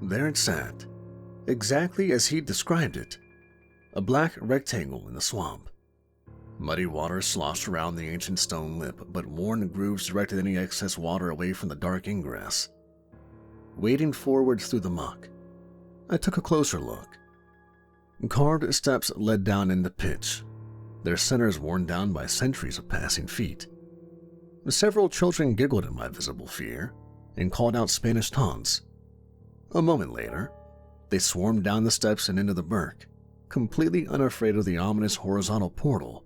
There it sat, exactly as he'd described it, a black rectangle in the swamp. Muddy water sloshed around the ancient stone lip, but worn grooves directed any excess water away from the dark ingress. Wading forward through the muck, I took a closer look. Carved steps led down into pitch, their centers worn down by centuries of passing feet. Several children giggled at my visible fear and called out Spanish taunts. A moment later, they swarmed down the steps and into the burk, completely unafraid of the ominous horizontal portal.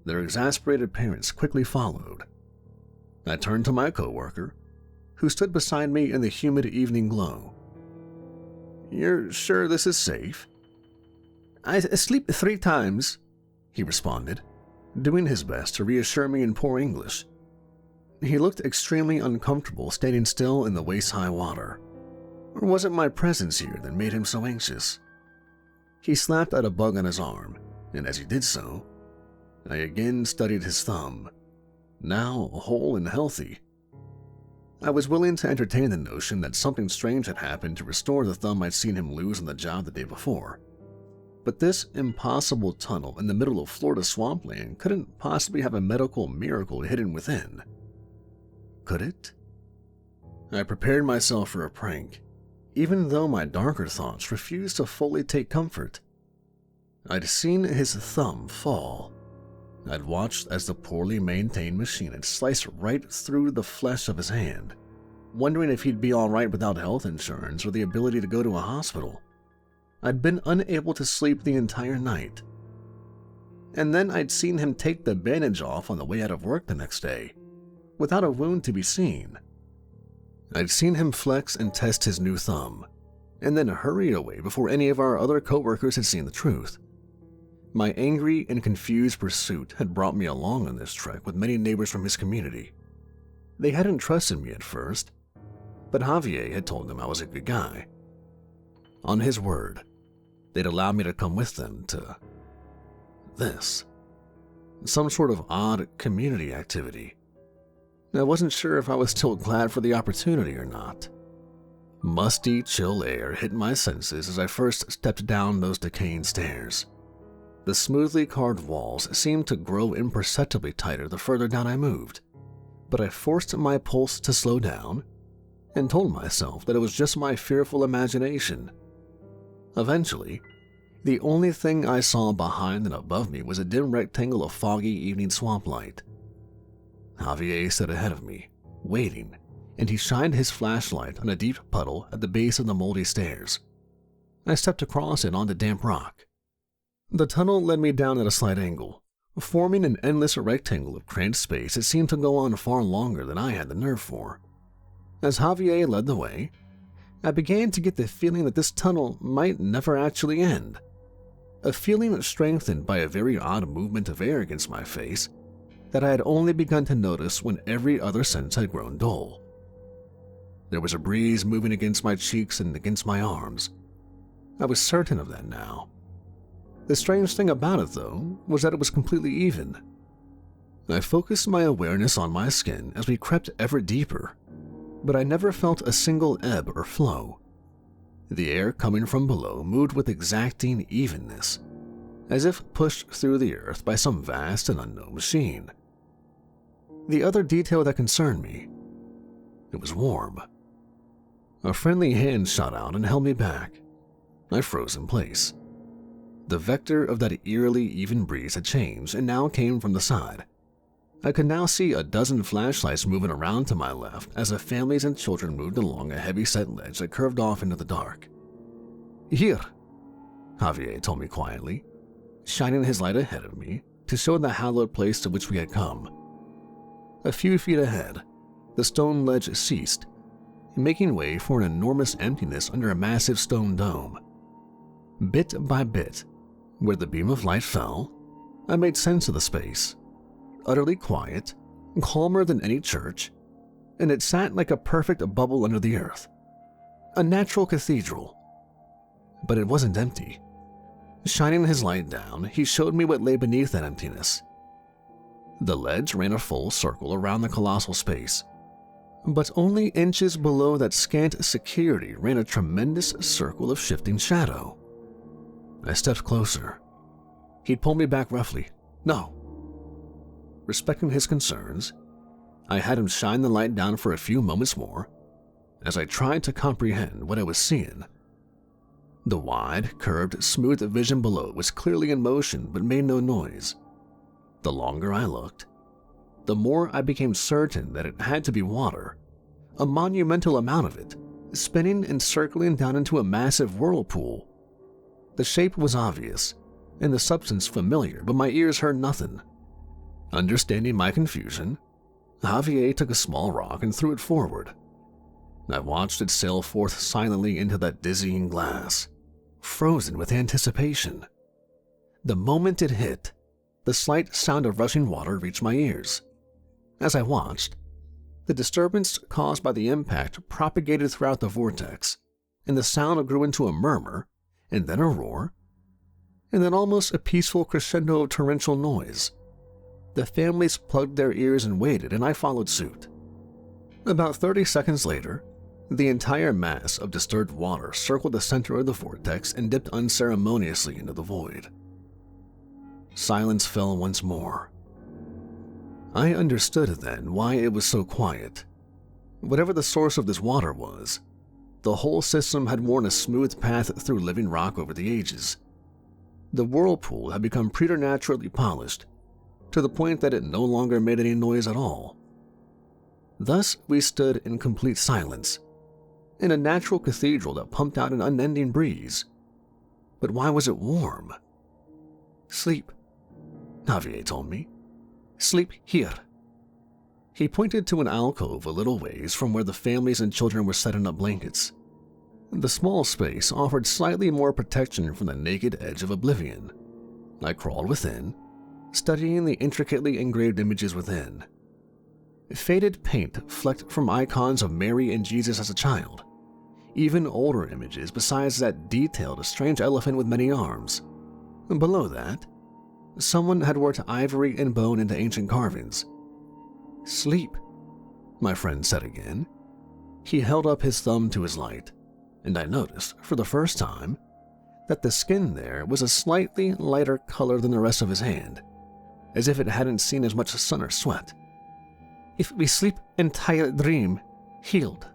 Their exasperated parents quickly followed. I turned to my coworker, who stood beside me in the humid evening glow. "You're sure this is safe?" "I sleep 3 times, he responded, doing his best to reassure me in poor English. He looked extremely uncomfortable standing still in the waist-high water. Or was it my presence here that made him so anxious? He slapped at a bug on his arm, and as he did so, I again studied his thumb, now whole and healthy. I was willing to entertain the notion that something strange had happened to restore the thumb I'd seen him lose on the job the day before. But this impossible tunnel in the middle of Florida swampland couldn't possibly have a medical miracle hidden within. Could it? I prepared myself for a prank, even though my darker thoughts refused to fully take comfort. I'd seen his thumb fall. I'd watched as the poorly maintained machine had sliced right through the flesh of his hand, wondering if he'd be alright without health insurance or the ability to go to a hospital. I'd been unable to sleep the entire night. And then I'd seen him take the bandage off on the way out of work the next day, without a wound to be seen. I'd seen him flex and test his new thumb, and then hurry away before any of our other coworkers had seen the truth. My angry and confused pursuit had brought me along on this trek with many neighbors from his community. They hadn't trusted me at first, but Javier had told them I was a good guy. On his word, they'd allowed me to come with them to this. Some sort of odd community activity. I wasn't sure if I was still glad for the opportunity or not. Musty, chill air hit my senses as I first stepped down those decaying stairs. The smoothly carved walls seemed to grow imperceptibly tighter the further down I moved, but I forced my pulse to slow down and told myself that it was just my fearful imagination. Eventually, the only thing I saw behind and above me was a dim rectangle of foggy evening swamp light. Javier stood ahead of me, waiting, and he shined his flashlight on a deep puddle at the base of the moldy stairs. I stepped across it onto damp rock. The tunnel led me down at a slight angle, forming an endless rectangle of cramped space that seemed to go on far longer than I had the nerve for. As Javier led the way, I began to get the feeling that this tunnel might never actually end. A feeling strengthened by a very odd movement of air against my face that I had only begun to notice when every other sense had grown dull. There was a breeze moving against my cheeks and against my arms. I was certain of that now. The strange thing about it, though, was that it was completely even. I focused my awareness on my skin as we crept ever deeper, but I never felt a single ebb or flow. The air coming from below moved with exacting evenness, as if pushed through the earth by some vast and unknown machine. The other detail that concerned me, it was warm. A friendly hand shot out and held me back. I froze in place. The vector of that eerily even breeze had changed and now came from the side. I could now see a dozen flashlights moving around to my left as the families and children moved along a heavy-set ledge that curved off into the dark. "Here," Javier told me quietly, shining his light ahead of me to show the hallowed place to which we had come. A few feet ahead, the stone ledge ceased, making way for an enormous emptiness under a massive stone dome. Bit by bit, where the beam of light fell, I made sense of the space. Utterly quiet, calmer than any church, and it sat like a perfect bubble under the earth. A natural cathedral. But it wasn't empty. Shining his light down, he showed me what lay beneath that emptiness. The ledge ran a full circle around the colossal space. But only inches below that scant security ran a tremendous circle of shifting shadow. I stepped closer. He'd pulled me back roughly. No. Respecting his concerns, I had him shine the light down for a few moments more as I tried to comprehend what I was seeing. The wide, curved, smooth vision below was clearly in motion but made no noise. The longer I looked, the more I became certain that it had to be water, a monumental amount of it, spinning and circling down into a massive whirlpool. The shape was obvious, and the substance familiar, but my ears heard nothing. Understanding my confusion, Javier took a small rock and threw it forward. I watched it sail forth silently into that dizzying glass, frozen with anticipation. The moment it hit, the slight sound of rushing water reached my ears. As I watched, the disturbance caused by the impact propagated throughout the vortex, and the sound grew into a murmur, and then a roar, and then almost a peaceful crescendo of torrential noise. The families plugged their ears and waited, and I followed suit. About 30 seconds later, the entire mass of disturbed water circled the center of the vortex and dipped unceremoniously into the void. Silence fell once more. I understood then why it was so quiet. Whatever the source of this water was, the whole system had worn a smooth path through living rock over the ages. The whirlpool had become preternaturally polished, to the point that it no longer made any noise at all. Thus we stood in complete silence, in a natural cathedral that pumped out an unending breeze. But why was it warm? Sleep, Javier told me. Sleep here. He pointed to an alcove a little ways from where the families and children were setting up blankets. The small space offered slightly more protection from the naked edge of oblivion. I crawled within, studying the intricately engraved images within. Faded paint flecked from icons of Mary and Jesus as a child, even older images besides that detailed a strange elephant with many arms. Below that, someone had worked ivory and bone into ancient carvings. Sleep, my friend said again. He held up his thumb to his light, and I noticed, for the first time, that the skin there was a slightly lighter color than the rest of his hand, as if it hadn't seen as much sun or sweat. If we sleep entire dream, healed.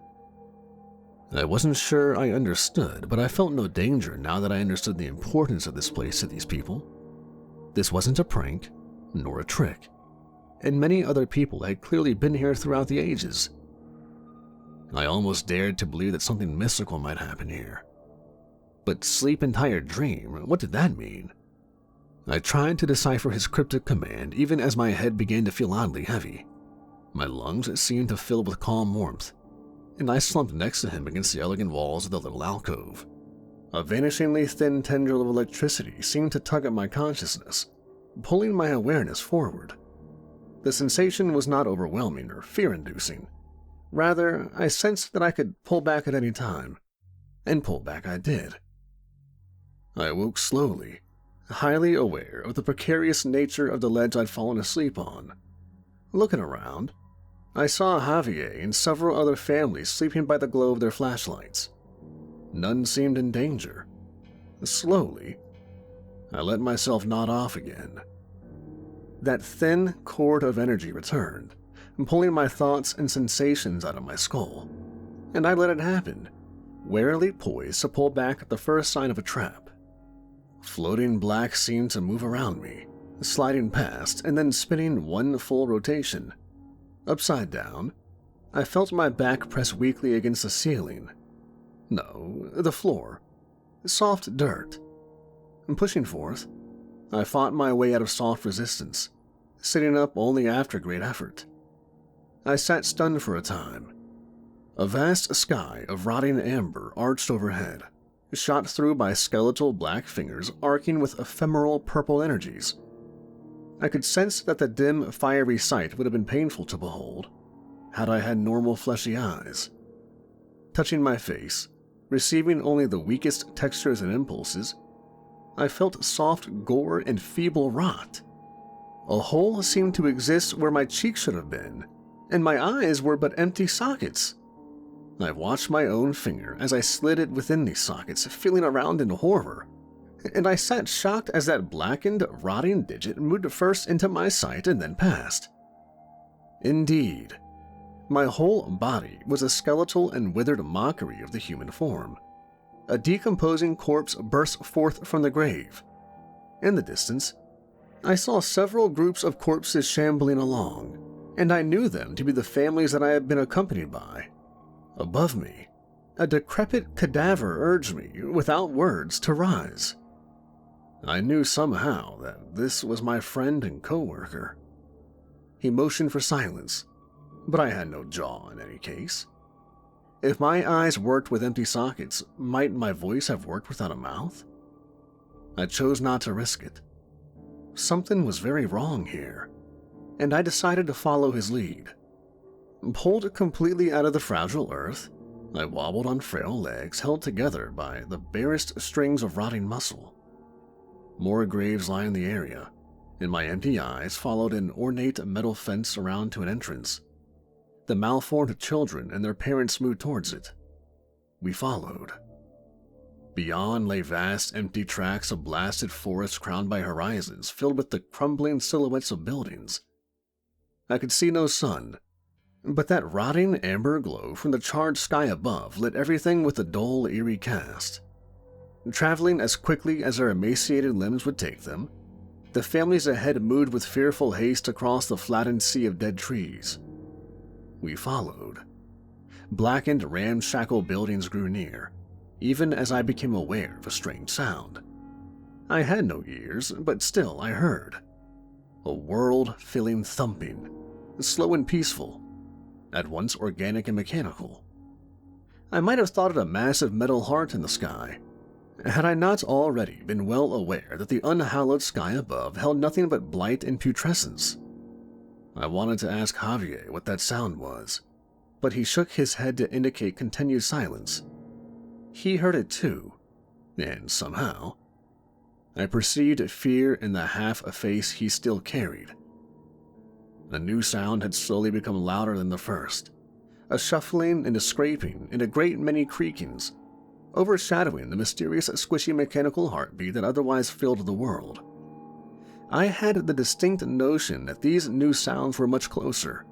I wasn't sure I understood, but I felt no danger now that I understood the importance of this place to these people. This wasn't a prank, nor a trick, and many other people had clearly been here throughout the ages. I almost dared to believe that something mystical might happen here. But sleep entire dream, what did that mean? I tried to decipher his cryptic command even as my head began to feel oddly heavy. My lungs seemed to fill with calm warmth, and I slumped next to him against the elegant walls of the little alcove. A vanishingly thin tendril of electricity seemed to tug at my consciousness, pulling my awareness forward. The sensation was not overwhelming or fear-inducing. Rather, I sensed that I could pull back at any time, and pull back I did. I awoke slowly, highly aware of the precarious nature of the ledge I'd fallen asleep on. Looking around, I saw Javier and several other families sleeping by the glow of their flashlights. None seemed in danger. Slowly, I let myself nod off again. That thin cord of energy returned, pulling my thoughts and sensations out of my skull, and I let it happen, warily poised to pull back at the first sign of a trap. Floating black seemed to move around me, sliding past and then spinning one full rotation. Upside down, I felt my back press weakly against the ceiling. No, the floor. Soft dirt. Pushing forth, I fought my way out of soft resistance, sitting up only after great effort. I sat stunned for a time. A vast sky of rotting amber arched overhead, shot through by skeletal black fingers arcing with ephemeral purple energies. I could sense that the dim, fiery sight would have been painful to behold, had I had normal fleshy eyes. Touching my face, receiving only the weakest textures and impulses, I felt soft gore and feeble rot. A hole seemed to exist where my cheek should have been, and my eyes were but empty sockets. I watched my own finger as I slid it within these sockets, feeling around in horror, and I sat shocked as that blackened, rotting digit moved first into my sight and then past. Indeed, my whole body was a skeletal and withered mockery of the human form. A decomposing corpse burst forth from the grave. In the distance, I saw several groups of corpses shambling along, and I knew them to be the families that I had been accompanied by. Above me, a decrepit cadaver urged me, without words, to rise. I knew somehow that this was my friend and co-worker. He motioned for silence, but I had no jaw in any case. If my eyes worked with empty sockets, might my voice have worked without a mouth? I chose not to risk it. Something was very wrong here, and I decided to follow his lead. Pulled completely out of the fragile earth, I wobbled on frail legs held together by the barest strings of rotting muscle. More graves lined the area, and my empty eyes followed an ornate metal fence around to an entrance. The malformed children and their parents moved towards it. We followed. Beyond lay vast empty tracts of blasted forest crowned by horizons filled with the crumbling silhouettes of buildings. I could see no sun, but that rotting amber glow from the charred sky above lit everything with a dull, eerie cast. Traveling as quickly as their emaciated limbs would take them, the families ahead moved with fearful haste across the flattened sea of dead trees. We followed. Blackened, ramshackle buildings grew near, even as I became aware of a strange sound. I had no ears, but still I heard. A world-filling thumping, slow and peaceful, at once organic and mechanical. I might have thought it a massive metal heart in the sky, had I not already been well aware that the unhallowed sky above held nothing but blight and putrescence. I wanted to ask Javier what that sound was, but he shook his head to indicate continued silence. He heard it too, and somehow, I perceived fear in the half-face he still carried. A new sound had slowly become louder than the first, a shuffling and a scraping and a great many creakings, overshadowing the mysterious squishy mechanical heartbeat that otherwise filled the world. I had the distinct notion that these new sounds were much closer,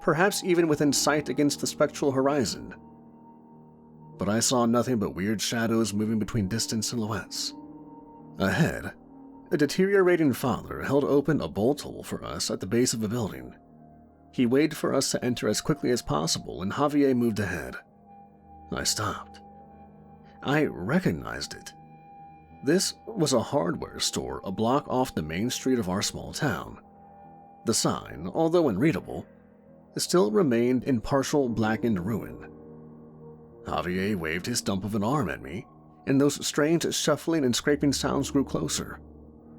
perhaps even within sight against the spectral horizon. But I saw nothing but weird shadows moving between distant silhouettes. Ahead, a deteriorating father held open a bolt hole for us at the base of a building. He waited for us to enter as quickly as possible, and Javier moved ahead. I stopped. I recognized it. This was a hardware store a block off the main street of our small town. The sign, although unreadable, still remained in partial blackened ruin. Javier waved his stump of an arm at me, and those strange shuffling and scraping sounds grew closer,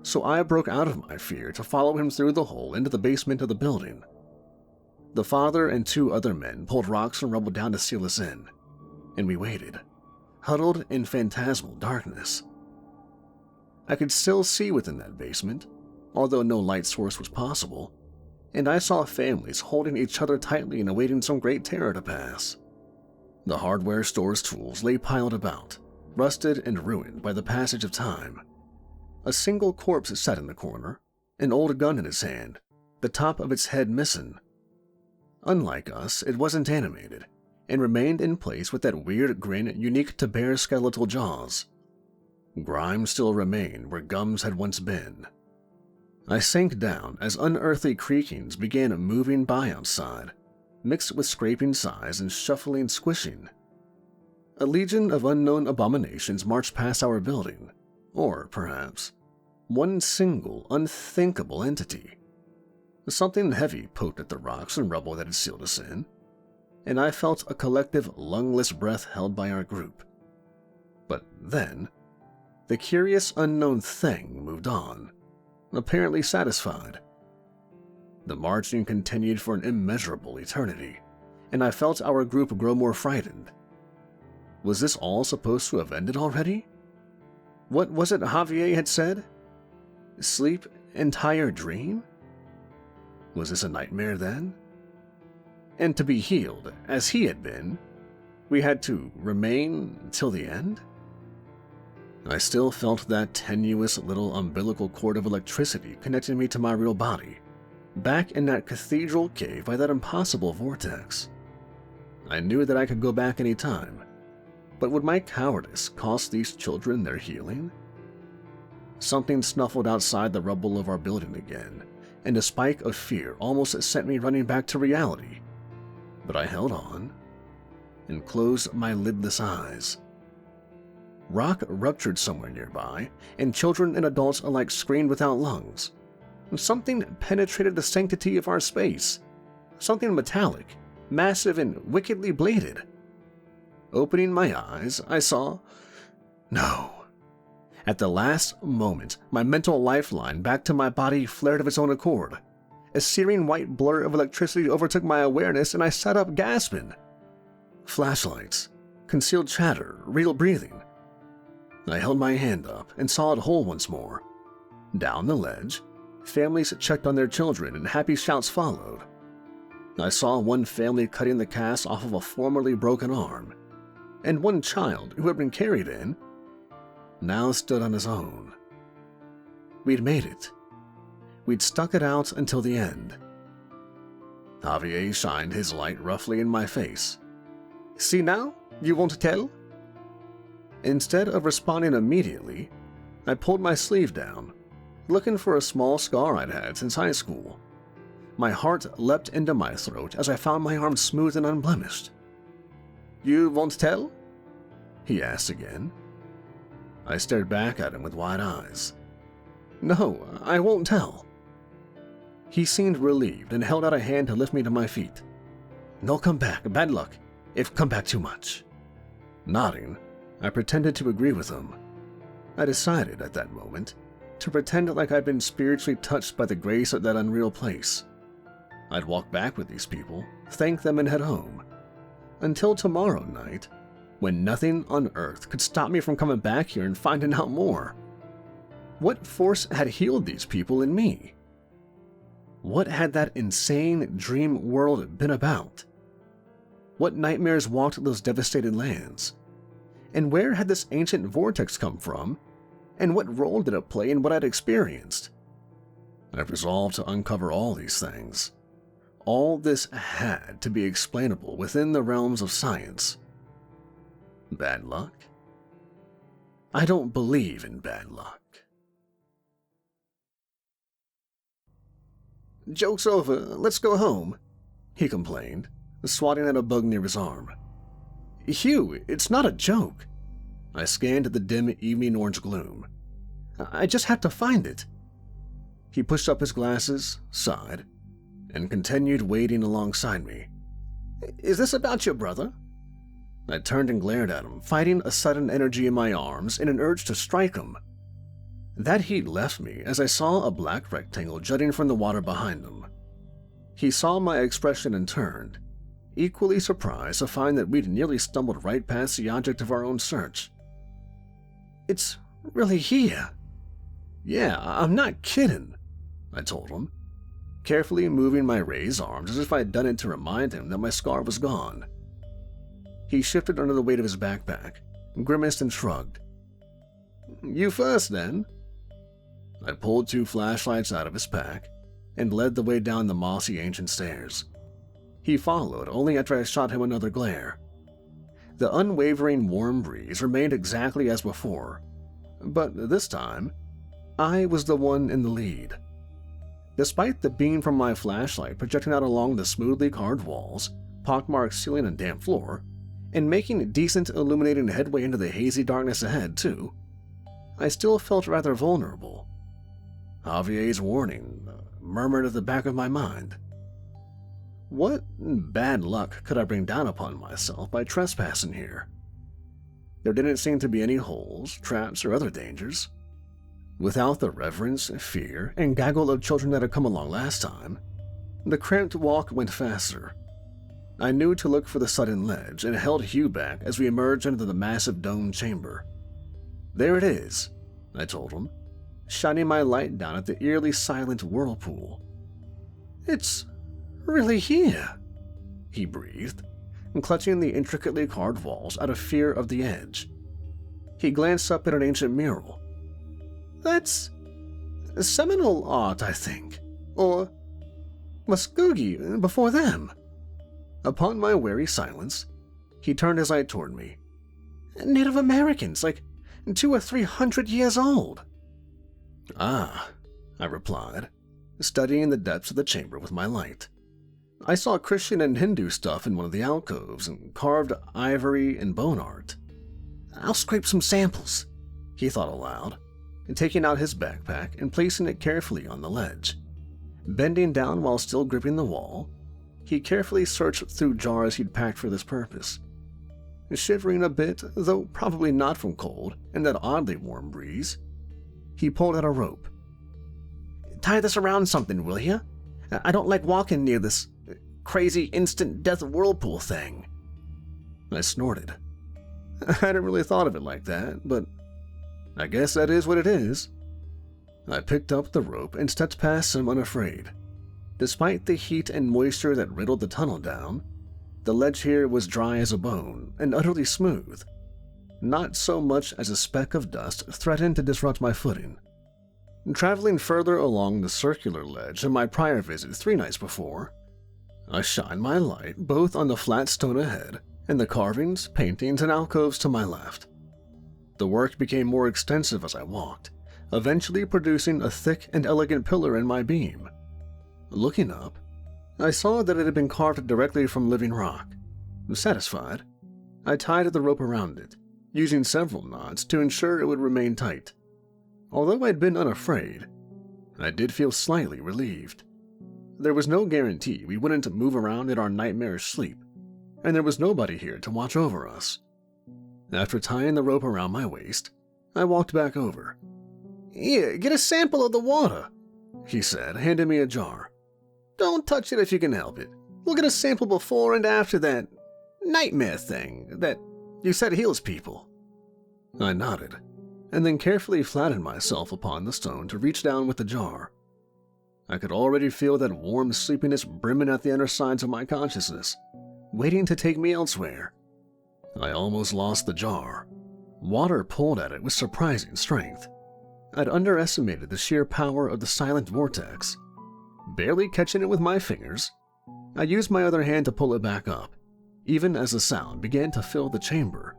so I broke out of my fear to follow him through the hole into the basement of the building. The father and two other men pulled rocks and rubble down to seal us in, and we waited, huddled in phantasmal darkness. I could still see within that basement, although no light source was possible, and I saw families holding each other tightly and awaiting some great terror to pass. The hardware store's tools lay piled about, rusted and ruined by the passage of time. A single corpse sat in the corner, an old gun in his hand, the top of its head missing. Unlike us, it wasn't animated, and remained in place with that weird grin unique to bare skeletal jaws. Grime still remained where gums had once been. I sank down as unearthly creakings began moving by outside, mixed with scraping sighs and shuffling squishing. A legion of unknown abominations marched past our building, or perhaps one single unthinkable entity. Something heavy poked at the rocks and rubble that had sealed us in, and I felt a collective lungless breath held by our group. But then, the curious unknown thing moved on, apparently satisfied. The marching continued for an immeasurable eternity, and I felt our group grow more frightened. Was this all supposed to have ended already? What was it Javier had said? Sleep, entire dream? Was this a nightmare then? And to be healed, as he had been, we had to remain till the end? I still felt that tenuous little umbilical cord of electricity connecting me to my real body, back in that cathedral cave by that impossible vortex. I knew that I could go back any time, but would my cowardice cost these children their healing? Something snuffled outside the rubble of our building again, and a spike of fear almost sent me running back to reality. But I held on and closed my lidless eyes. Rock ruptured somewhere nearby, and children and adults alike screamed without lungs. Something penetrated the sanctity of our space. Something metallic, massive, and wickedly bladed. Opening my eyes, I saw... No. At the last moment, my mental lifeline back to my body flared of its own accord. A searing white blur of electricity overtook my awareness, and I sat up gasping. Flashlights, concealed chatter, real breathing. I held my hand up and saw it whole once more. Down the ledge, families checked on their children and happy shouts followed. I saw one family cutting the cast off of a formerly broken arm, and one child who had been carried in now stood on his own. We'd made it. We'd stuck it out until the end. Javier shined his light roughly in my face. See now? You won't tell? Instead of responding immediately, I pulled my sleeve down, looking for a small scar I'd had since high school. My heart leapt into my throat as I found my arm smooth and unblemished. You won't tell? He asked again. I stared back at him with wide eyes. No, I won't tell. He seemed relieved and held out a hand to lift me to my feet. No, come back. Bad luck, if come back too much. Nodding, I pretended to agree with him. I decided at that moment to pretend like I'd been spiritually touched by the grace of that unreal place. I'd walk back with these people, thank them, and head home. Until tomorrow night, when nothing on earth could stop me from coming back here and finding out more. What force had healed these people in me? What had that insane dream world been about? What nightmares walked those devastated lands? And where had this ancient vortex come from? And what role did it play in what I'd experienced? I've resolved to uncover all these things. All this had to be explainable within the realms of science. Bad luck? I don't believe in bad luck. Joke's over, let's go home, he complained, swatting at a bug near his arm. Hugh, it's not a joke. I scanned the dim evening orange gloom. I just have to find it. He pushed up his glasses, sighed, and continued wading alongside me. Is this about your brother? I turned and glared at him, fighting a sudden energy in my arms and an urge to strike him. That heat left me as I saw a black rectangle jutting from the water behind him. He saw my expression and turned, equally surprised to find that we'd nearly stumbled right past the object of our own search. It's really here. Yeah, I'm not kidding, I told him, carefully moving my raised arms as if I had done it to remind him that my scar was gone. He shifted under the weight of his backpack, grimaced and shrugged. You first, then. I pulled 2 flashlights out of his pack and led the way down the mossy ancient stairs. He followed only after I shot him another glare. The unwavering warm breeze remained exactly as before, but this time, I was the one in the lead. Despite the beam from my flashlight projecting out along the smoothly carved walls, pockmarked ceiling and damp floor, and making decent illuminating headway into the hazy darkness ahead, too, I still felt rather vulnerable. Javier's warning murmured at the back of my mind. What bad luck could I bring down upon myself by trespassing here? There didn't seem to be any holes, traps, or other dangers. Without the reverence, fear, and gaggle of children that had come along last time, the cramped walk went faster. I knew to look for the sudden ledge and held Hugh back as we emerged into the massive domed chamber. There it is, I told him, shining my light down at the eerily silent whirlpool. It's really here. he breathed, clutching the intricately carved walls out of fear of the edge. He glanced up at an ancient mural. That's Seminole art, I think. Or Muskogee before them. Upon my wary silence, he turned his eye toward me. Native Americans, like 200 or 300 years old. Ah, I replied, studying the depths of the chamber with my light. I saw Christian and Hindu stuff in one of the alcoves and carved ivory and bone art. I'll scrape some samples, he thought aloud, taking out his backpack and placing it carefully on the ledge. Bending down while still gripping the wall, he carefully searched through jars he'd packed for this purpose. Shivering a bit, though probably not from cold and that oddly warm breeze, he pulled out a rope. Tie this around something, will you? I don't like walking near this crazy instant death whirlpool thing. I snorted. I hadn't really thought of it like that, but I guess that is what it is. I picked up the rope and stepped past him unafraid. Despite the heat and moisture that riddled the tunnel down, the ledge here was dry as a bone and utterly smooth. Not so much as a speck of dust threatened to disrupt my footing. Traveling further along the circular ledge than my prior visit 3 nights before, I shined my light both on the flat stone ahead and the carvings, paintings, and alcoves to my left. The work became more extensive as I walked, eventually producing a thick and elegant pillar in my beam. Looking up, I saw that it had been carved directly from living rock. Satisfied, I tied the rope around it, using several knots to ensure it would remain tight. Although I'd been unafraid, I did feel slightly relieved. There was no guarantee we wouldn't move around in our nightmarish sleep, and there was nobody here to watch over us. After tying the rope around my waist, I walked back over. Here, get a sample of the water, he said, handing me a jar. Don't touch it if you can help it. We'll get a sample before and after that nightmare thing that you said heals people. I nodded, and then carefully flattened myself upon the stone to reach down with the jar. I could already feel that warm sleepiness brimming at the inner sides of my consciousness, waiting to take me elsewhere. I almost lost the jar. Water pulled at it with surprising strength. I'd underestimated the sheer power of the silent vortex. Barely catching it with my fingers, I used my other hand to pull it back up, even as the sound began to fill the chamber.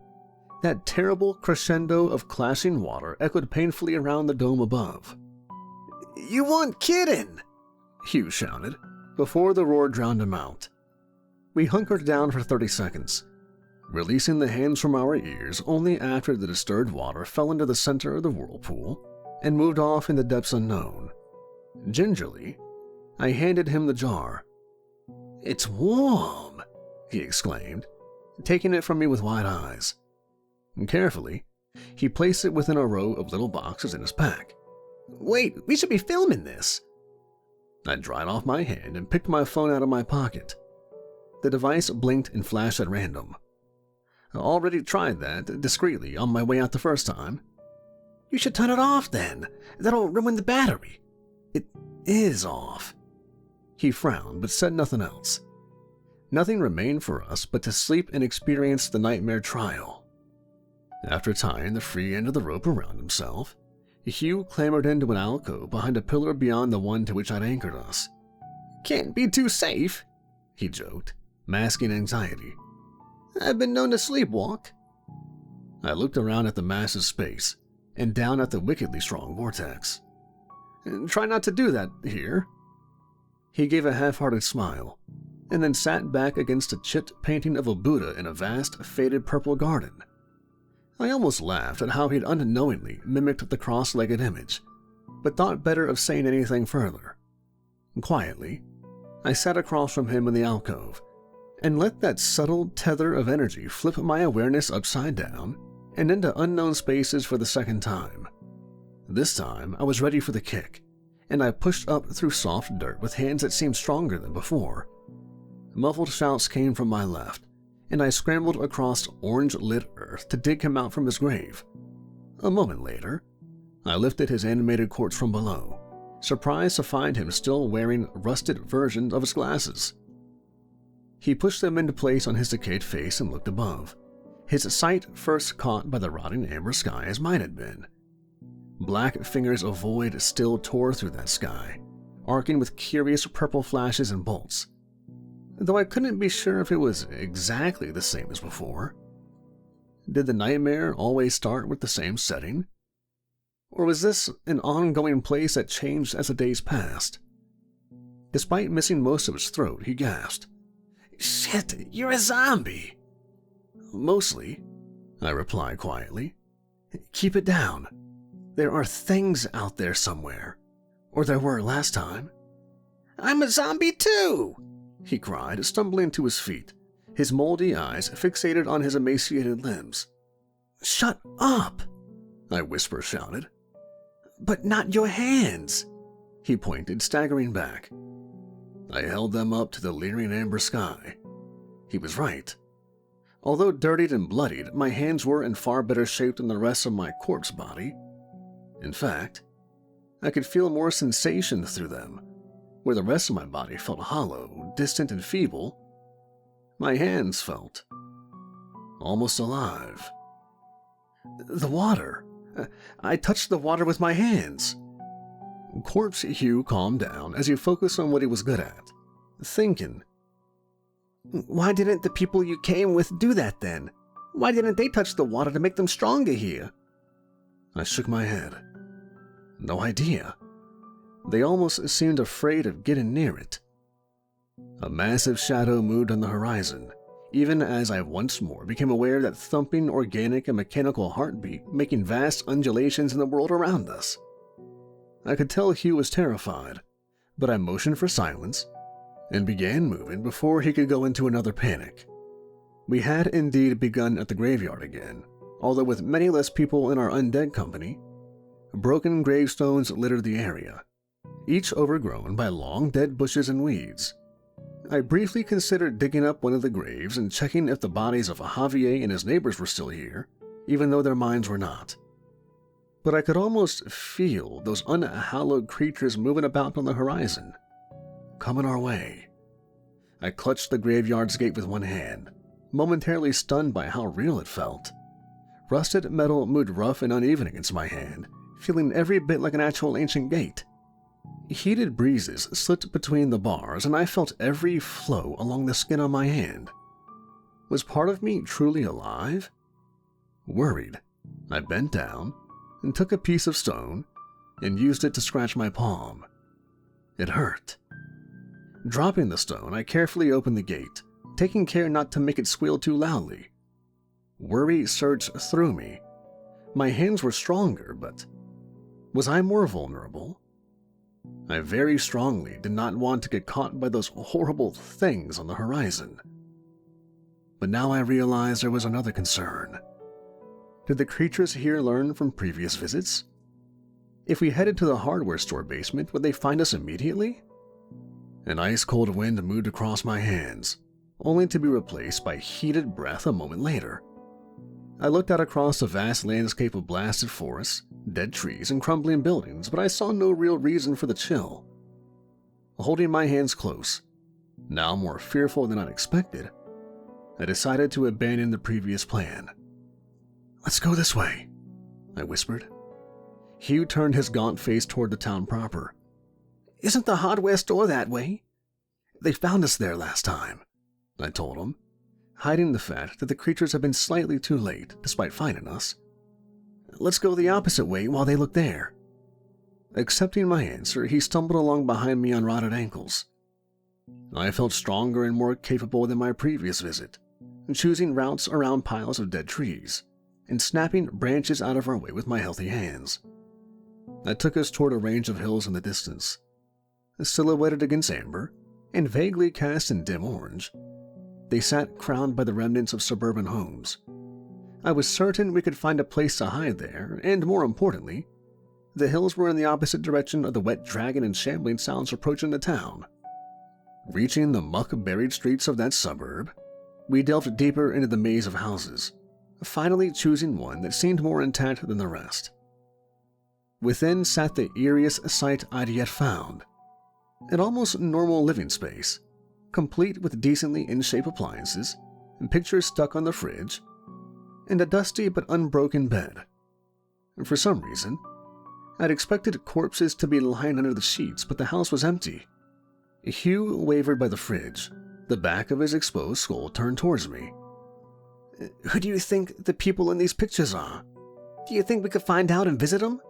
That terrible crescendo of clashing water echoed painfully around the dome above. You weren't kidding, Hugh shouted, before the roar drowned him out. We hunkered down for 30 seconds, releasing the hands from our ears only after the disturbed water fell into the center of the whirlpool and moved off in the depths unknown. Gingerly, I handed him the jar. It's warm, he exclaimed, taking it from me with wide eyes. Carefully, he placed it within a row of little boxes in his pack. Wait, we should be filming this. I dried off my hand and picked my phone out of my pocket. The device blinked and flashed at random. I already tried that discreetly on my way out the first time. You should turn it off then. That'll ruin the battery. It is off. He frowned but said nothing else. Nothing remained for us but to sleep and experience the nightmare trial. After tying the free end of the rope around himself, Hugh clambered into an alcove behind a pillar beyond the one to which I'd anchored us. Can't be too safe, he joked, masking anxiety. I've been known to sleepwalk. I looked around at the massive space and down at the wickedly strong vortex. Try not to do that here. He gave a half-hearted smile, and then sat back against a chipped painting of a Buddha in a vast, faded purple garden. I almost laughed at how he'd unknowingly mimicked the cross-legged image, but thought better of saying anything further. Quietly, I sat across from him in the alcove, and let that subtle tether of energy flip my awareness upside down and into unknown spaces for the second time. This time, I was ready for the kick, and I pushed up through soft dirt with hands that seemed stronger than before. Muffled shouts came from my left, and I scrambled across orange-lit earth to dig him out from his grave. A moment later, I lifted his animated corpse from below, surprised to find him still wearing rusted versions of his glasses. He pushed them into place on his decayed face and looked above, his sight first caught by the rotting amber sky as mine had been. Black fingers of void still tore through that sky, arcing with curious purple flashes and bolts, though I couldn't be sure if it was exactly the same as before. Did the nightmare always start with the same setting? Or was this an ongoing place that changed as the days passed? Despite missing most of his throat, he gasped, "Shit, you're a zombie!" "Mostly," I replied quietly. "Keep it down. There are things out there somewhere. Or there were last time." "I'm a zombie too!" he cried, stumbling to his feet, his moldy eyes fixated on his emaciated limbs. "Shut up!" I shouted. "But not your hands!" he pointed, staggering back. I held them up to the leering amber sky. He was right. Although dirtied and bloodied, my hands were in far better shape than the rest of my corpse body. In fact, I could feel more sensation through them, where the rest of my body felt hollow, distant, and feeble. My hands felt almost alive. The water. I touched the water with my hands. Corpse Hugh calmed down as he focused on what he was good at, thinking. "Why didn't the people you came with do that then? Why didn't they touch the water to make them stronger here?" I shook my head. No idea. They almost seemed afraid of getting near it. A massive shadow moved on the horizon, even as I once more became aware that thumping organic and mechanical heartbeat making vast undulations in the world around us. I could tell Hugh was terrified, but I motioned for silence and began moving before he could go into another panic. We had indeed begun at the graveyard again, although with many less people in our undead company. Broken gravestones littered the area, each overgrown by long dead bushes and weeds. I briefly considered digging up one of the graves and checking if the bodies of Javier and his neighbors were still here, even though their minds were not. But I could almost feel those unhallowed creatures moving about on the horizon, coming our way. I clutched the graveyard's gate with one hand, momentarily stunned by how real it felt. Rusted metal moved rough and uneven against my hand, feeling every bit like an actual ancient gate. Heated breezes slipped between the bars, and I felt every flow along the skin on my hand. Was part of me truly alive? Worried, I bent down and took a piece of stone and used it to scratch my palm. It hurt. Dropping the stone, I carefully opened the gate, taking care not to make it squeal too loudly. Worry surged through me. My hands were stronger, but was I more vulnerable? I very strongly did not want to get caught by those horrible things on the horizon. But now I realized there was another concern. Did the creatures here learn from previous visits? If we headed to the hardware store basement, would they find us immediately? An ice-cold wind moved across my hands, only to be replaced by heated breath a moment later. I looked out across the vast landscape of blasted forests, dead trees, and crumbling buildings, but I saw no real reason for the chill. Holding my hands close, now more fearful than unexpected, I decided to abandon the previous plan. "Let's go this way," I whispered. Hugh turned his gaunt face toward the town proper. "Isn't the hardware store that way?" "They found us there last time," I told him, hiding the fact that the creatures had been slightly too late despite finding us. "Let's go the opposite way while they look there." Accepting my answer, he stumbled along behind me on rotted ankles. I felt stronger and more capable than my previous visit, choosing routes around piles of dead trees and snapping branches out of our way with my healthy hands. I took us toward a range of hills in the distance, silhouetted against amber and vaguely cast in dim orange. They sat crowned by the remnants of suburban homes. I was certain we could find a place to hide there, and more importantly, the hills were in the opposite direction of the wet dragon and shambling sounds approaching the town. Reaching the muck-buried streets of that suburb, we delved deeper into the maze of houses, finally choosing one that seemed more intact than the rest. Within sat the eeriest sight I'd yet found. An almost normal living space, complete with decently in-shape appliances, and pictures stuck on the fridge, and a dusty but unbroken bed. For some reason, I'd expected corpses to be lying under the sheets, but the house was empty. Hugh wavered by the fridge, the back of his exposed skull turned towards me. "Who do you think the people in these pictures are? Do you think we could find out and visit them?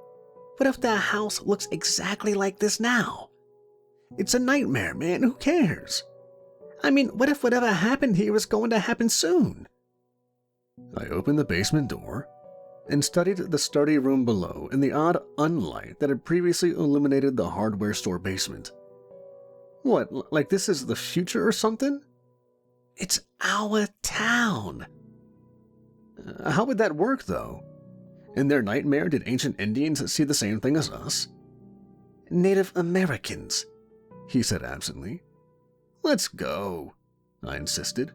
What if their house looks exactly like this now? It's a nightmare, man. Who cares? I mean, what if whatever happened here is going to happen soon?" I opened the basement door and studied the sturdy room below in the odd unlight that had previously illuminated the hardware store basement. What, like this is the future or something? It's our town. How would that work, though? In their nightmare, did ancient Indians see the same thing as us? Native Americans, he said absently. Let's go, I insisted,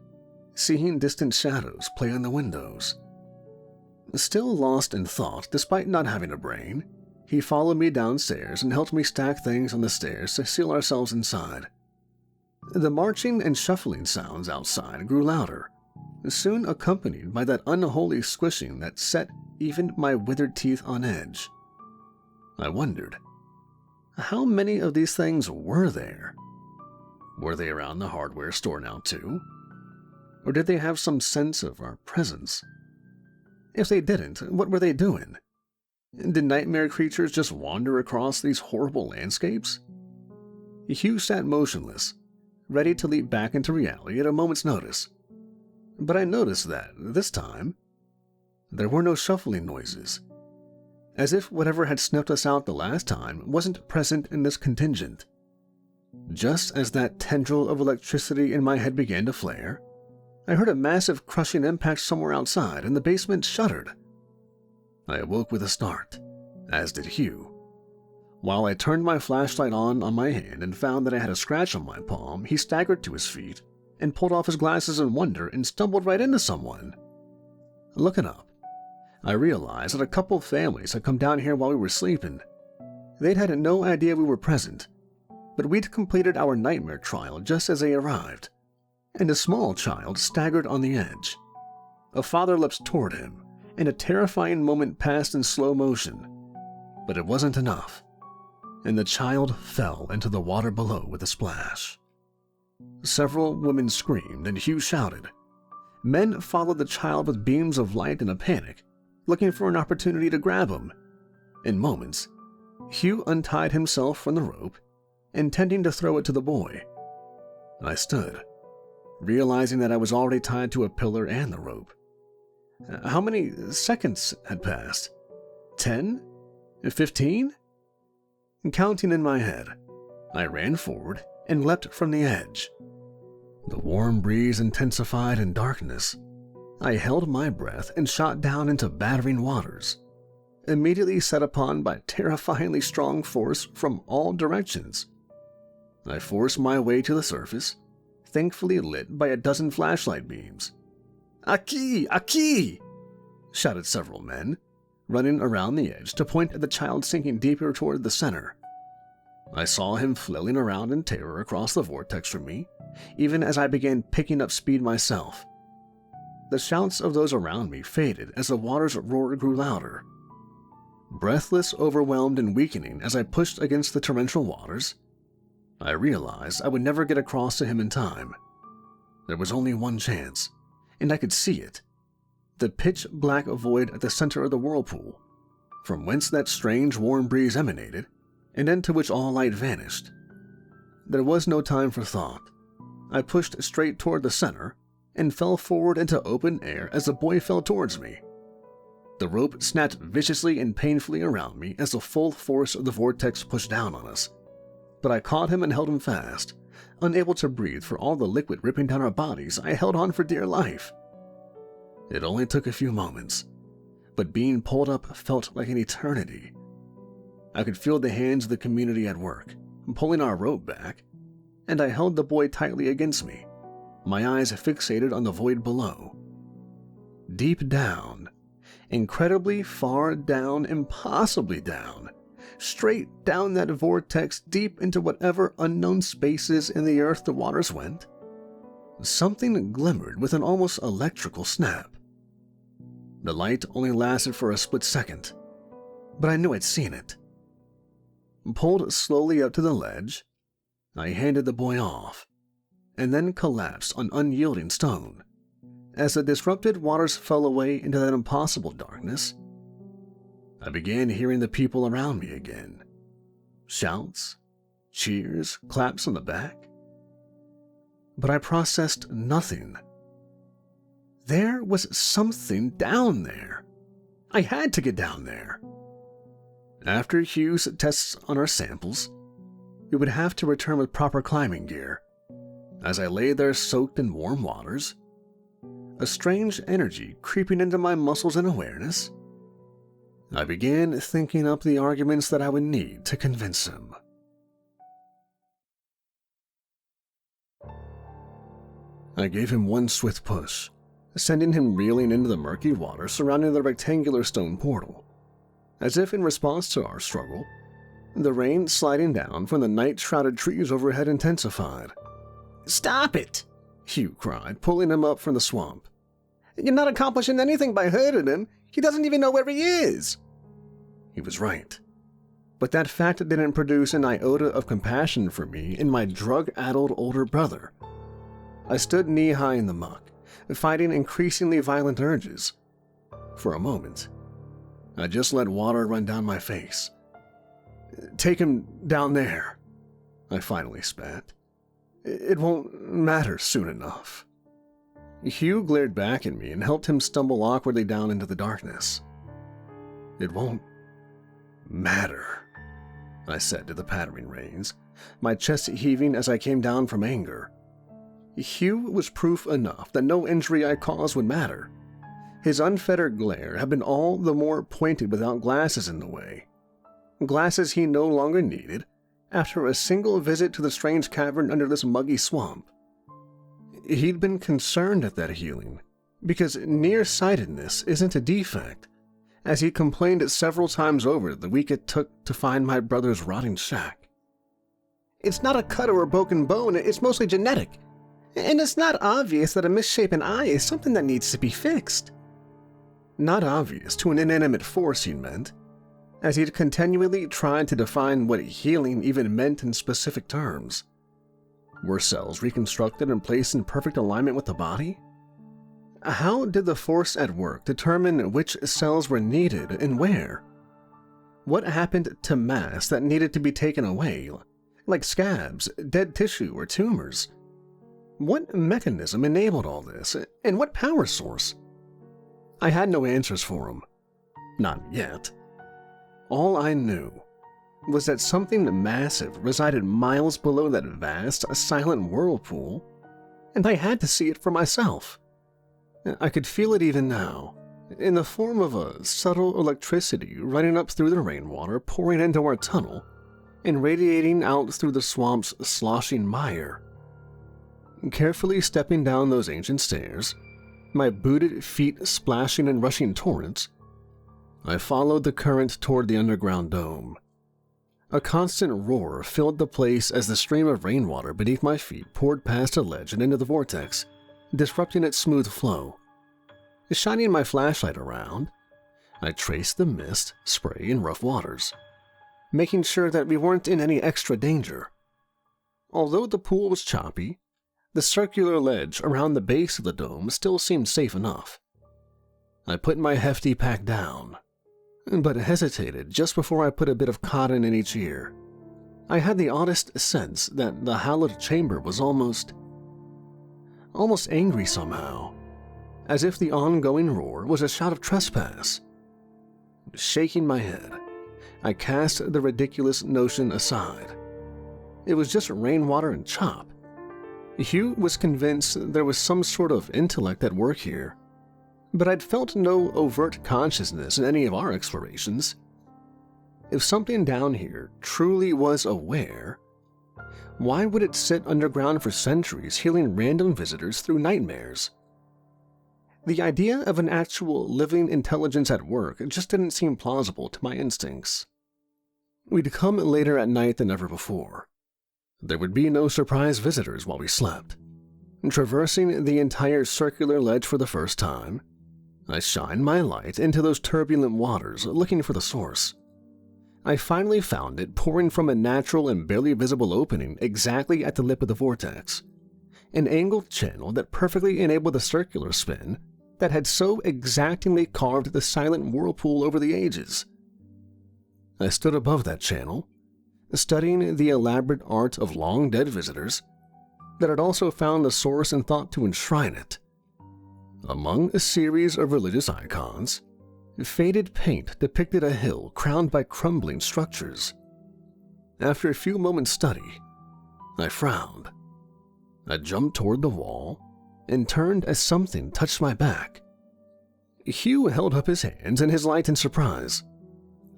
seeing distant shadows play on the windows. Still lost in thought, despite not having a brain, he followed me downstairs and helped me stack things on the stairs to seal ourselves inside. The marching and shuffling sounds outside grew louder, soon accompanied by that unholy squishing that set even my withered teeth on edge. I wondered, how many of these things were there? Were they around the hardware store now too? Or did they have some sense of our presence? If they didn't, what were they doing? Did nightmare creatures just wander across these horrible landscapes? Hugh sat motionless, ready to leap back into reality at a moment's notice. But I noticed that, this time, there were no shuffling noises, as if whatever had sniffed us out the last time wasn't present in this contingent. Just as that tendril of electricity in my head began to flare, I heard a massive crushing impact somewhere outside, and the basement shuddered. I awoke with a start, as did Hugh. While I turned my flashlight on my hand and found that I had a scratch on my palm, he staggered to his feet and pulled off his glasses in wonder and stumbled right into someone. Looking up, I realized that a couple of families had come down here while we were sleeping. They'd had no idea we were present, but we'd completed our nightmare trial just as they arrived, and a small child staggered on the edge. A father leapt toward him, and a terrifying moment passed in slow motion, but it wasn't enough, and the child fell into the water below with a splash. Several women screamed, and Hugh shouted. Men followed the child with beams of light in a panic, looking for an opportunity to grab him. In moments, Hugh untied himself from the rope, intending to throw it to the boy. I stood, realizing that I was already tied to a pillar and the rope. How many seconds had passed? 10? 15? Counting in my head, I ran forward and leapt from the edge. The warm breeze intensified in darkness. I held my breath and shot down into battering waters, immediately set upon by terrifyingly strong force from all directions. I forced my way to the surface, thankfully lit by a dozen flashlight beams. "Aki! Aki!" shouted several men, running around the edge to point at the child sinking deeper toward the center. I saw him flailing around in terror across the vortex from me, even as I began picking up speed myself. The shouts of those around me faded as the water's roar grew louder. Breathless, overwhelmed, and weakening as I pushed against the torrential waters, I realized I would never get across to him in time. There was only one chance, and I could see it. The pitch-black void at the center of the whirlpool, from whence that strange warm breeze emanated, and into which all light vanished. There was no time for thought. I pushed straight toward the center and fell forward into open air as the boy fell towards me. The rope snapped viciously and painfully around me as the full force of the vortex pushed down on us, but I caught him and held him fast. Unable to breathe for all the liquid ripping down our bodies, I held on for dear life. It only took a few moments, but being pulled up felt like an eternity. I could feel the hands of the community at work, pulling our rope back, and I held the boy tightly against me, my eyes fixated on the void below. Deep down, incredibly far down, impossibly down, straight down that vortex deep into whatever unknown spaces in the earth the waters went, something glimmered with an almost electrical snap. The light only lasted for a split second, but I knew I'd seen it. Pulled slowly up to the ledge, I handed the boy off, and then collapsed on unyielding stone. As the disrupted waters fell away into that impossible darkness, I began hearing the people around me again. Shouts, cheers, claps on the back. But I processed nothing. There was something down there. I had to get down there. After Hugh's tests on our samples, we would have to return with proper climbing gear. As I lay there soaked in warm waters, a strange energy creeping into my muscles and awareness, I began thinking up the arguments that I would need to convince him. I gave him one swift push, sending him reeling into the murky water surrounding the rectangular stone portal. As if in response to our struggle, the rain sliding down from the night-shrouded trees overhead intensified. "Stop it!" Hugh cried, pulling him up from the swamp. "You're not accomplishing anything by hurting him. He doesn't even know where he is." He was right. But that fact didn't produce an iota of compassion for me and my drug-addled older brother. I stood knee-high in the muck, fighting increasingly violent urges. For a moment, I just let water run down my face. "Take him down there," I finally spat. "It won't matter soon enough." Hugh glared back at me and helped him stumble awkwardly down into the darkness. "It won't matter," I said to the pattering rains, my chest heaving as I came down from anger. Hugh was proof enough that no injury I caused would matter. His unfettered glare had been all the more pointed without glasses in the way. Glasses he no longer needed after a single visit to the strange cavern under this muggy swamp. He'd been concerned at that healing, because nearsightedness isn't a defect, as he complained several times over the week it took to find my brother's rotting shack. "It's not a cut or a broken bone, it's mostly genetic. And it's not obvious that a misshapen eye is something that needs to be fixed." Not obvious to an inanimate force, he meant, as he'd continually tried to define what healing even meant in specific terms. Were cells reconstructed and placed in perfect alignment with the body? How did the force at work determine which cells were needed and where? What happened to mass that needed to be taken away, like scabs, dead tissue, or tumors? What mechanism enabled all this, and what power source? I had no answers for him. Not yet. All I knew was that something massive resided miles below that vast, silent whirlpool, and I had to see it for myself. I could feel it even now, in the form of a subtle electricity running up through the rainwater pouring into our tunnel and radiating out through the swamp's sloshing mire. Carefully stepping down those ancient stairs, my booted feet splashing in rushing torrents, I followed the current toward the underground dome. A constant roar filled the place as the stream of rainwater beneath my feet poured past a ledge and into the vortex, disrupting its smooth flow. Shining my flashlight around, I traced the mist, spray, and rough waters, making sure that we weren't in any extra danger. Although the pool was choppy, the circular ledge around the base of the dome still seemed safe enough. I put my hefty pack down, but hesitated just before I put a bit of cotton in each ear. I had the oddest sense that the hallowed chamber was almost angry somehow, as if the ongoing roar was a shout of trespass. Shaking my head, I cast the ridiculous notion aside. It was just rainwater and chop. Hugh was convinced there was some sort of intellect at work here, but I'd felt no overt consciousness in any of our explorations. If something down here truly was aware, why would it sit underground for centuries healing random visitors through nightmares? The idea of an actual living intelligence at work just didn't seem plausible to my instincts. We'd come later at night than ever before. There would be no surprise visitors while we slept. Traversing the entire circular ledge for the first time, I shined my light into those turbulent waters looking for the source. I finally found it pouring from a natural and barely visible opening exactly at the lip of the vortex, an angled channel that perfectly enabled the circular spin that had so exactingly carved the silent whirlpool over the ages. I stood above that channel, studying the elaborate art of long-dead visitors that had also found the source and thought to enshrine it. Among a series of religious icons, faded paint depicted a hill crowned by crumbling structures. After a few moments' study, I frowned. I jumped toward the wall and turned as something touched my back. Hugh held up his hands in his light and surprise.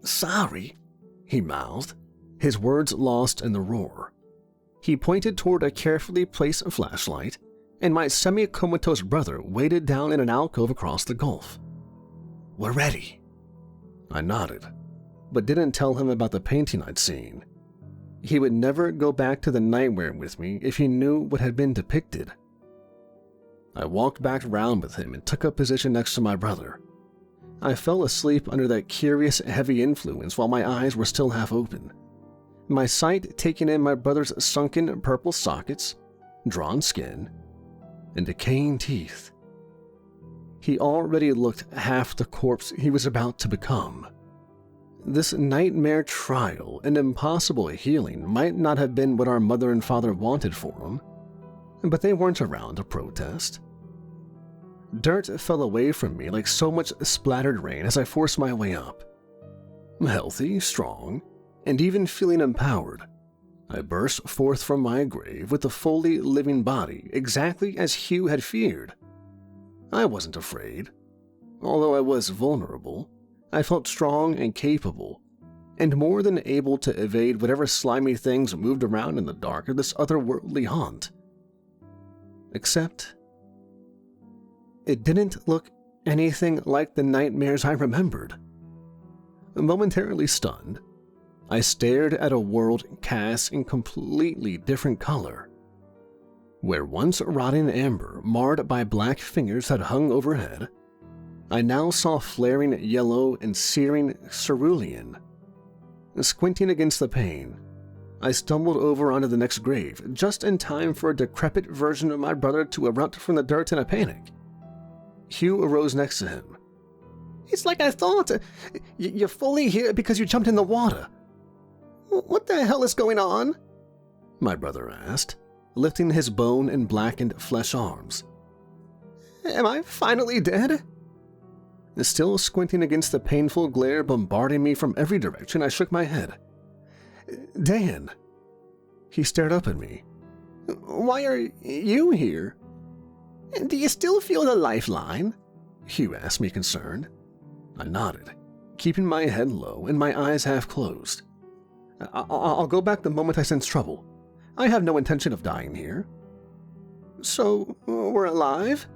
"Sorry," he mouthed, his words lost in the roar. He pointed toward a carefully placed flashlight, and my semi-comatose brother waited down in an alcove across the gulf. "We're ready." I nodded, but didn't tell him about the painting I'd seen. He would never go back to the nightmare with me if he knew what had been depicted. I walked back round with him and took up position next to my brother. I fell asleep under that curious, heavy influence while my eyes were still half open, my sight taking in my brother's sunken purple sockets, drawn skin, and decaying teeth. He already looked half the corpse he was about to become. This nightmare trial and impossible healing might not have been what our mother and father wanted for him, but they weren't around to protest. Dirt fell away from me like so much splattered rain as I forced my way up. Healthy, strong, and even feeling empowered, I burst forth from my grave with a fully living body exactly as Hugh had feared. I wasn't afraid. Although I was vulnerable, I felt strong and capable, and more than able to evade whatever slimy things moved around in the dark of this otherworldly haunt. Except, it didn't look anything like the nightmares I remembered. Momentarily stunned, I stared at a world cast in completely different color. Where once rotting amber, marred by black fingers had hung overhead, I now saw flaring yellow and searing cerulean. Squinting against the pane, I stumbled over onto the next grave, just in time for a decrepit version of my brother to erupt from the dirt in a panic. Hugh arose next to him. "It's like I thought. You're fully here because you jumped in the water. What the hell is going on?" my brother asked, lifting his bone and blackened flesh arms. "Am I finally dead?" Still squinting against the painful glare bombarding me from every direction, I shook my head. "Dan." He stared up at me. "Why are you here?" "Do you still feel the lifeline?" Hugh asked me, concerned. I nodded, keeping my head low and my eyes half closed. I'll go back the moment I sense trouble. I have no intention of dying here." "So, we're alive?"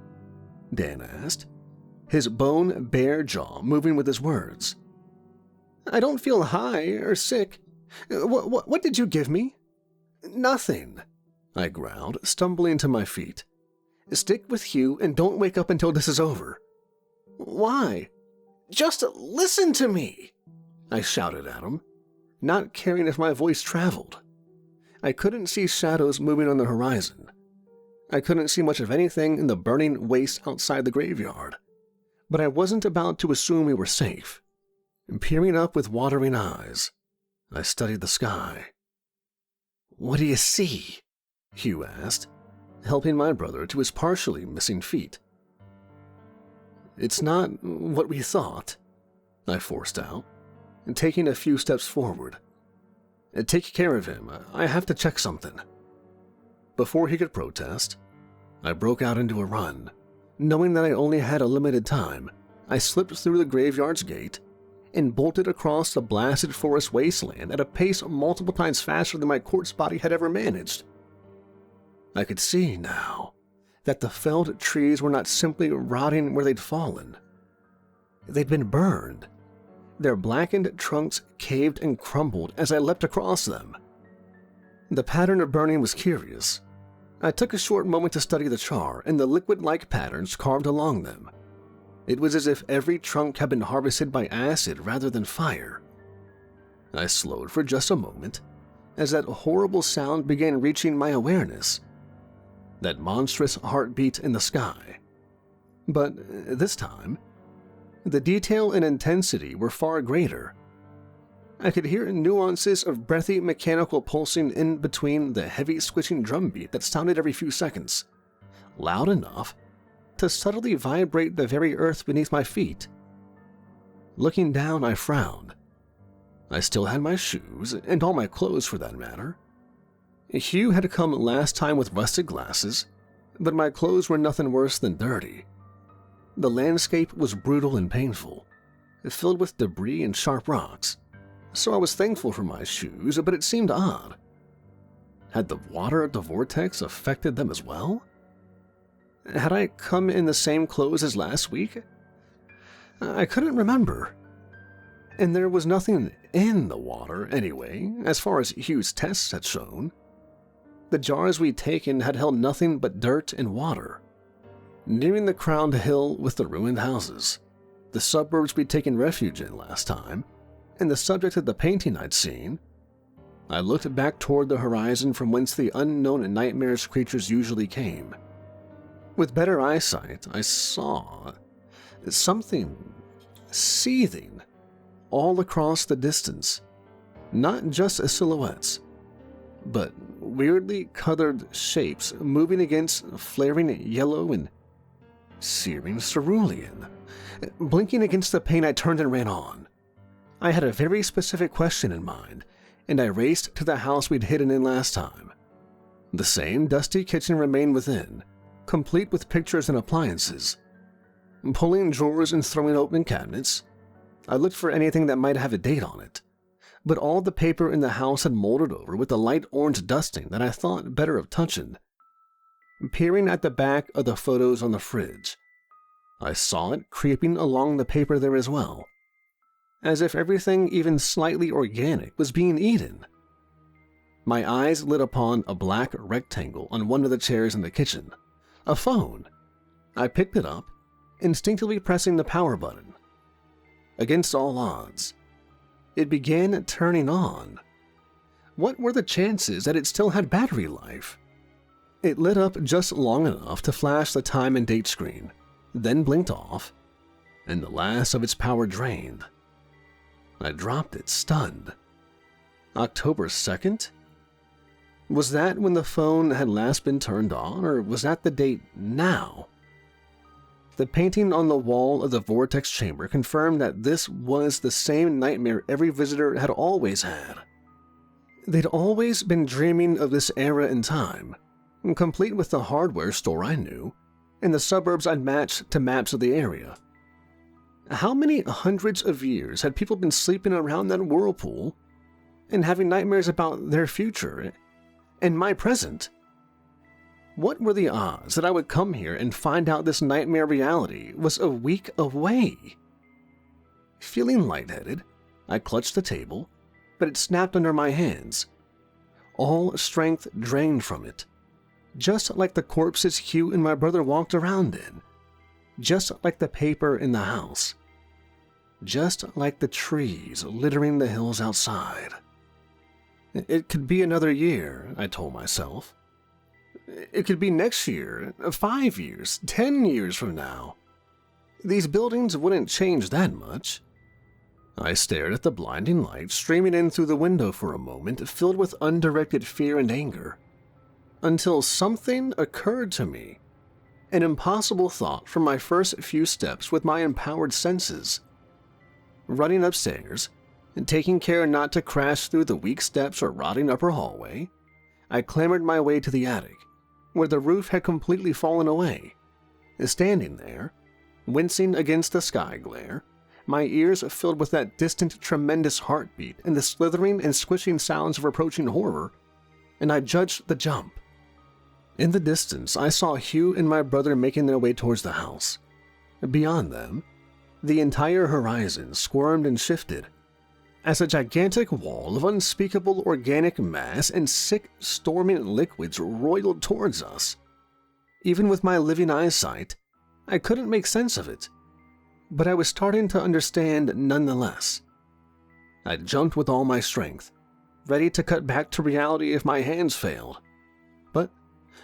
Dan asked, his bone bare jaw moving with his words. "I don't feel high or sick. What did you give me?" "Nothing," I growled, stumbling to my feet. "Stick with Hugh and don't wake up until this is over." "Why?" "Just listen to me," I shouted at him, not caring if my voice traveled. I couldn't see shadows moving on the horizon. I couldn't see much of anything in the burning waste outside the graveyard, but I wasn't about to assume we were safe. Peering up with watering eyes, I studied the sky. "What do you see?" Hugh asked, helping my brother to his partially missing feet. "It's not what we thought," I forced out, taking a few steps forward. "Take care of him. I have to check something." Before he could protest, I broke out into a run. Knowing that I only had a limited time, I slipped through the graveyard's gate and bolted across the blasted forest wasteland at a pace multiple times faster than my corpse body had ever managed. I could see now that the felled trees were not simply rotting where they'd fallen. They'd been burned. Their blackened trunks caved and crumbled as I leapt across them. The pattern of burning was curious. I took a short moment to study the char and the liquid-like patterns carved along them. It was as if every trunk had been harvested by acid rather than fire. I slowed for just a moment as that horrible sound began reaching my awareness. That monstrous heartbeat in the sky. But this time, the detail and intensity were far greater. I could hear nuances of breathy mechanical pulsing in between the heavy switching drumbeat that sounded every few seconds, loud enough to subtly vibrate the very earth beneath my feet. Looking down, I frowned. I still had my shoes, and all my clothes for that matter. Hugh had come last time with rusted glasses, but my clothes were nothing worse than dirty. The landscape was brutal and painful, filled with debris and sharp rocks, so I was thankful for my shoes, but it seemed odd. Had the water of the vortex affected them as well? Had I come in the same clothes as last week? I couldn't remember. And there was nothing in the water, anyway, as far as Hugh's tests had shown. The jars we'd taken had held nothing but dirt and water. Nearing the crowned hill with the ruined houses, the suburbs we'd taken refuge in last time, and the subject of the painting I'd seen, I looked back toward the horizon from whence the unknown nightmarish creatures usually came. With better eyesight, I saw something seething all across the distance, not just silhouettes, but weirdly colored shapes moving against flaring yellow and searing cerulean. Blinking against the pain, I turned and ran on. I had a very specific question in mind, and I raced to the house we'd hidden in last time. The same dusty kitchen remained within, complete with pictures and appliances. Pulling drawers and throwing open cabinets, I looked for anything that might have a date on it, but all the paper in the house had molded over with a light orange dusting that I thought better of touching. Peering at the back of the photos on the fridge, I saw it creeping along the paper there as well, as if everything even slightly organic was being eaten. My eyes lit upon a black rectangle on one of the chairs in the kitchen. A phone. I picked it up, instinctively pressing the power button. Against all odds, it began turning on. What were the chances that it still had battery life? It lit up just long enough to flash the time and date screen, then blinked off, and the last of its power drained. I dropped it, stunned. October 2nd? Was that when the phone had last been turned on, or was that the date now? The painting on the wall of the vortex chamber confirmed that this was the same nightmare every visitor had always had. They'd always been dreaming of this era in time, complete with the hardware store I knew, and the suburbs I'd matched to maps of the area. How many hundreds of years had people been sleeping around that whirlpool and having nightmares about their future and my present? What were the odds that I would come here and find out this nightmare reality was a week away? Feeling lightheaded, I clutched the table, but it snapped under my hands. All strength drained from it, just like the corpses Hugh and my brother walked around in, just like the paper in the house, just like the trees littering the hills outside. It could be another year, I told myself. It could be next year, 5 years, 10 years from now. These buildings wouldn't change that much. I stared at the blinding light streaming in through the window for a moment, filled with undirected fear and anger, until something occurred to me, an impossible thought from my first few steps with my empowered senses. Running upstairs, and taking care not to crash through the weak steps or rotting upper hallway, I clambered my way to the attic, where the roof had completely fallen away. Standing there, wincing against the sky glare, my ears filled with that distant, tremendous heartbeat and the slithering and squishing sounds of approaching horror, and I judged the jump. In the distance, I saw Hugh and my brother making their way towards the house. Beyond them, the entire horizon squirmed and shifted, as a gigantic wall of unspeakable organic mass and sick, storming liquids roiled towards us. Even with my living eyesight, I couldn't make sense of it, but I was starting to understand nonetheless. I jumped with all my strength, ready to cut back to reality if my hands failed. But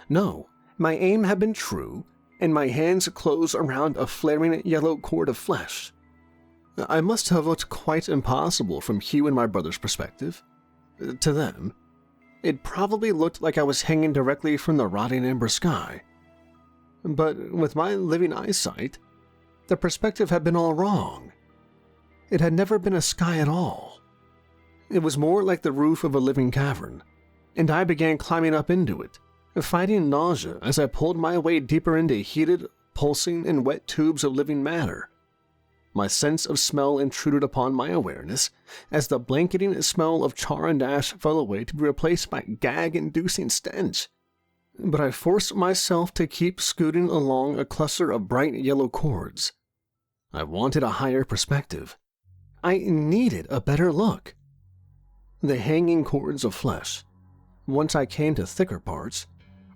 no, my aim had been true, and my hands closed around a flaring yellow cord of flesh. I must have looked quite impossible from Hugh and my brother's perspective. To them, it probably looked like I was hanging directly from the rotting ember sky. But with my living eyesight, the perspective had been all wrong. It had never been a sky at all. It was more like the roof of a living cavern, and I began climbing up into it, fighting nausea as I pulled my way deeper into heated, pulsing, and wet tubes of living matter. My sense of smell intruded upon my awareness as the blanketing smell of char and ash fell away to be replaced by gag-inducing stench. But I forced myself to keep scooting along a cluster of bright yellow cords. I wanted a higher perspective. I needed a better look. The hanging cords of flesh, once I came to thicker parts,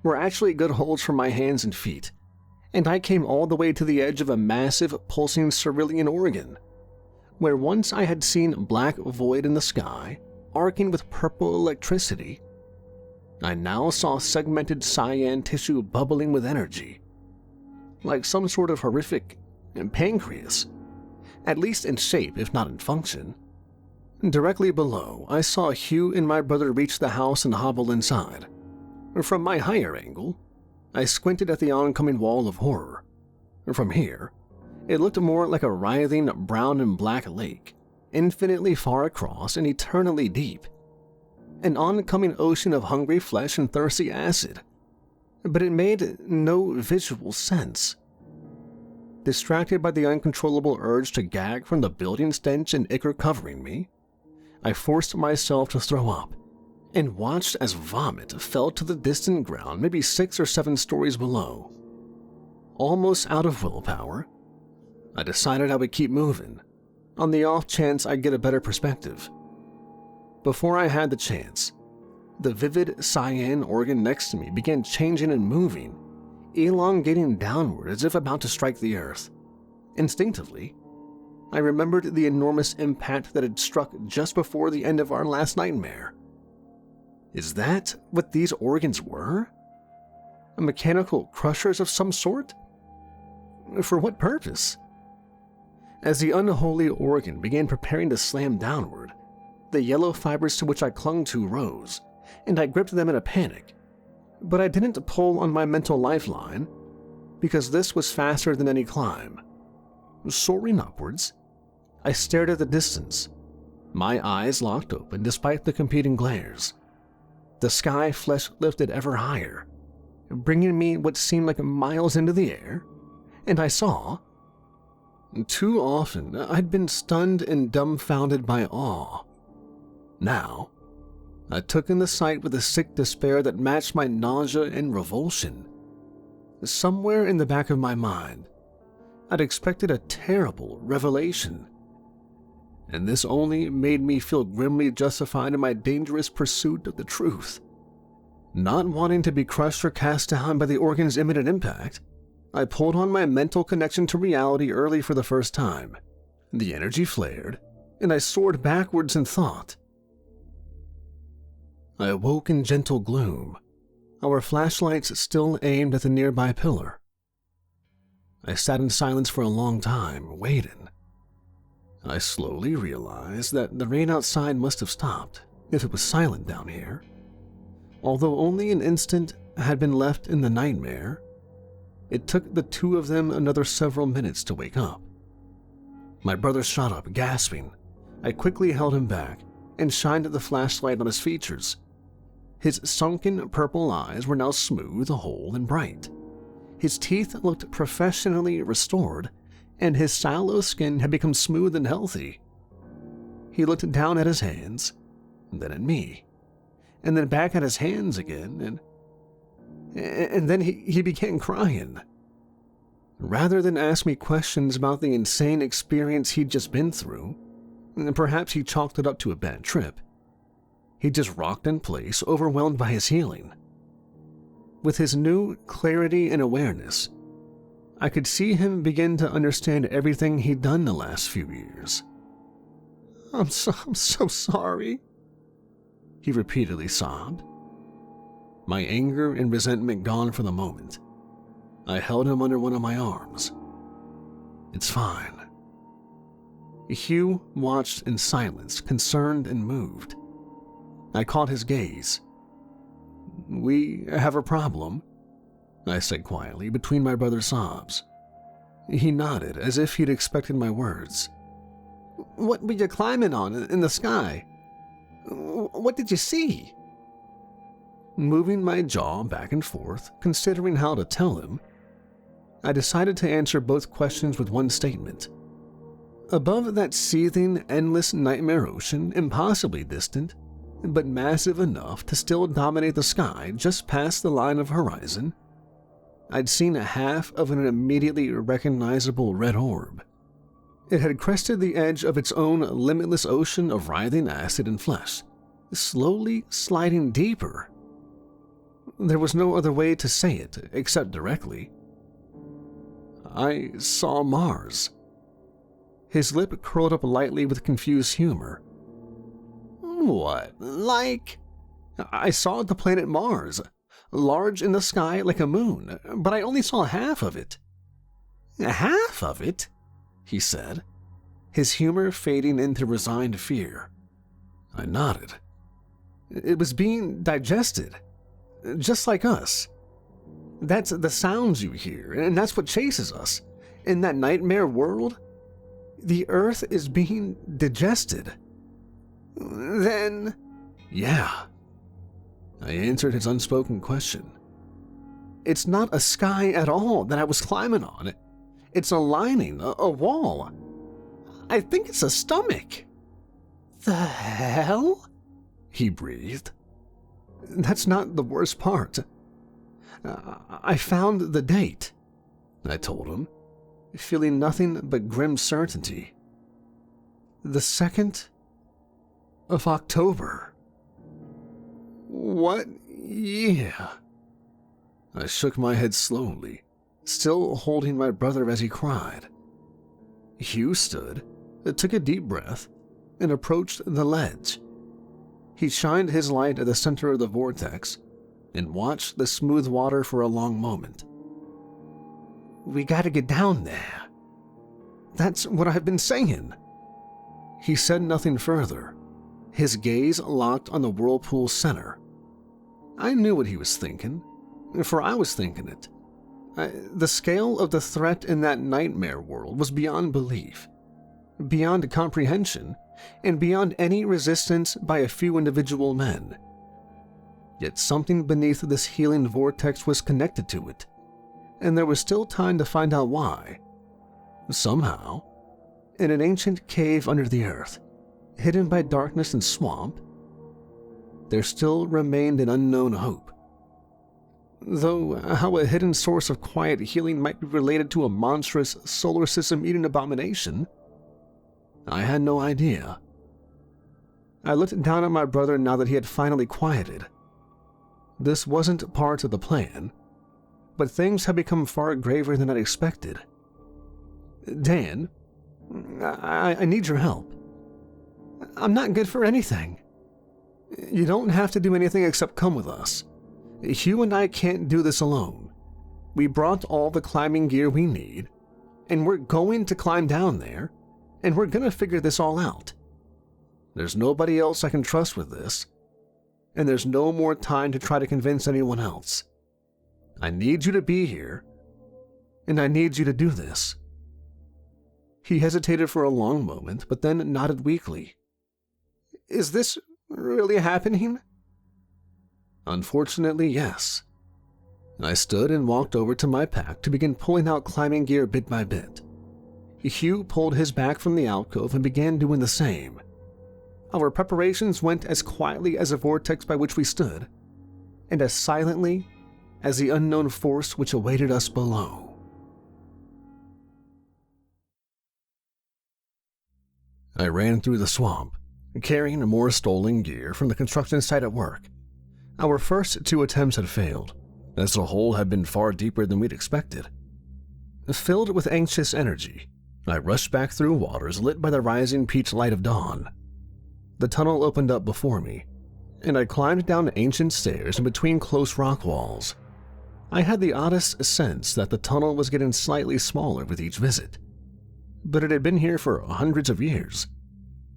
were actually good holds for my hands and feet, and I came all the way to the edge of a massive, pulsing cerulean organ, where once I had seen black void in the sky, arcing with purple electricity. I now saw segmented cyan tissue bubbling with energy, like some sort of horrific pancreas, at least in shape if not in function. Directly below, I saw Hugh and my brother reach the house and hobble inside. From my higher angle, I squinted at the oncoming wall of horror. From here, it looked more like a writhing brown and black lake, infinitely far across and eternally deep. An oncoming ocean of hungry flesh and thirsty acid. But it made no visual sense. Distracted by the uncontrollable urge to gag from the building stench and ichor covering me, I forced myself to throw up, and watched as vomit fell to the distant ground maybe 6 or 7 stories below. Almost out of willpower, I decided I would keep moving, on the off chance I'd get a better perspective. Before I had the chance, the vivid cyan organ next to me began changing and moving, elongating downward as if about to strike the earth. Instinctively, I remembered the enormous impact that had struck just before the end of our last nightmare. Is that what these organs were? Mechanical crushers of some sort? For what purpose? As the unholy organ began preparing to slam downward, the yellow fibers to which I clung to rose, and I gripped them in a panic. But I didn't pull on my mental lifeline, because this was faster than any climb. Soaring upwards, I stared at the distance, my eyes locked open despite the competing glares. The sky flesh lifted ever higher, bringing me what seemed like miles into the air, and I saw. Too often, I'd been stunned and dumbfounded by awe. Now, I took in the sight with a sick despair that matched my nausea and revulsion. Somewhere in the back of my mind, I'd expected a terrible revelation, and this only made me feel grimly justified in my dangerous pursuit of the truth. Not wanting to be crushed or cast down by the organ's imminent impact, I pulled on my mental connection to reality early for the first time. The energy flared, and I soared backwards in thought. I awoke in gentle gloom, our flashlights still aimed at the nearby pillar. I sat in silence for a long time, waiting. I slowly realized that the rain outside must have stopped if it was silent down here. Although only an instant had been left in the nightmare, it took the two of them another several minutes to wake up. My brother shot up, gasping. I quickly held him back and shined the flashlight on his features. His sunken purple eyes were now smooth, whole, and bright. His teeth looked professionally restored, and his sallow skin had become smooth and healthy. He looked down at his hands, then at me, and then back at his hands again, and then he began crying. Rather than ask me questions about the insane experience he'd just been through, Perhaps he chalked it up to a bad trip. He just rocked in place, overwhelmed by his healing. With his new clarity and awareness, I could see him begin to understand everything he'd done the last few years. I'm so sorry," he repeatedly sobbed. My anger and resentment gone for the moment, I held him under one of my arms. "It's fine." Hugh watched in silence, concerned and moved. I caught his gaze. "We have a problem," I said quietly, between my brother's sobs. He nodded, as if he'd expected my words. "What were you climbing on in the sky? What did you see?" Moving my jaw back and forth, considering how to tell him, I decided to answer both questions with one statement. Above that seething, endless nightmare ocean, impossibly distant, but massive enough to still dominate the sky just past the line of horizon, I'd seen a half of an immediately recognizable red orb. It had crested the edge of its own limitless ocean of writhing acid and flesh, slowly sliding deeper. There was no other way to say it except directly. "I saw Mars." His lip curled up lightly with confused humor. "What, like?" "I saw the planet Mars, large in the sky like a moon, but I only saw half of it." "Half of it?" he said, his humor fading into resigned fear. I nodded. "It was being digested, just like us. That's the sounds you hear, and that's what chases us. In that nightmare world, the Earth is being digested." "Then—" "Yeah." I answered his unspoken question. "It's not a sky at all that I was climbing on. It's a lining, a wall. I think it's a stomach." "The hell?" he breathed. "That's not the worst part. I found the date," I told him, feeling nothing but grim certainty. "The 2nd of October." "What year?" I shook my head slowly, still holding my brother as he cried. Hugh stood, took a deep breath, and approached the ledge. He shined his light at the center of the vortex and watched the smooth water for a long moment. "We gotta get down there." "That's what I've been saying." He said nothing further, his gaze locked on the whirlpool's center. I knew what he was thinking, for I was thinking it. The scale of the threat in that nightmare world was beyond belief, beyond comprehension, and beyond any resistance by a few individual men. Yet something beneath this healing vortex was connected to it, and there was still time to find out why. Somehow, in an ancient cave under the earth, hidden by darkness and swamp, there still remained an unknown hope. Though how a hidden source of quiet healing might be related to a monstrous solar system-eating abomination, I had no idea. I looked down at my brother now that he had finally quieted. This wasn't part of the plan, but things had become far graver than I'd expected. "Dan, I need your help. I'm not good for anything. You don't have to do anything except come with us. Hugh and I can't do this alone. We brought all the climbing gear we need, and we're going to climb down there, and we're gonna figure this all out. There's nobody else I can trust with this, and there's no more time to try to convince anyone else. I need you to be here, and I need you to do this." He hesitated for a long moment, but then nodded weakly. "Is this really happening?" "Unfortunately, yes." I stood and walked over to my pack to begin pulling out climbing gear bit by bit. Hugh pulled his back from the alcove and began doing the same. Our preparations went as quietly as the vortex by which we stood, and as silently as the unknown force which awaited us below. I ran through the swamp, carrying more stolen gear from the construction site at work. Our first 2 attempts had failed, as the hole had been far deeper than we'd expected. Filled with anxious energy, I rushed back through waters lit by the rising peach light of dawn. The tunnel opened up before me, and I climbed down ancient stairs in between close rock walls. I had the oddest sense that the tunnel was getting slightly smaller with each visit, but it had been here for hundreds of years,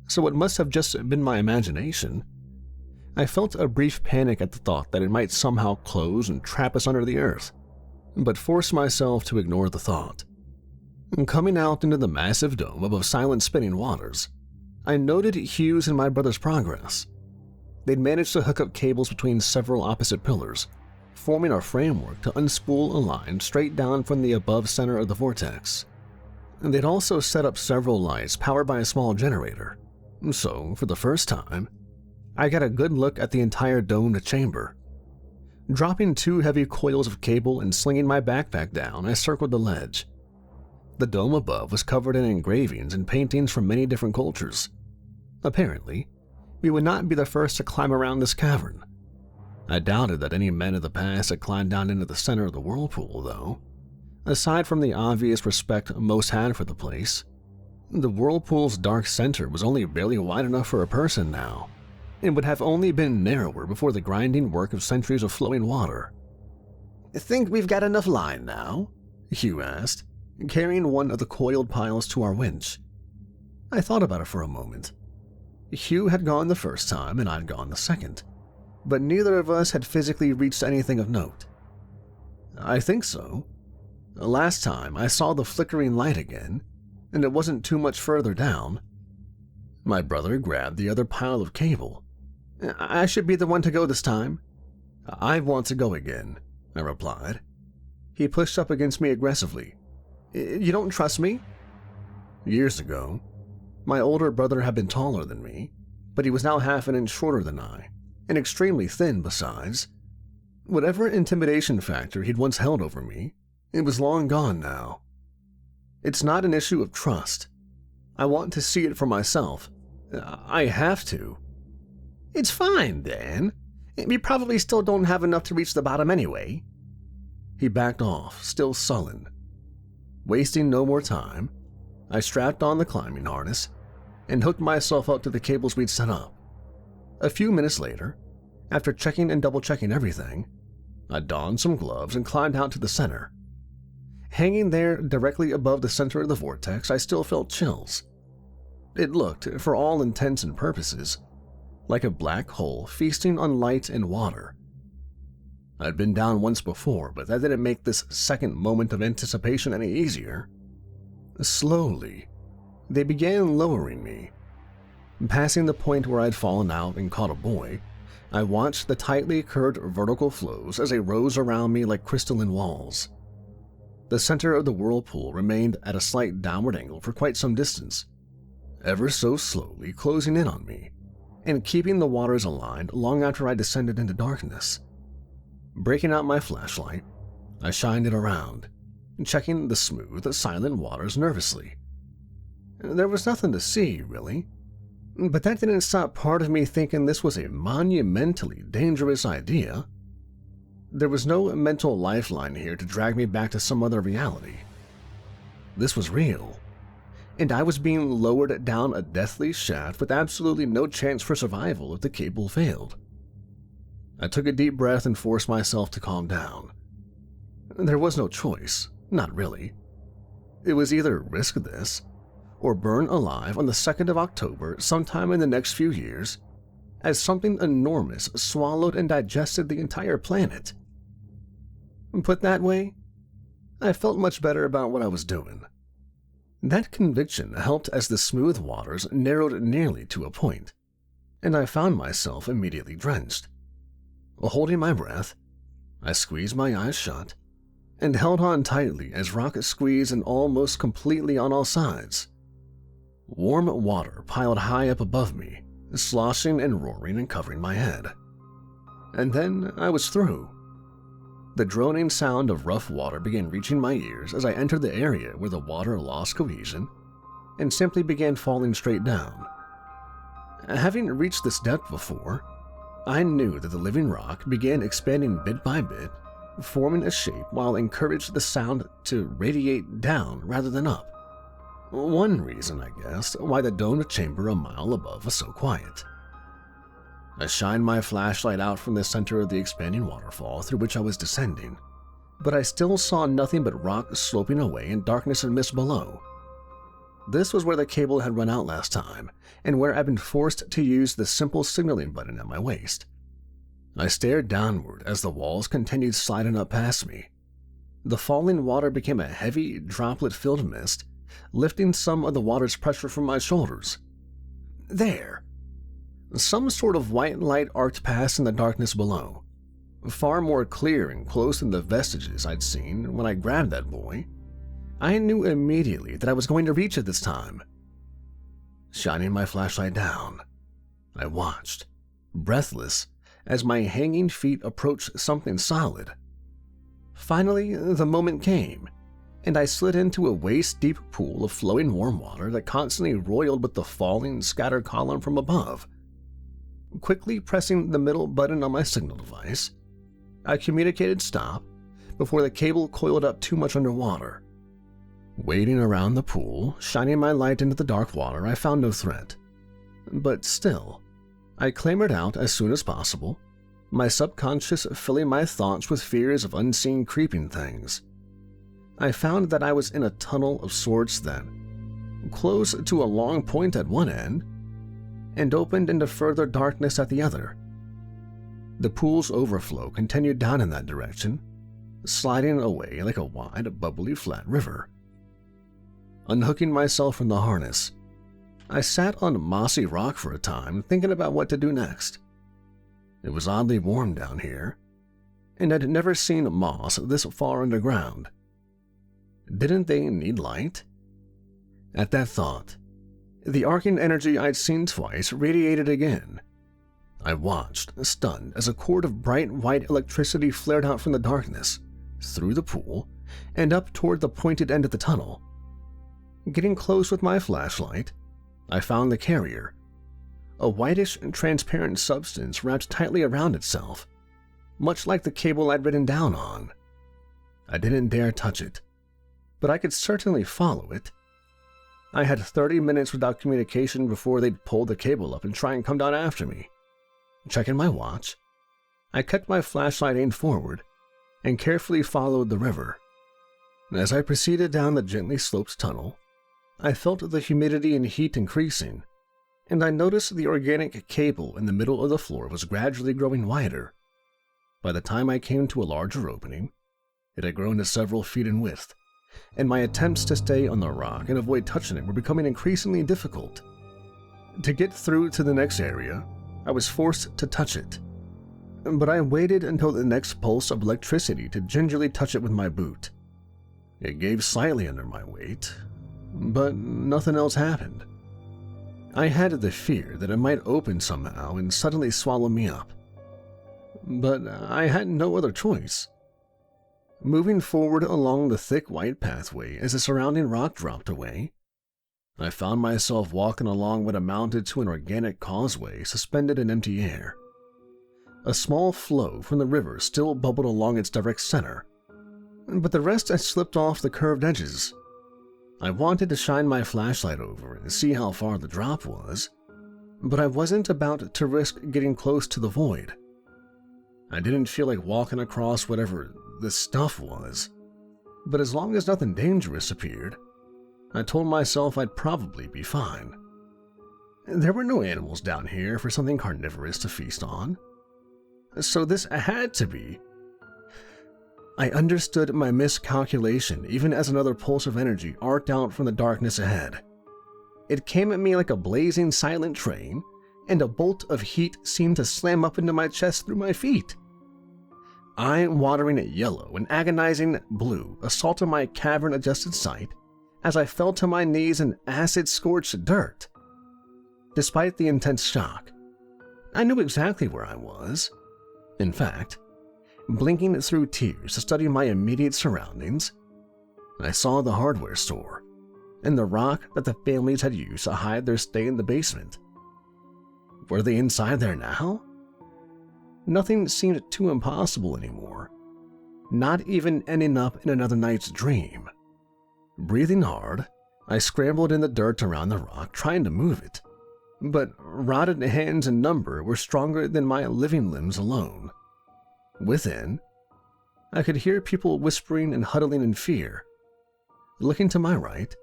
so it must have just been my imagination. I felt a brief panic at the thought that it might somehow close and trap us under the earth, but forced myself to ignore the thought. Coming out into the massive dome above silent spinning waters, I noted Hugh's and my brother's progress. They'd managed to hook up cables between several opposite pillars, forming a framework to unspool a line straight down from the above center of the vortex. They'd also set up several lights powered by a small generator, so for the first time, I got a good look at the entire domed chamber. Dropping 2 heavy coils of cable and slinging my backpack down, I circled the ledge. The dome above was covered in engravings and paintings from many different cultures. Apparently, we would not be the first to climb around this cavern. I doubted that any men of the past had climbed down into the center of the whirlpool, though. Aside from the obvious respect most had for the place, the whirlpool's dark center was only barely wide enough for a person now, and would have only been narrower before the grinding work of centuries of flowing water. "Think we've got enough line now?" Hugh asked, carrying one of the coiled piles to our winch. I thought about it for a moment. Hugh had gone the first time and I'd gone the second, but neither of us had physically reached anything of note. "I think so. Last time I saw the flickering light again, and it wasn't too much further down." My brother grabbed the other pile of cable. "I should be the one to go this time." "I want to go again," I replied. He pushed up against me aggressively. "You don't trust me?" Years ago, my older brother had been taller than me, but he was now half an inch shorter than I, and extremely thin besides. Whatever intimidation factor he'd once held over me, it was long gone now. It's not an issue of trust. I want to see it for myself. I have to. "It's fine, Dan. We probably still don't have enough to reach the bottom anyway." He backed off, still sullen. Wasting no more time, I strapped on the climbing harness and hooked myself up to the cables we'd set up. A few minutes later, after checking and double-checking everything, I donned some gloves and climbed out to the center. Hanging there directly above the center of the vortex, I still felt chills. It looked, for all intents and purposes, like a black hole feasting on light and water. I'd been down once before, but that didn't make this second moment of anticipation any easier. Slowly, they began lowering me. Passing the point where I'd fallen out and caught a buoy, I watched the tightly curved vertical flows as they rose around me like crystalline walls. The center of the whirlpool remained at a slight downward angle for quite some distance, ever so slowly closing in on me, and keeping the waters aligned long after I descended into darkness. Breaking out my flashlight, I shined it around, checking the smooth, silent waters nervously. There was nothing to see, really, but that didn't stop part of me thinking this was a monumentally dangerous idea. There was no mental lifeline here to drag me back to some other reality. This was real, and I was being lowered down a deathly shaft with absolutely no chance for survival if the cable failed. I took a deep breath and forced myself to calm down. There was no choice, not really. It was either risk this, or burn alive on the 2nd of October sometime in the next few years, as something enormous swallowed and digested the entire planet. Put that way, I felt much better about what I was doing. That conviction helped as the smooth waters narrowed nearly to a point, and I found myself immediately drenched. Holding my breath, I squeezed my eyes shut and held on tightly as rock squeezed and almost completely on all sides. Warm water piled high up above me, sloshing and roaring and covering my head. And then I was through. The droning sound of rough water began reaching my ears as I entered the area where the water lost cohesion and simply began falling straight down. Having reached this depth before, I knew that the living rock began expanding bit by bit, forming a shape while encouraged the sound to radiate down rather than up. One reason, I guess, why the domed chamber a mile above was so quiet. I shined my flashlight out from the center of the expanding waterfall through which I was descending, but I still saw nothing but rock sloping away and darkness and mist below. This was where the cable had run out last time, and where I'd been forced to use the simple signaling button at my waist. I stared downward as the walls continued sliding up past me. The falling water became a heavy, droplet-filled mist, lifting some of the water's pressure from my shoulders. There! Some sort of white light arced past in the darkness below, far more clear and close than the vestiges I'd seen when I grabbed that boy. I knew immediately that I was going to reach it this time. Shining my flashlight down, I watched, breathless, as my hanging feet approached something solid. Finally, the moment came, and I slid into a waist-deep pool of flowing warm water that constantly roiled with the falling, scattered column from above. Quickly pressing the middle button on my signal device, I communicated stop before the cable coiled up too much underwater. Wading around the pool, shining my light into the dark water, I found no threat. But still, I clambered out as soon as possible, my subconscious filling my thoughts with fears of unseen creeping things. I found that I was in a tunnel of sorts then, close to a long point at one end, and opened into further darkness at the other. The pool's overflow continued down in that direction, sliding away like a wide, bubbly, flat river. Unhooking myself from the harness, I sat on mossy rock for a time, thinking about what to do next. It was oddly warm down here, and I'd never seen moss this far underground. Didn't they need light? At that thought, the arcing energy I'd seen twice radiated again. I watched, stunned, as a cord of bright white electricity flared out from the darkness, through the pool, and up toward the pointed end of the tunnel. Getting close with my flashlight, I found the carrier, a whitish, transparent substance wrapped tightly around itself, much like the cable I'd ridden down on. I didn't dare touch it, but I could certainly follow it. I had 30 minutes without communication before they'd pull the cable up and try and come down after me. Checking my watch, I kept my flashlight aimed forward and carefully followed the river. As I proceeded down the gently sloped tunnel, I felt the humidity and heat increasing, and I noticed the organic cable in the middle of the floor was gradually growing wider. By the time I came to a larger opening, it had grown to several feet in width, and my attempts to stay on the rock and avoid touching it were becoming increasingly difficult. To get through to the next area, I was forced to touch it, but I waited until the next pulse of electricity to gingerly touch it with my boot. It gave slightly under my weight, but nothing else happened. I had the fear that it might open somehow and suddenly swallow me up, but I had no other choice. Moving forward along the thick white pathway as the surrounding rock dropped away, I found myself walking along what amounted to an organic causeway suspended in empty air. A small flow from the river still bubbled along its direct center, but the rest had slipped off the curved edges. I wanted to shine my flashlight over and see how far the drop was, but I wasn't about to risk getting close to the void. I didn't feel like walking across whatever this stuff was, but as long as nothing dangerous appeared, I told myself I'd probably be fine. There were no animals down here for something carnivorous to feast on, so this had to be. I understood my miscalculation even as another pulse of energy arced out from the darkness ahead. It came at me like a blazing silent train, and a bolt of heat seemed to slam up into my chest through my feet. Eye-watering yellow and agonizing blue assaulted my cavern-adjusted sight as I fell to my knees in acid-scorched dirt. Despite the intense shock, I knew exactly where I was. In fact, blinking through tears to study my immediate surroundings, I saw the hardware store, and the rock that the families had used to hide their stay in the basement. Were they inside there now? Nothing seemed too impossible anymore. Not even ending up in another night's dream. Breathing hard, I scrambled in the dirt around the rock, trying to move it. But rotted hands and number were stronger than my living limbs alone. Within, I could hear people whispering and huddling in fear. Looking to my right,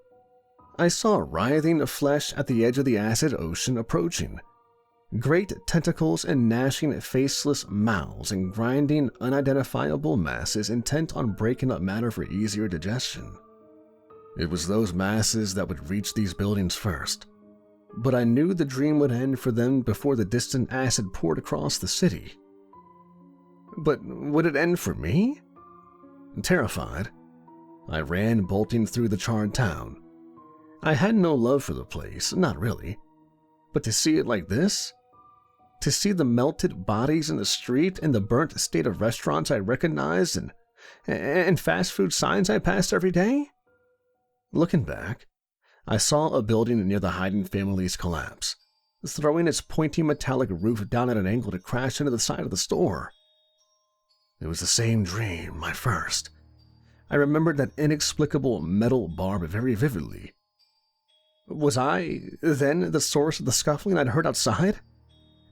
I saw writhing flesh at the edge of the acid ocean approaching. Great tentacles and gnashing faceless mouths and grinding unidentifiable masses intent on breaking up matter for easier digestion. It was those masses that would reach these buildings first, but I knew the dream would end for them before the distant acid poured across the city. But would it end for me? Terrified, I ran bolting through the charred town. I had no love for the place, not really, but to see it like this? To see the melted bodies in the street and the burnt state of restaurants I recognized and fast food signs I passed every day? Looking back, I saw a building near the hiding family's collapse, throwing its pointy metallic roof down at an angle to crash into the side of the store. It was the same dream, my first. I remembered that inexplicable metal barb very vividly. Was I, then, the source of the scuffling I'd heard outside?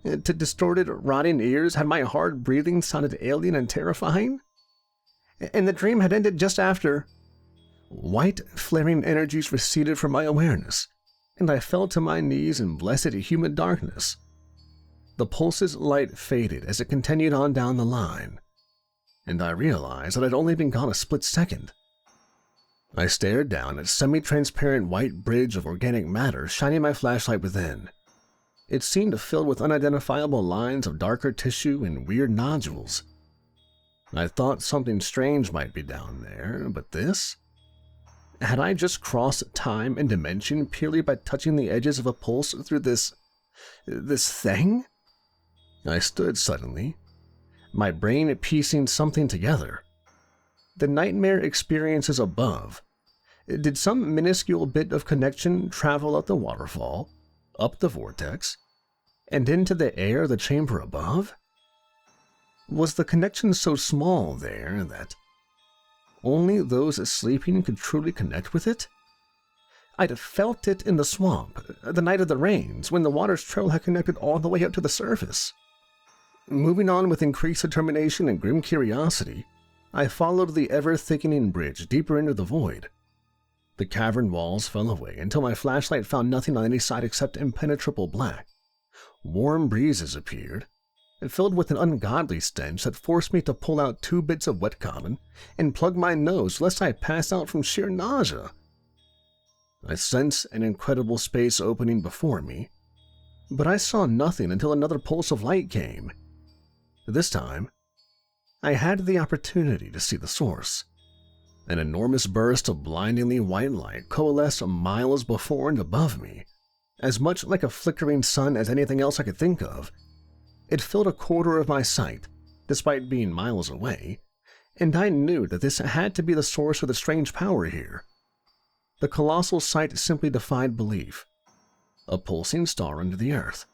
To distorted, rotting ears, had my hard breathing sounded alien and terrifying? And the dream had ended just after. White, flaring energies receded from my awareness, and I fell to my knees in blessed humid darkness. The pulse's light faded as it continued on down the line, and I realized that I'd only been gone a split second. I stared down at a semi-transparent white bridge of organic matter, shining my flashlight within. It seemed filled with unidentifiable lines of darker tissue and weird nodules. I thought something strange might be down there, but this? Had I just crossed time and dimension purely by touching the edges of a pulse through this thing? I stood suddenly, my brain piecing something together. The nightmare experiences above. Did some minuscule bit of connection travel up the waterfall, up the vortex, and into the air of the chamber above? Was the connection so small there that only those sleeping could truly connect with it? I'd felt it in the swamp, the night of the rains, when the water's trail had connected all the way up to the surface. Moving on with increased determination and grim curiosity, I followed the ever-thickening bridge deeper into the void. The cavern walls fell away until my flashlight found nothing on any side except impenetrable black. Warm breezes appeared, filled with an ungodly stench that forced me to pull out 2 bits of wet cotton and plug my nose lest I pass out from sheer nausea. I sensed an incredible space opening before me, but I saw nothing until another pulse of light came. This time, I had the opportunity to see the source. An enormous burst of blindingly white light coalesced miles before and above me, as much like a flickering sun as anything else I could think of. It filled a quarter of my sight, despite being miles away, and I knew that this had to be the source of the strange power here. The colossal sight simply defied belief. A pulsing star under the earth,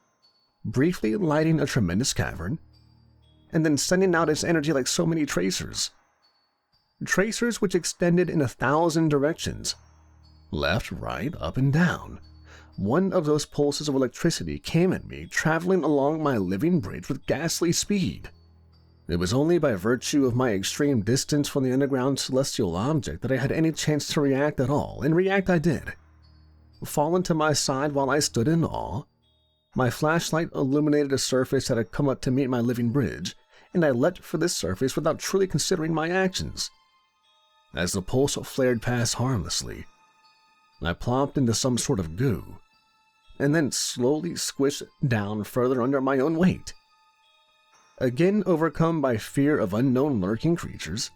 briefly lighting a tremendous cavern, and then sending out its energy like so many tracers. Tracers which extended in 1,000 directions, left, right, up, and down. One of those pulses of electricity came at me, traveling along my living bridge with ghastly speed. It was only by virtue of my extreme distance from the underground celestial object that I had any chance to react at all, and react I did. Fallen to my side while I stood in awe, my flashlight illuminated a surface that had come up to meet my living bridge, and I leapt for this surface without truly considering my actions. As the pulse flared past harmlessly, I plopped into some sort of goo, and then slowly squished down further under my own weight. Again overcome by fear of unknown lurking creatures,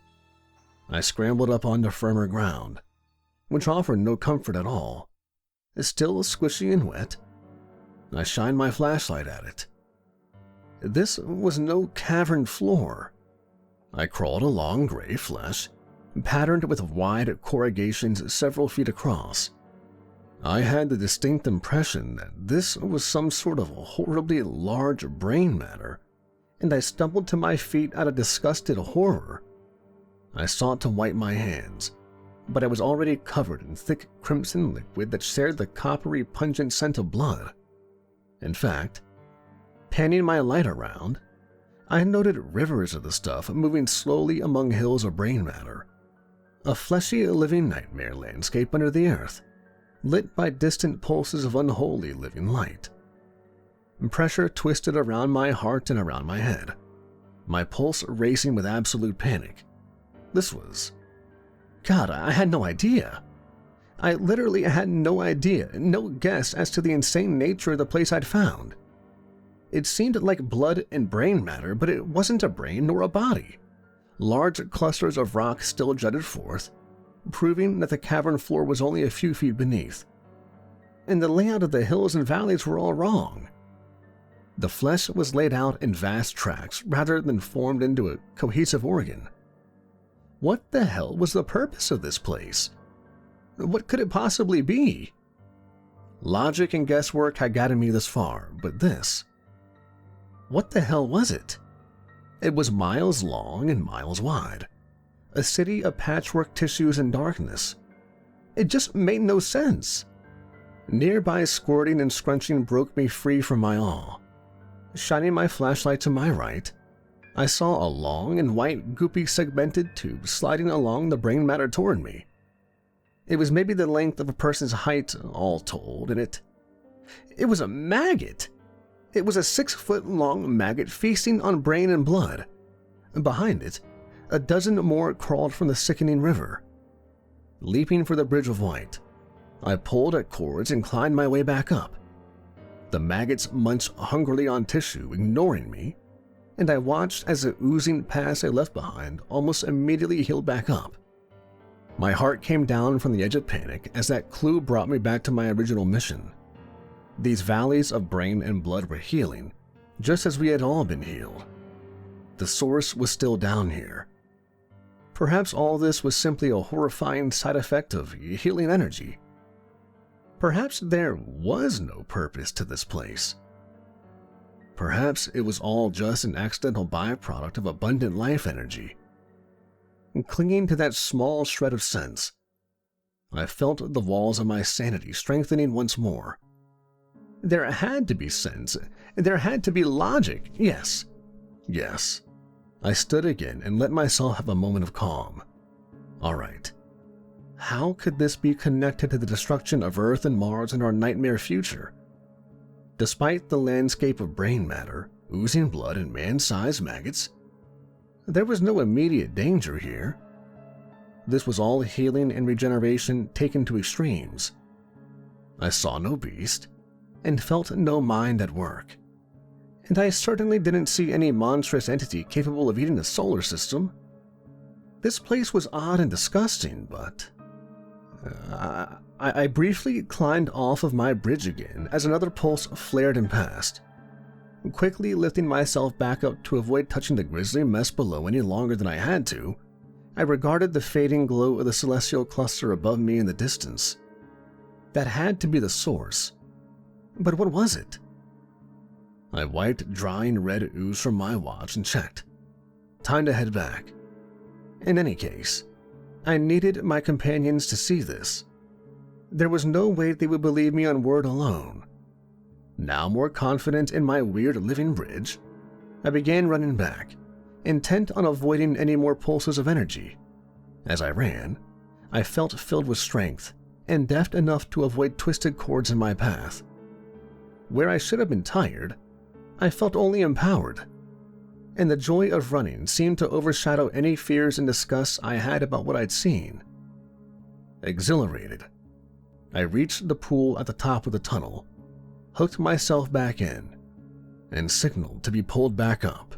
I scrambled up onto firmer ground, which offered no comfort at all. Still squishy and wet, I shined my flashlight at it. This was no cavern floor. I crawled along gray flesh, patterned with wide corrugations several feet across, I had the distinct impression that this was some sort of horribly large brain matter, and I stumbled to my feet out of disgusted horror. I sought to wipe my hands, but I was already covered in thick crimson liquid that shared the coppery pungent scent of blood. In fact, panning my light around, I noted rivers of the stuff moving slowly among hills of brain matter, a fleshy living nightmare landscape under the earth, lit by distant pulses of unholy living light. Pressure twisted around my heart and around my head, my pulse racing with absolute panic. This was... God, I had no idea. I literally had no idea, no guess as to the insane nature of the place I'd found. It seemed like blood and brain matter, but it wasn't a brain nor a body. Large clusters of rock still jutted forth, proving that the cavern floor was only a few feet beneath. And the layout of the hills and valleys were all wrong. The flesh was laid out in vast tracts rather than formed into a cohesive organ. What the hell was the purpose of this place? What could it possibly be? Logic and guesswork had gotten me this far, but this... What the hell was it? It was miles long and miles wide. A city of patchwork tissues and darkness. It just made no sense. Nearby squirting and scrunching broke me free from my awe. Shining my flashlight to my right, I saw a long and white, goopy segmented tube sliding along the brain matter toward me. It was maybe the length of a person's height, all told, and it was a maggot. It was a 6-foot-long maggot feasting on brain and blood. Behind it, a dozen more crawled from the sickening river. Leaping for the bridge of white, I pulled at cords and climbed my way back up. The maggots munched hungrily on tissue, ignoring me, and I watched as the oozing past I left behind almost immediately healed back up. My heart came down from the edge of panic as that clue brought me back to my original mission. These valleys of brain and blood were healing, just as we had all been healed. The source was still down here. Perhaps all this was simply a horrifying side effect of healing energy. Perhaps there was no purpose to this place. Perhaps it was all just an accidental byproduct of abundant life energy. Clinging to that small shred of sense, I felt the walls of my sanity strengthening once more. There had to be sense. There had to be logic. Yes. I stood again and let myself have a moment of calm. All right. How could this be connected to the destruction of Earth and Mars in our nightmare future? Despite the landscape of brain matter, oozing blood, and man-sized maggots, there was no immediate danger here. This was all healing and regeneration taken to extremes. I saw no beast, and felt no mind at work. And I certainly didn't see any monstrous entity capable of eating a solar system. This place was odd and disgusting, but... I briefly climbed off of my bridge again as another pulse flared and passed. Quickly lifting myself back up to avoid touching the grisly mess below any longer than I had to, I regarded the fading glow of the celestial cluster above me in the distance. That had to be the source. But what was it? I wiped drying red ooze from my watch and checked. Time to head back. In any case, I needed my companions to see this. There was no way they would believe me on word alone. Now more confident in my weird living bridge, I began running back, intent on avoiding any more pulses of energy. As I ran, I felt filled with strength and deft enough to avoid twisted cords in my path. Where I should have been tired, I felt only empowered, and the joy of running seemed to overshadow any fears and disgusts I had about what I'd seen. Exhilarated, I reached the pool at the top of the tunnel, hooked myself back in, and signaled to be pulled back up.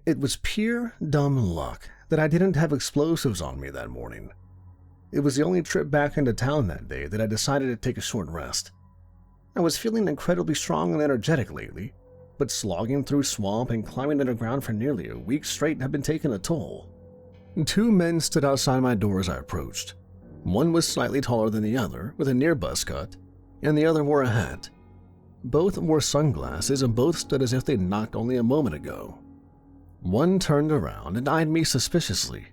It was pure dumb luck that I didn't have explosives on me that morning. It was the only trip back into town that day that I decided to take a short rest. I was feeling incredibly strong and energetic lately, but slogging through swamp and climbing underground for nearly a week straight had been taking a toll. Two men stood outside my door as I approached. One was slightly taller than the other, with a near buzz cut, and the other wore a hat. Both wore sunglasses and both stood as if they'd knocked only a moment ago. One turned around and eyed me suspiciously.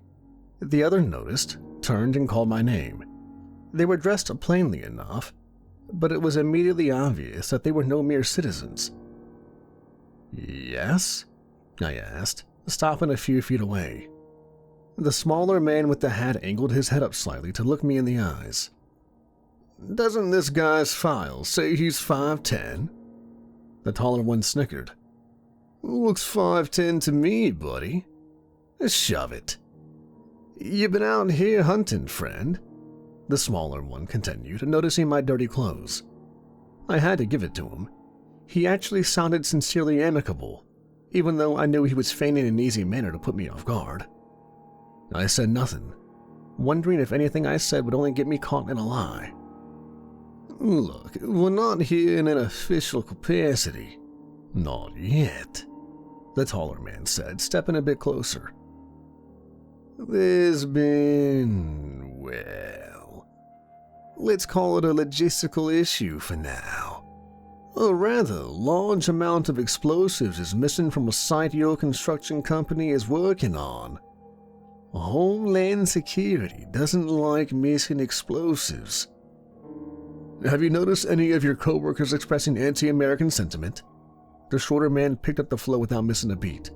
The other noticed, turned, and called my name. They were dressed plainly enough, but it was immediately obvious that they were no mere citizens. "Yes?" I asked, stopping a few feet away. The smaller man with the hat angled his head up slightly to look me in the eyes. "Doesn't this guy's file say he's 5'10"? The taller one snickered. "Looks 5'10" to me, buddy. Shove it." "You been out here hunting, friend?" The smaller one continued, noticing my dirty clothes. I had to give it to him. He actually sounded sincerely amicable, even though I knew he was feigning an easy manner to put me off guard. I said nothing, wondering if anything I said would only get me caught in a lie. "Look, we're not here in an official capacity." "Not yet," the taller man said, stepping a bit closer. "There's been, well, let's call it a logistical issue for now. A rather large amount of explosives is missing from a site your construction company is working on. Homeland Security doesn't like missing explosives." "Have you noticed any of your coworkers expressing anti-American sentiment?" The shorter man picked up the flow without missing a beat.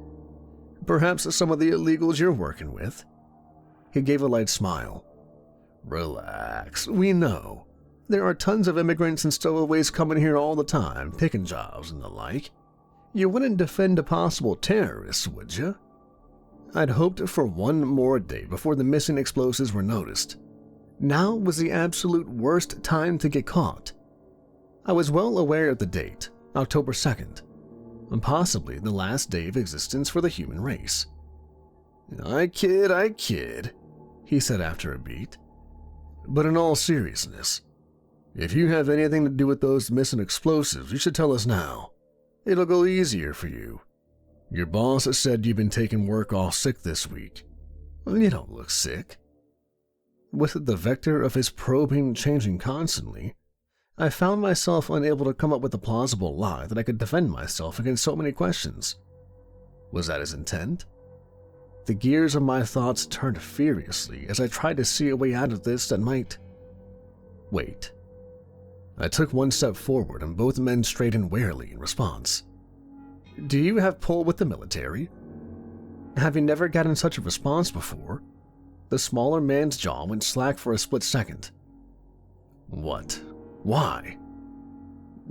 "Perhaps some of the illegals you're working with?" He gave a light smile. "Relax, we know. There are tons of immigrants and stowaways coming here all the time, picking jobs and the like. You wouldn't defend a possible terrorist, would you?" I'd hoped for one more day before the missing explosives were noticed. Now was the absolute worst time to get caught. I was well aware of the date, October 2nd, and possibly the last day of existence for the human race. I kid, he said after a beat. "But in all seriousness, if you have anything to do with those missing explosives, you should tell us now. It'll go easier for you. Your boss has said you've been taking work off sick this week. You don't look sick." With the vector of his probing changing constantly, I found myself unable to come up with a plausible lie that I could defend myself against so many questions. Was that his intent? The gears of my thoughts turned furiously as I tried to see a way out of this that might... Wait. I took one step forward and both men straightened warily in response. "Do you have pull with the military?" Having never gotten such a response before, the smaller man's jaw went slack for a split second. "What? Why?"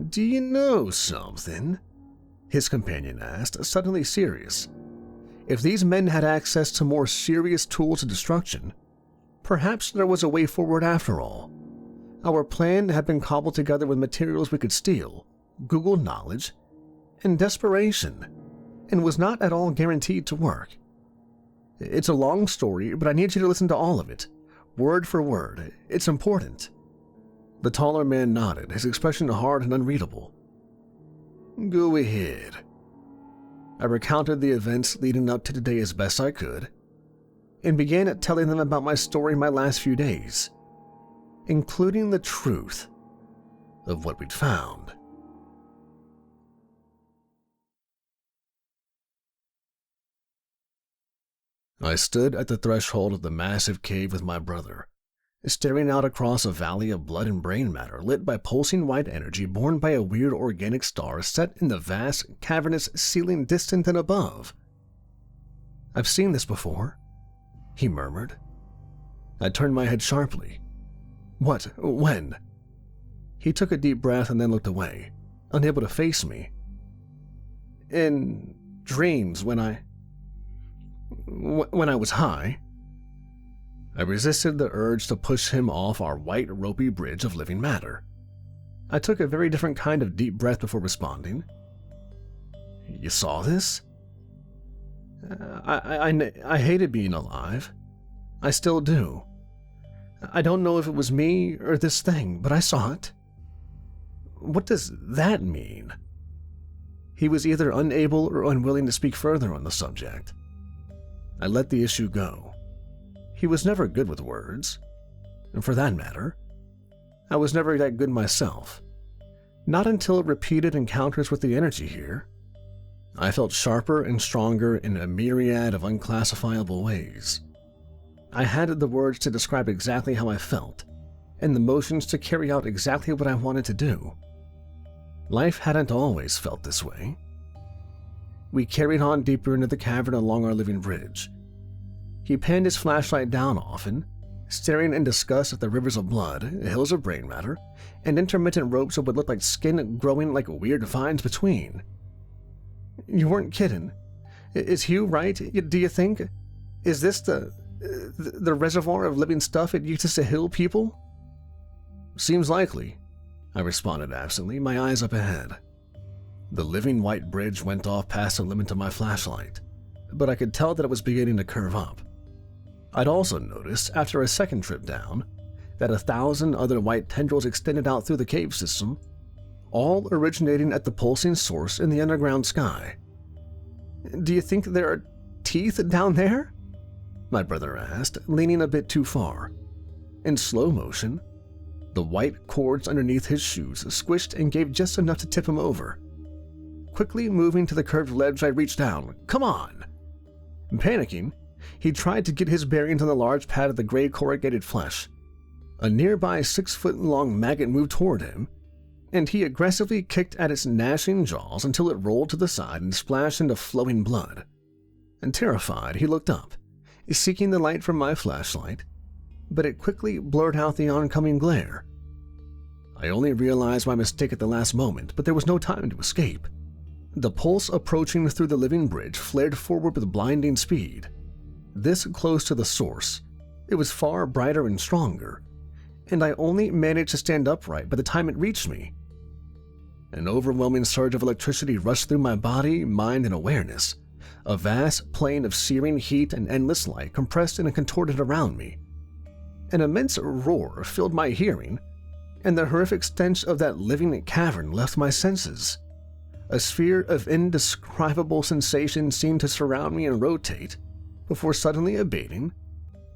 "Do you know something?" his companion asked, suddenly serious. If these men had access to more serious tools of destruction, perhaps there was a way forward after all. Our plan had been cobbled together with materials we could steal, Google knowledge, and desperation, and was not at all guaranteed to work. It's a long story, but I need you to listen to all of it, word for word. It's important. The taller man nodded, his expression hard and unreadable. "Go ahead." I recounted the events leading up to today as best I could, and began telling them about my story my last few days, including the truth of what we'd found. I stood at the threshold of the massive cave with my brother, staring out across a valley of blood and brain matter lit by pulsing white energy born by a weird organic star set in the vast, cavernous ceiling distant and above. "I've seen this before," he murmured. I turned my head sharply. "What? When?" He took a deep breath and then looked away, unable to face me. "In dreams when I was high." I resisted the urge to push him off our white, ropey bridge of living matter. I took a very different kind of deep breath before responding. "You saw this?" I hated being alive. I still do. I don't know if it was me or this thing, but I saw it." "What does that mean?" He was either unable or unwilling to speak further on the subject. I let the issue go. He was never good with words. And for that matter, I was never that good myself. Not until repeated encounters with the energy here. I felt sharper and stronger in a myriad of unclassifiable ways. I had the words to describe exactly how I felt, and the motions to carry out exactly what I wanted to do. Life hadn't always felt this way. We carried on deeper into the cavern along our living bridge. He panned his flashlight down often, staring in disgust at the rivers of blood, hills of brain matter, and intermittent ropes of what looked like skin growing like weird vines between. You weren't kidding. Is Hugh right, do you think? Is this the reservoir of living stuff it uses to heal people? Seems likely, I responded absently, my eyes up ahead. The living white bridge went off past the limit of my flashlight, but I could tell that it was beginning to curve up. I'd also noticed, after a second trip down, that 1,000 other white tendrils extended out through the cave system, all originating at the pulsing source in the underground sky. Do you think there are teeth down there? My brother asked, leaning a bit too far. In slow motion, the white cords underneath his shoes squished and gave just enough to tip him over. Quickly moving to the curved ledge, I reached down. Come on! Panicking, he tried to get his bearings on the large pad of the gray corrugated flesh. A nearby 6-foot-long maggot moved toward him, and he aggressively kicked at its gnashing jaws until it rolled to the side and splashed into flowing blood. And terrified, he looked up, seeking the light from my flashlight, but it quickly blurred out the oncoming glare. I only realized my mistake at the last moment, but there was no time to escape. The pulse approaching through the living bridge flared forward with blinding speed. This close to the source, it was far brighter and stronger, and I only managed to stand upright by the time it reached me. An overwhelming surge of electricity rushed through my body, mind, and awareness. A vast plain of searing heat and endless light compressed and contorted around me. An immense roar filled my hearing, and the horrific stench of that living cavern left my senses. A sphere of indescribable sensation seemed to surround me and rotate, before suddenly abating,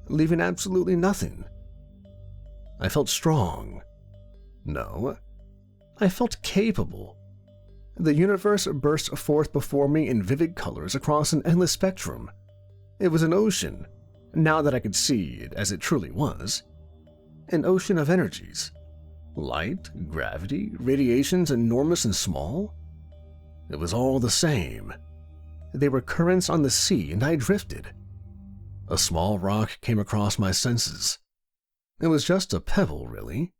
leaving absolutely nothing. I felt strong. No, I felt capable. The universe burst forth before me in vivid colors across an endless spectrum. It was an ocean, now that I could see it as it truly was. An ocean of energies. Light, gravity, radiations enormous and small. It was all the same. They were currents on the sea, and I drifted. A small rock came across my senses. It was just a pebble, really.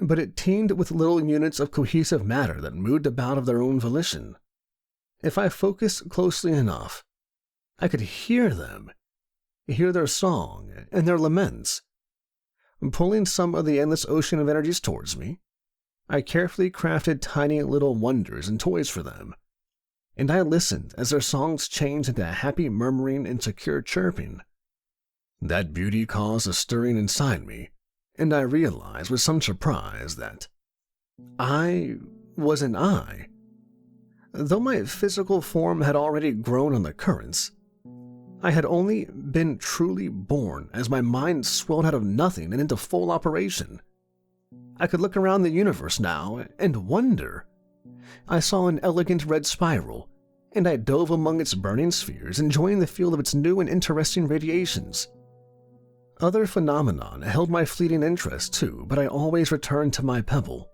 But it teemed with little units of cohesive matter that moved about of their own volition. If I focused closely enough, I could hear them, hear their song and their laments. Pulling some of the endless ocean of energies towards me, I carefully crafted tiny little wonders and toys for them, and I listened as their songs changed into happy murmuring and secure chirping. That beauty caused a stirring inside me, and I realized with some surprise that I wasn't I. Though my physical form had already grown on the currents, I had only been truly born as my mind swelled out of nothing and into full operation. I could look around the universe now and wonder. I saw an elegant red spiral, and I dove among its burning spheres, enjoying the feel of its new and interesting radiations. Other phenomena held my fleeting interest too, but I always returned to my pebble.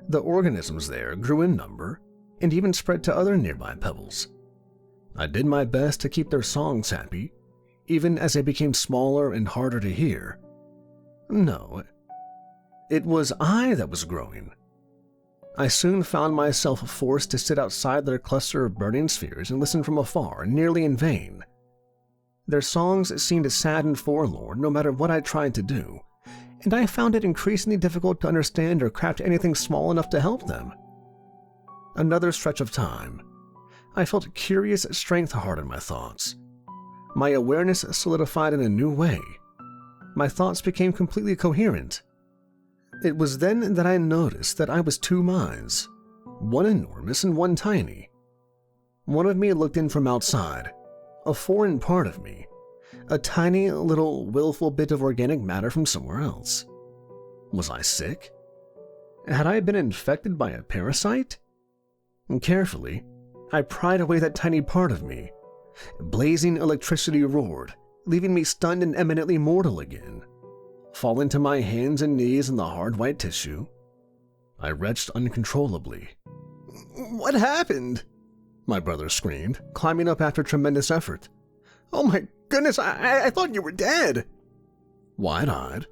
The organisms there grew in number and even spread to other nearby pebbles. I did my best to keep their songs happy, even as they became smaller and harder to hear. No, it was I that was growing. I soon found myself forced to sit outside their cluster of burning spheres and listen from afar, nearly in vain. Their songs seemed sad and forlorn no matter what I tried to do, and I found it increasingly difficult to understand or craft anything small enough to help them. Another stretch of time. I felt curious strength harden my thoughts. My awareness solidified in a new way. My thoughts became completely coherent. It was then that I noticed that I was two minds, one enormous and one tiny. One of me looked in from outside, a foreign part of me, a tiny little willful bit of organic matter from somewhere else. Was I sick? Had I been infected by a parasite? Carefully, I pried away that tiny part of me. Blazing electricity roared, leaving me stunned and eminently mortal again. Falling to my hands and knees in the hard white tissue, I retched uncontrollably. "What happened?" my brother screamed, climbing up after tremendous effort. "Oh my goodness, I thought you were dead!" Wide-eyed,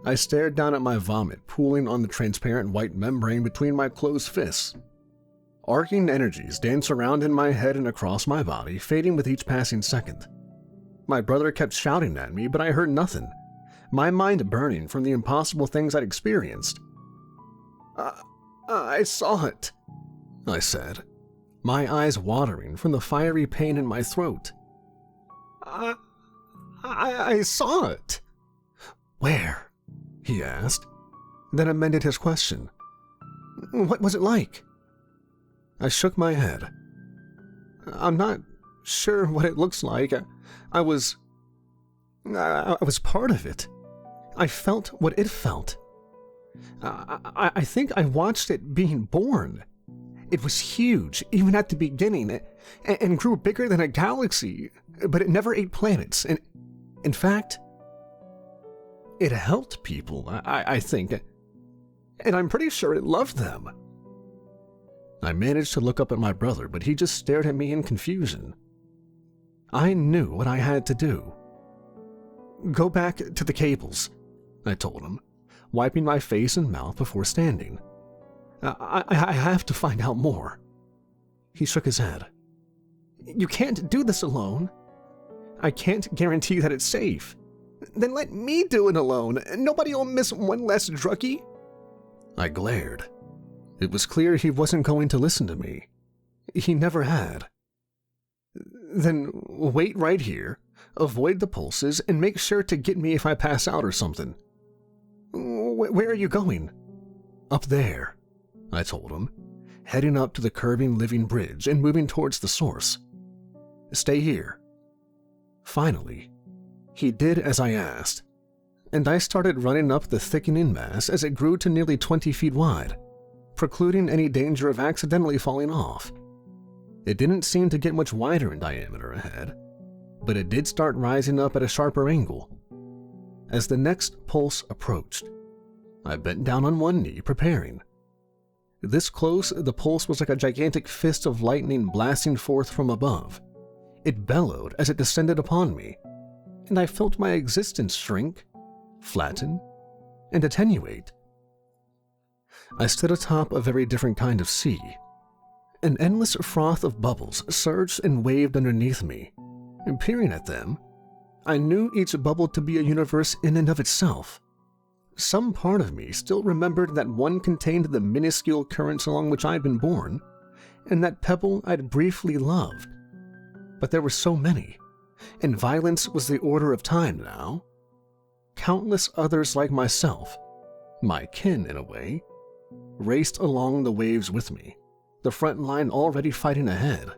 I stared down at my vomit pooling on the transparent white membrane between my closed fists. Arcing energies danced around in my head and across my body, fading with each passing second. My brother kept shouting at me, but I heard nothing, my mind burning from the impossible things I'd experienced. I saw it," I said, my eyes watering from the fiery pain in my throat. I saw it." "Where?" he asked, then amended his question. "What was it like?" I shook my head. "I'm not sure what it looks like. I was part of it. I felt what it felt. I think I watched it being born. It was huge, even at the beginning, and grew bigger than a galaxy, but it never ate planets. And in fact, it helped people, I think, and I'm pretty sure it loved them." I managed to look up at my brother, but he just stared at me in confusion. I knew what I had to do. "Go back to the cables," I told him, wiping my face and mouth before standing. I have to find out more." He shook his head. "You can't do this alone. I can't guarantee that it's safe." "Then let me do it alone. Nobody'll miss one less druggie." I glared. It was clear he wasn't going to listen to me. He never had. "Then wait right here, avoid the pulses, and make sure to get me if I pass out or something." Where are you going?" "Up there," I told him, heading up to the curving living bridge and moving towards the source. "Stay here." Finally, he did as I asked, and I started running up the thickening mass as it grew to nearly 20 feet wide, precluding any danger of accidentally falling off. It didn't seem to get much wider in diameter ahead, but it did start rising up at a sharper angle. As the next pulse approached, I bent down on one knee, preparing. This close, the pulse was like a gigantic fist of lightning blasting forth from above. It bellowed as it descended upon me, and I felt my existence shrink, flatten, and attenuate. I stood atop a very different kind of sea. An endless froth of bubbles surged and waved underneath me. And peering at them, I knew each bubble to be a universe in and of itself. Some part of me still remembered that one contained the minuscule currents along which I'd been born, and that pebble I'd briefly loved. But there were so many, and violence was the order of time now. Countless others like myself, my kin in a way, raced along the waves with me, the front line already fighting ahead.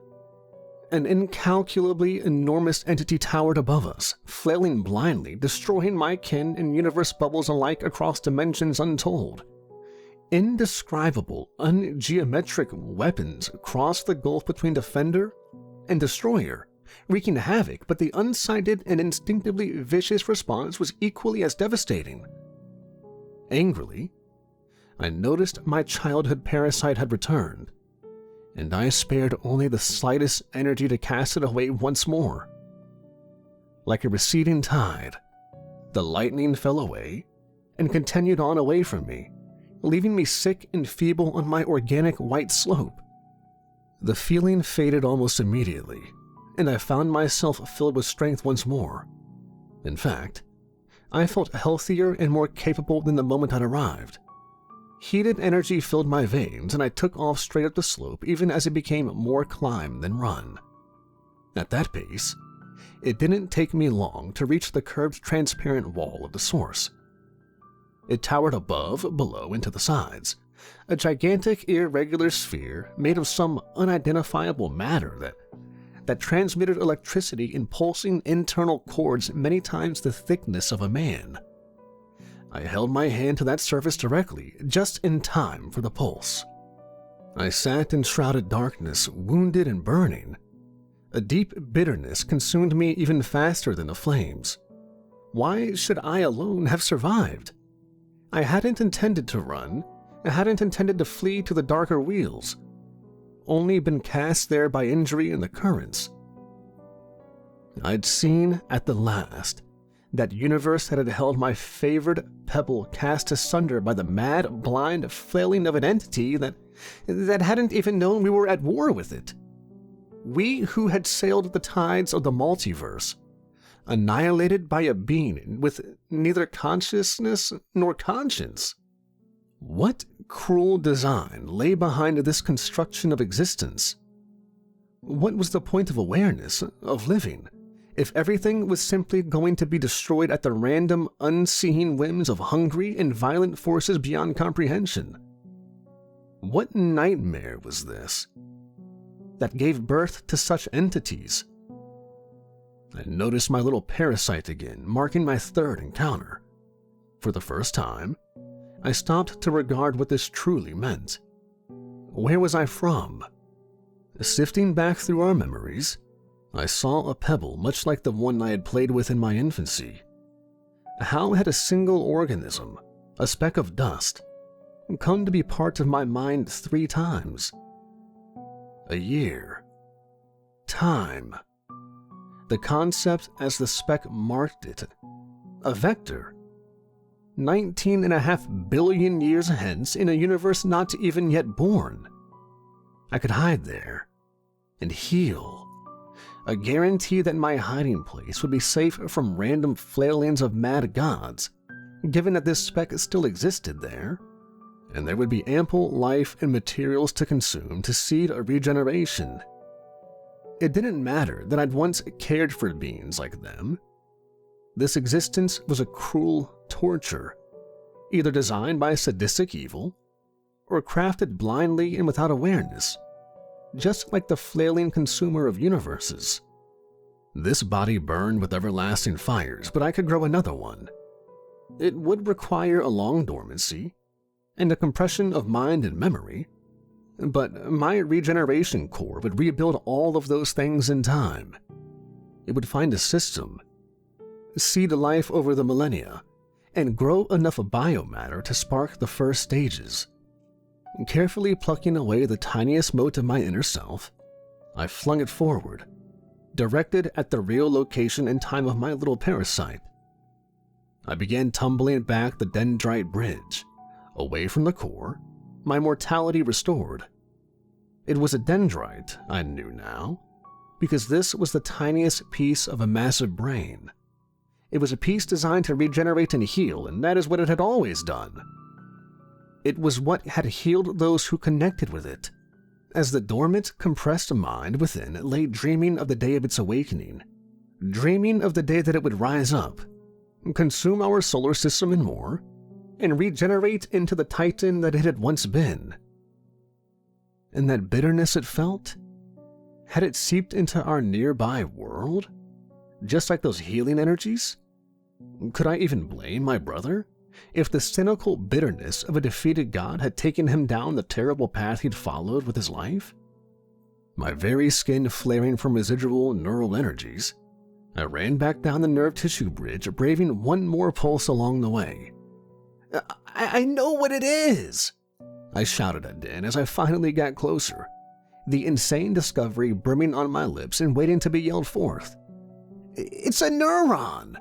An incalculably enormous entity towered above us, flailing blindly, destroying my kin and universe bubbles alike across dimensions untold. Indescribable, ungeometric weapons crossed the gulf between defender and destroyer, wreaking havoc, but the unsighted and instinctively vicious response was equally as devastating. Angrily, I noticed my childhood parasite had returned, and I spared only the slightest energy to cast it away once more. Like a receding tide, the lightning fell away and continued on away from me, leaving me sick and feeble on my organic white slope. The feeling faded almost immediately, and I found myself filled with strength once more. In fact, I felt healthier and more capable than the moment I'd arrived. Heated energy filled my veins, and I took off straight up the slope even as it became more climb than run. At that pace, it didn't take me long to reach the curved transparent wall of the source. It towered above, below, and to the sides, a gigantic irregular sphere made of some unidentifiable matter that that transmitted electricity in pulsing internal cords many times the thickness of a man. I held my hand to that surface directly, just in time for the pulse. I sat in shrouded darkness, wounded and burning. A deep bitterness consumed me even faster than the flames. Why should I alone have survived? I hadn't intended to run. I hadn't intended to flee to the darker wheels. Only been cast there by injury and the currents. I'd seen, at the last, that universe that had held my favored pebble cast asunder by the mad, blind flailing of an entity that hadn't even known we were at war with it. We who had sailed the tides of the multiverse, annihilated by a being with neither consciousness nor conscience. What cruel design lay behind this construction of existence? What was the point of awareness, of living, if everything was simply going to be destroyed at the random, unseen whims of hungry and violent forces beyond comprehension? What nightmare was this that gave birth to such entities? I noticed my little parasite again, marking my third encounter. For the first time, I stopped to regard what this truly meant. Where was I from? Sifting back through our memories, I saw a pebble much like the one I had played with in my infancy. How had a single organism, a speck of dust, come to be part of my mind 3 times? A year. Time. The concept as the speck marked it. A vector. 19.5 billion years hence in a universe not even yet born. I could hide there and heal. A guarantee that my hiding place would be safe from random flailings of mad gods, given that this speck still existed there, and there would be ample life and materials to consume to seed a regeneration. It didn't matter that I'd once cared for beings like them. This existence was a cruel torture, either designed by sadistic evil, or crafted blindly and without awareness, just like the flailing consumer of universes. This body burned with everlasting fires, but I could grow another one. It would require a long dormancy, and a compression of mind and memory, but my regeneration core would rebuild all of those things in time. It would find a system, seed life over the millennia, and grow enough biomatter to spark the first stages. Carefully plucking away the tiniest mote of my inner self, I flung it forward, directed at the real location and time of my little parasite. I began tumbling back the dendrite bridge, away from the core, my mortality restored. It was a dendrite, I knew now, because this was the tiniest piece of a massive brain. It was a piece designed to regenerate and heal, and that is what it had always done. It was what had healed those who connected with it, as the dormant, compressed mind within lay dreaming of the day of its awakening, dreaming of the day that it would rise up, consume our solar system and more, and regenerate into the titan that it had once been. And that bitterness it felt, had it seeped into our nearby world, just like those healing energies? Could I even blame my brother if the cynical bitterness of a defeated god had taken him down the terrible path he'd followed with his life? My very skin flaring from residual neural energies, I ran back down the nerve tissue bridge, braving one more pulse along the way. I know what it is! I shouted at Dan as I finally got closer, the insane discovery brimming on my lips and waiting to be yelled forth. It's a neuron!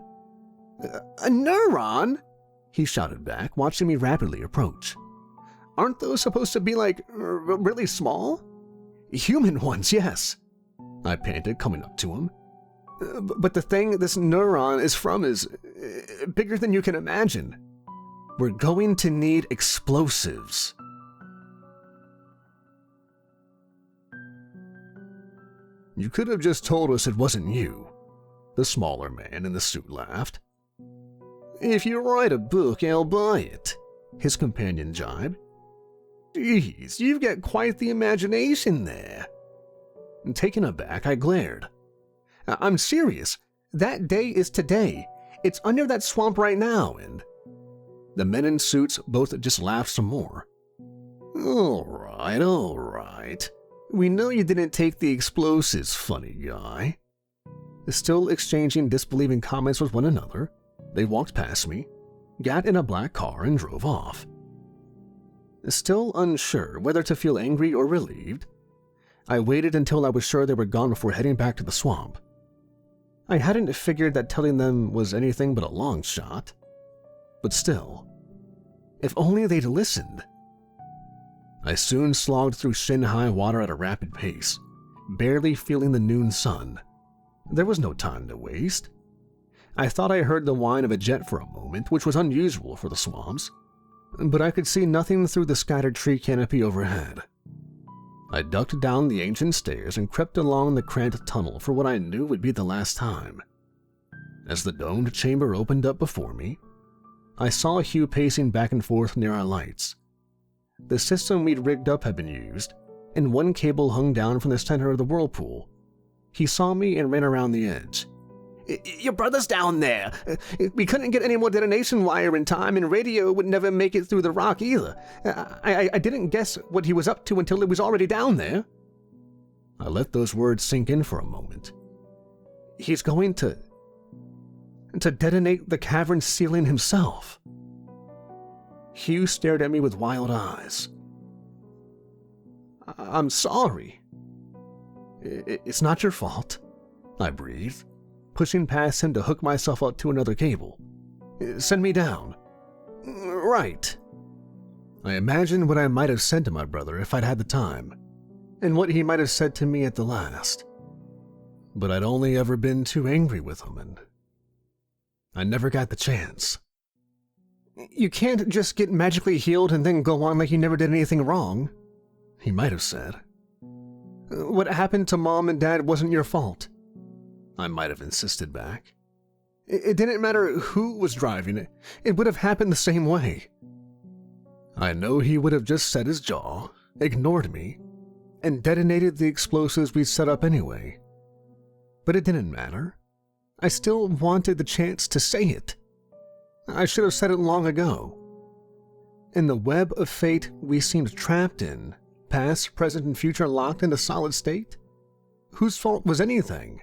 A neuron? He shouted back, watching me rapidly approach. Aren't those supposed to be really small? Human ones, yes. I panted, coming up to him. But the thing this neuron is from is bigger than you can imagine. We're going to need explosives. You could have just told us it wasn't you. The smaller man in the suit laughed. If you write a book, I'll buy it, his companion jibed. Geez, you've got quite the imagination there. Taken aback, I glared. I'm serious. That day is today. It's under that swamp right now, and... The men in suits both just laughed some more. All right. We know you didn't take the explosives, funny guy. Still exchanging disbelieving comments with one another, they walked past me, got in a black car, and drove off. Still unsure whether to feel angry or relieved, I waited until I was sure they were gone before heading back to the swamp. I hadn't figured that telling them was anything but a long shot. But still, if only they'd listened. I soon slogged through shin-high water at a rapid pace, barely feeling the noon sun. There was no time to waste. I thought I heard the whine of a jet for a moment, which was unusual for the swamps, but I could see nothing through the scattered tree canopy overhead. I ducked down the ancient stairs and crept along the cramped tunnel for what I knew would be the last time. As the domed chamber opened up before me, I saw Hugh pacing back and forth near our lights. The system we'd rigged up had been used, and one cable hung down from the center of the whirlpool. He saw me and ran around the edge. Your brother's down there. We couldn't get any more detonation wire in time, and radio would never make it through the rock either. I didn't guess what he was up to until it was already down there. I let those words sink in for a moment. He's going to detonate the cavern ceiling himself. Hugh stared at me with wild eyes. I'm sorry. It's not your fault, I breathed, pushing past him to hook myself up to another cable. Send me down. Right. I imagined what I might have said to my brother if I'd had the time, and what he might have said to me at the last. But I'd only ever been too angry with him, and I never got the chance. You can't just get magically healed and then go on like you never did anything wrong, he might have said. What happened to Mom and Dad wasn't your fault, I might have insisted back. It didn't matter who was driving it. It would have happened the same way. I know he would have just set his jaw, ignored me, and detonated the explosives we'd set up anyway. But it didn't matter. I still wanted the chance to say it. I should have said it long ago. In the web of fate we seemed trapped in, past, present, and future locked in a solid state, whose fault was anything?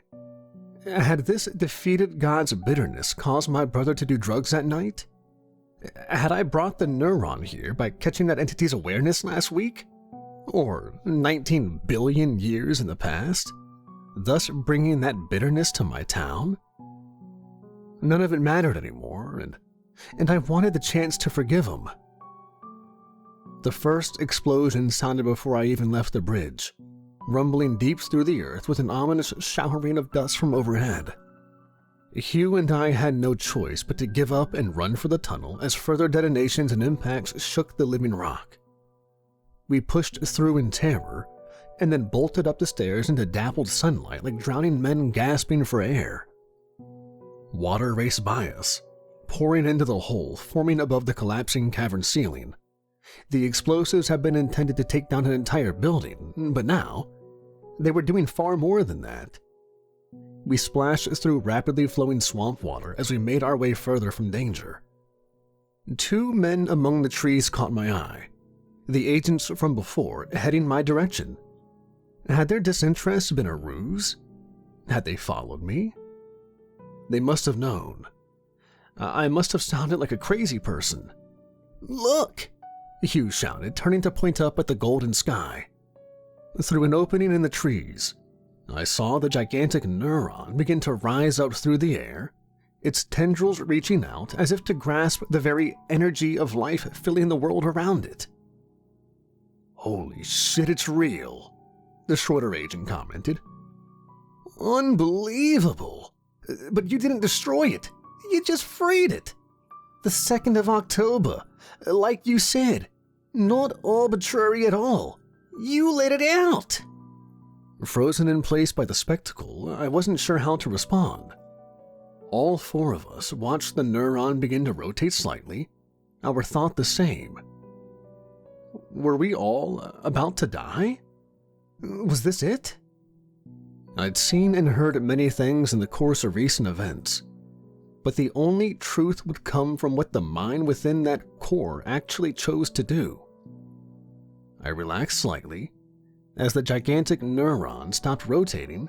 Had this defeated God's bitterness caused my brother to do drugs that night? Had I brought the neuron here by catching that entity's awareness last week? Or 19 billion years in the past, thus bringing that bitterness to my town? None of it mattered anymore, and I wanted the chance to forgive him. The first explosion sounded before I even left the bridge, rumbling deep through the earth with an ominous showering of dust from overhead. Hugh and I had no choice but to give up and run for the tunnel as further detonations and impacts shook the living rock. We pushed through in terror, and then bolted up the stairs into dappled sunlight like drowning men gasping for air. Water raced by us, pouring into the hole forming above the collapsing cavern ceiling. The explosives had been intended to take down an entire building, but now, they were doing far more than that. We splashed through rapidly flowing swamp water as we made our way further from danger. 2 men among the trees caught my eye, the agents from before heading my direction. Had their disinterest been a ruse? Had they followed me? They must have known. I must have sounded like a crazy person. Look! Hugh shouted, turning to point up at the golden sky. Through an opening in the trees, I saw the gigantic neuron begin to rise up through the air, its tendrils reaching out as if to grasp the very energy of life filling the world around it. Holy shit, it's real, the shorter agent commented. Unbelievable! But you didn't destroy it, you just freed it. The 2nd of October, like you said, not arbitrary at all. You let it out. Frozen in place by the spectacle, I wasn't sure how to respond. All 4 of us watched the neuron begin to rotate slightly, our thought the same. Were we all about to die? Was this it? I'd seen and heard many things in the course of recent events, but the only truth would come from what the mind within that core actually chose to do. I relaxed slightly as the gigantic neuron stopped rotating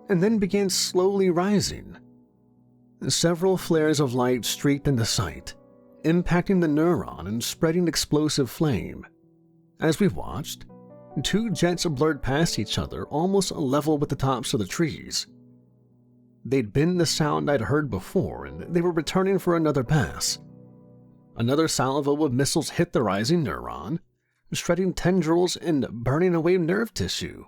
and then began slowly rising. Several flares of light streaked into sight, impacting the neuron and spreading explosive flame. As we watched, two jets blurred past each other almost level with the tops of the trees. They'd been the sound I'd heard before, and they were returning for another pass. Another salvo of missiles hit the rising neuron, shredding tendrils and burning away nerve tissue.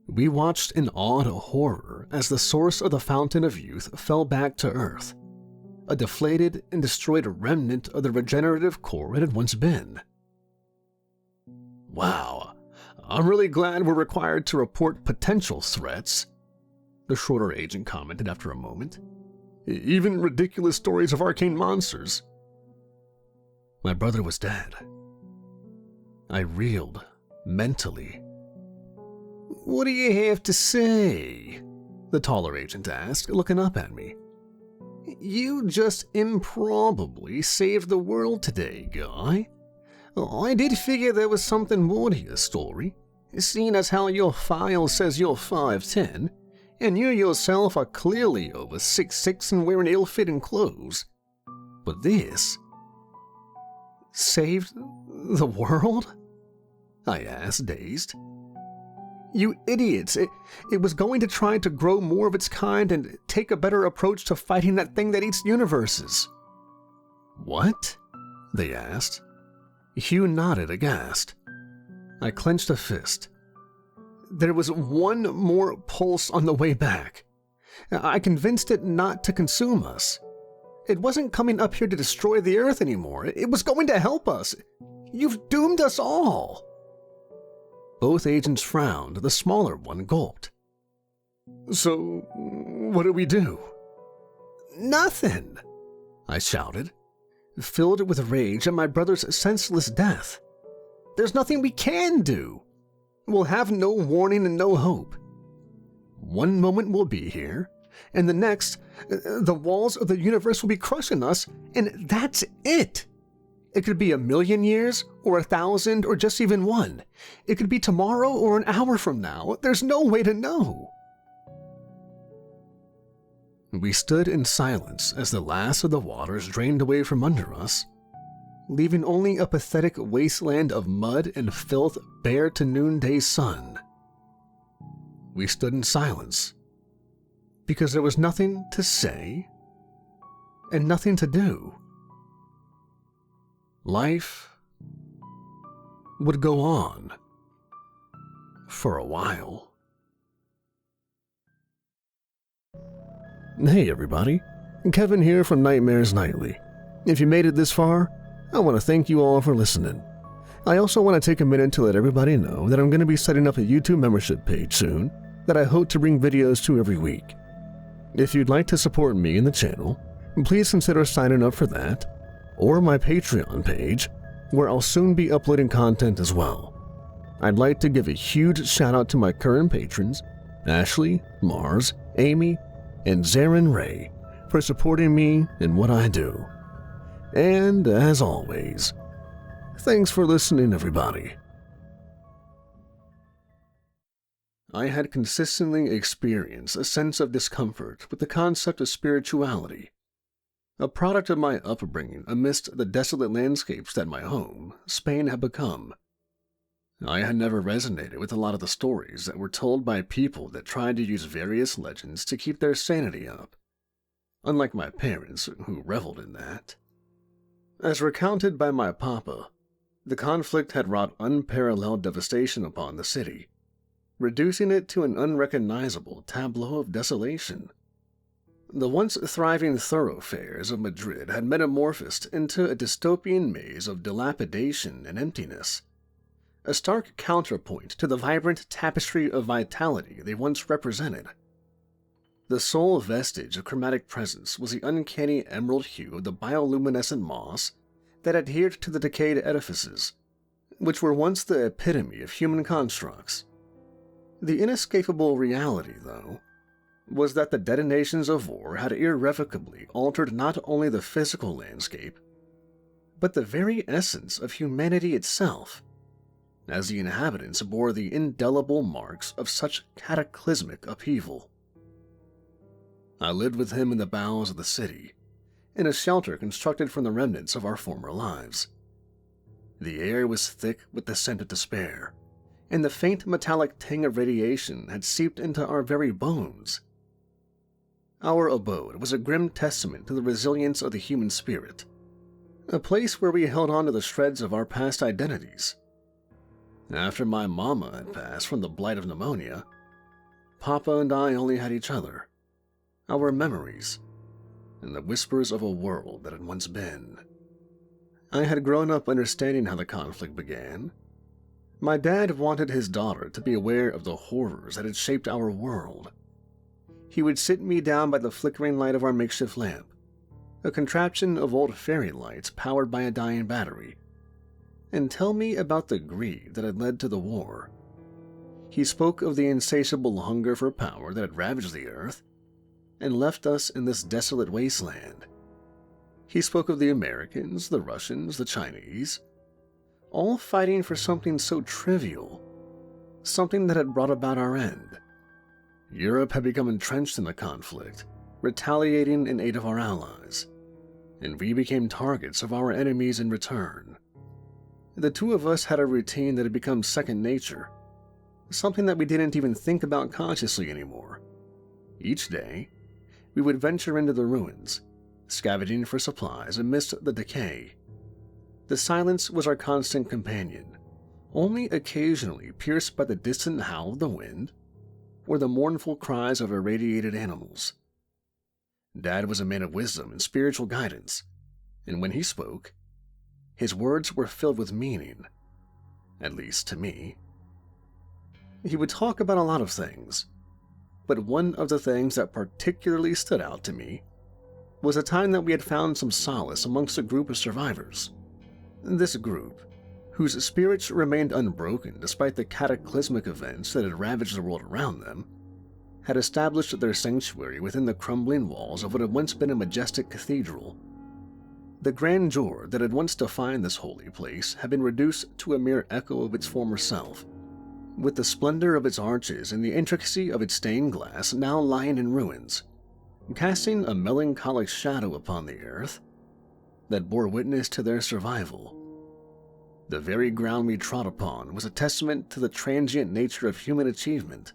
We watched in awed horror as the source of the fountain of youth fell back to Earth, a deflated and destroyed remnant of the regenerative core it had once been. "Wow, I'm really glad we're required to report potential threats," the shorter agent commented after a moment. "Even ridiculous stories of arcane monsters." My brother was dead. I reeled mentally. "What do you have to say?" the taller agent asked, looking up at me. "You just improbably saved the world today, guy. I did figure there was something more to your story, seeing as how your file says you're 5'10", and you yourself are clearly over 6'6" and wearing ill-fitting clothes. But this... saved the world?" I asked, dazed. "You idiots, it was going to try to grow more of its kind and take a better approach to fighting that thing that eats universes." "What?" they asked. Hugh nodded aghast. I clenched a fist. There was one more pulse on the way back. I convinced it not to consume us. It wasn't coming up here to destroy the Earth anymore. It was going to help us. You've doomed us all. Both agents frowned. The smaller one gulped. "So, what do we do?" "Nothing," I shouted, filled with rage at my brother's senseless death. "There's nothing we can do. We'll have no warning and no hope. One moment we'll be here, and the next, the walls of the universe will be crushing us, and that's it. It could be 1,000,000 years, or 1,000, or just even one. It could be tomorrow or an hour from now. There's no way to know." We stood in silence as the last of the waters drained away from under us, leaving only a pathetic wasteland of mud and filth bare to noonday sun. We stood in silence because there was nothing to say and nothing to do. Life would go on for a while. Hey everybody, Kevin here from Nightmares Nightly. If you made it this far, I want to thank you all for listening. I also want to take a minute to let everybody know that I'm going to be setting up a YouTube membership page soon that I hope to bring videos to every week. If you'd like to support me and the channel, please consider signing up for that, or my Patreon page, where I'll soon be uploading content as well. I'd like to give a huge shout out to my current patrons, Ashley, Mars, Amy, and Zarin Ray, for supporting me in what I do. And as always, thanks for listening, everybody. I had consistently experienced a sense of discomfort with the concept of spirituality, a product of my upbringing amidst the desolate landscapes that my home, Spain, had become. I had never resonated with a lot of the stories that were told by people that tried to use various legends to keep their sanity up, unlike my parents, who reveled in that. As recounted by my papa, the conflict had wrought unparalleled devastation upon the city, reducing it to an unrecognizable tableau of desolation. The once thriving thoroughfares of Madrid had metamorphosed into a dystopian maze of dilapidation and emptiness, a stark counterpoint to the vibrant tapestry of vitality they once represented. The sole vestige of chromatic presence was the uncanny emerald hue of the bioluminescent moss that adhered to the decayed edifices, which were once the epitome of human constructs. The inescapable reality, though, was that the detonations of war had irrevocably altered not only the physical landscape, but the very essence of humanity itself, as the inhabitants bore the indelible marks of such cataclysmic upheaval. I lived with him in the bowels of the city, in a shelter constructed from the remnants of our former lives. The air was thick with the scent of despair, and the faint metallic tang of radiation had seeped into our very bones. Our abode was a grim testament to the resilience of the human spirit, a place where we held on to the shreds of our past identities. After my mama had passed from the blight of pneumonia, Papa and I only had each other, our memories, and the whispers of a world that had once been. I had grown up understanding how the conflict began. My dad wanted his daughter to be aware of the horrors that had shaped our world. He would sit me down by the flickering light of our makeshift lamp, a contraption of old fairy lights powered by a dying battery, and tell me about the greed that had led to the war. He spoke of the insatiable hunger for power that had ravaged the earth and left us in this desolate wasteland. He spoke of the Americans, the Russians, the Chinese, all fighting for something so trivial, something that had brought about our end. Europe had become entrenched in the conflict, retaliating in aid of our allies, and we became targets of our enemies in return. The two of us had a routine that had become second nature, something that we didn't even think about consciously anymore. Each day, we would venture into the ruins, scavenging for supplies amidst the decay. The silence was our constant companion, only occasionally pierced by the distant howl of the wind or the mournful cries of irradiated animals. Dad was a man of wisdom and spiritual guidance, and when he spoke, his words were filled with meaning, at least to me. He would talk about a lot of things, but one of the things that particularly stood out to me was a time that we had found some solace amongst a group of survivors. This group, whose spirits remained unbroken despite the cataclysmic events that had ravaged the world around them, had established their sanctuary within the crumbling walls of what had once been a majestic cathedral. The grandeur that had once defined this holy place had been reduced to a mere echo of its former self, with the splendor of its arches and the intricacy of its stained glass now lying in ruins, casting a melancholic shadow upon the earth that bore witness to their survival. The very ground we trod upon was a testament to the transient nature of human achievement,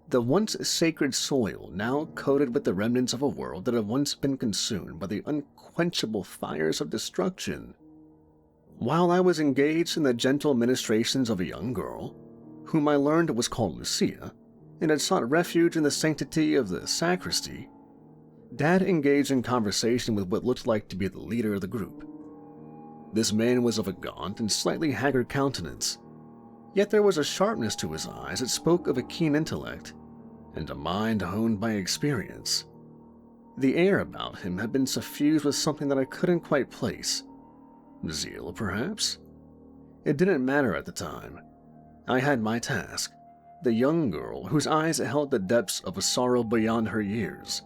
the once sacred soil now coated with the remnants of a world that had once been consumed by the unquenchable fires of destruction. While I was engaged in the gentle ministrations of a young girl, whom I learned was called Lucia, and had sought refuge in the sanctity of the sacristy, Dad engaged in conversation with what looked like to be the leader of the group. This man was of a gaunt and slightly haggard countenance, yet there was a sharpness to his eyes that spoke of a keen intellect and a mind honed by experience. The air about him had been suffused with something that I couldn't quite place. Zeal, perhaps? It didn't matter at the time. I had my task, the young girl whose eyes held the depths of a sorrow beyond her years.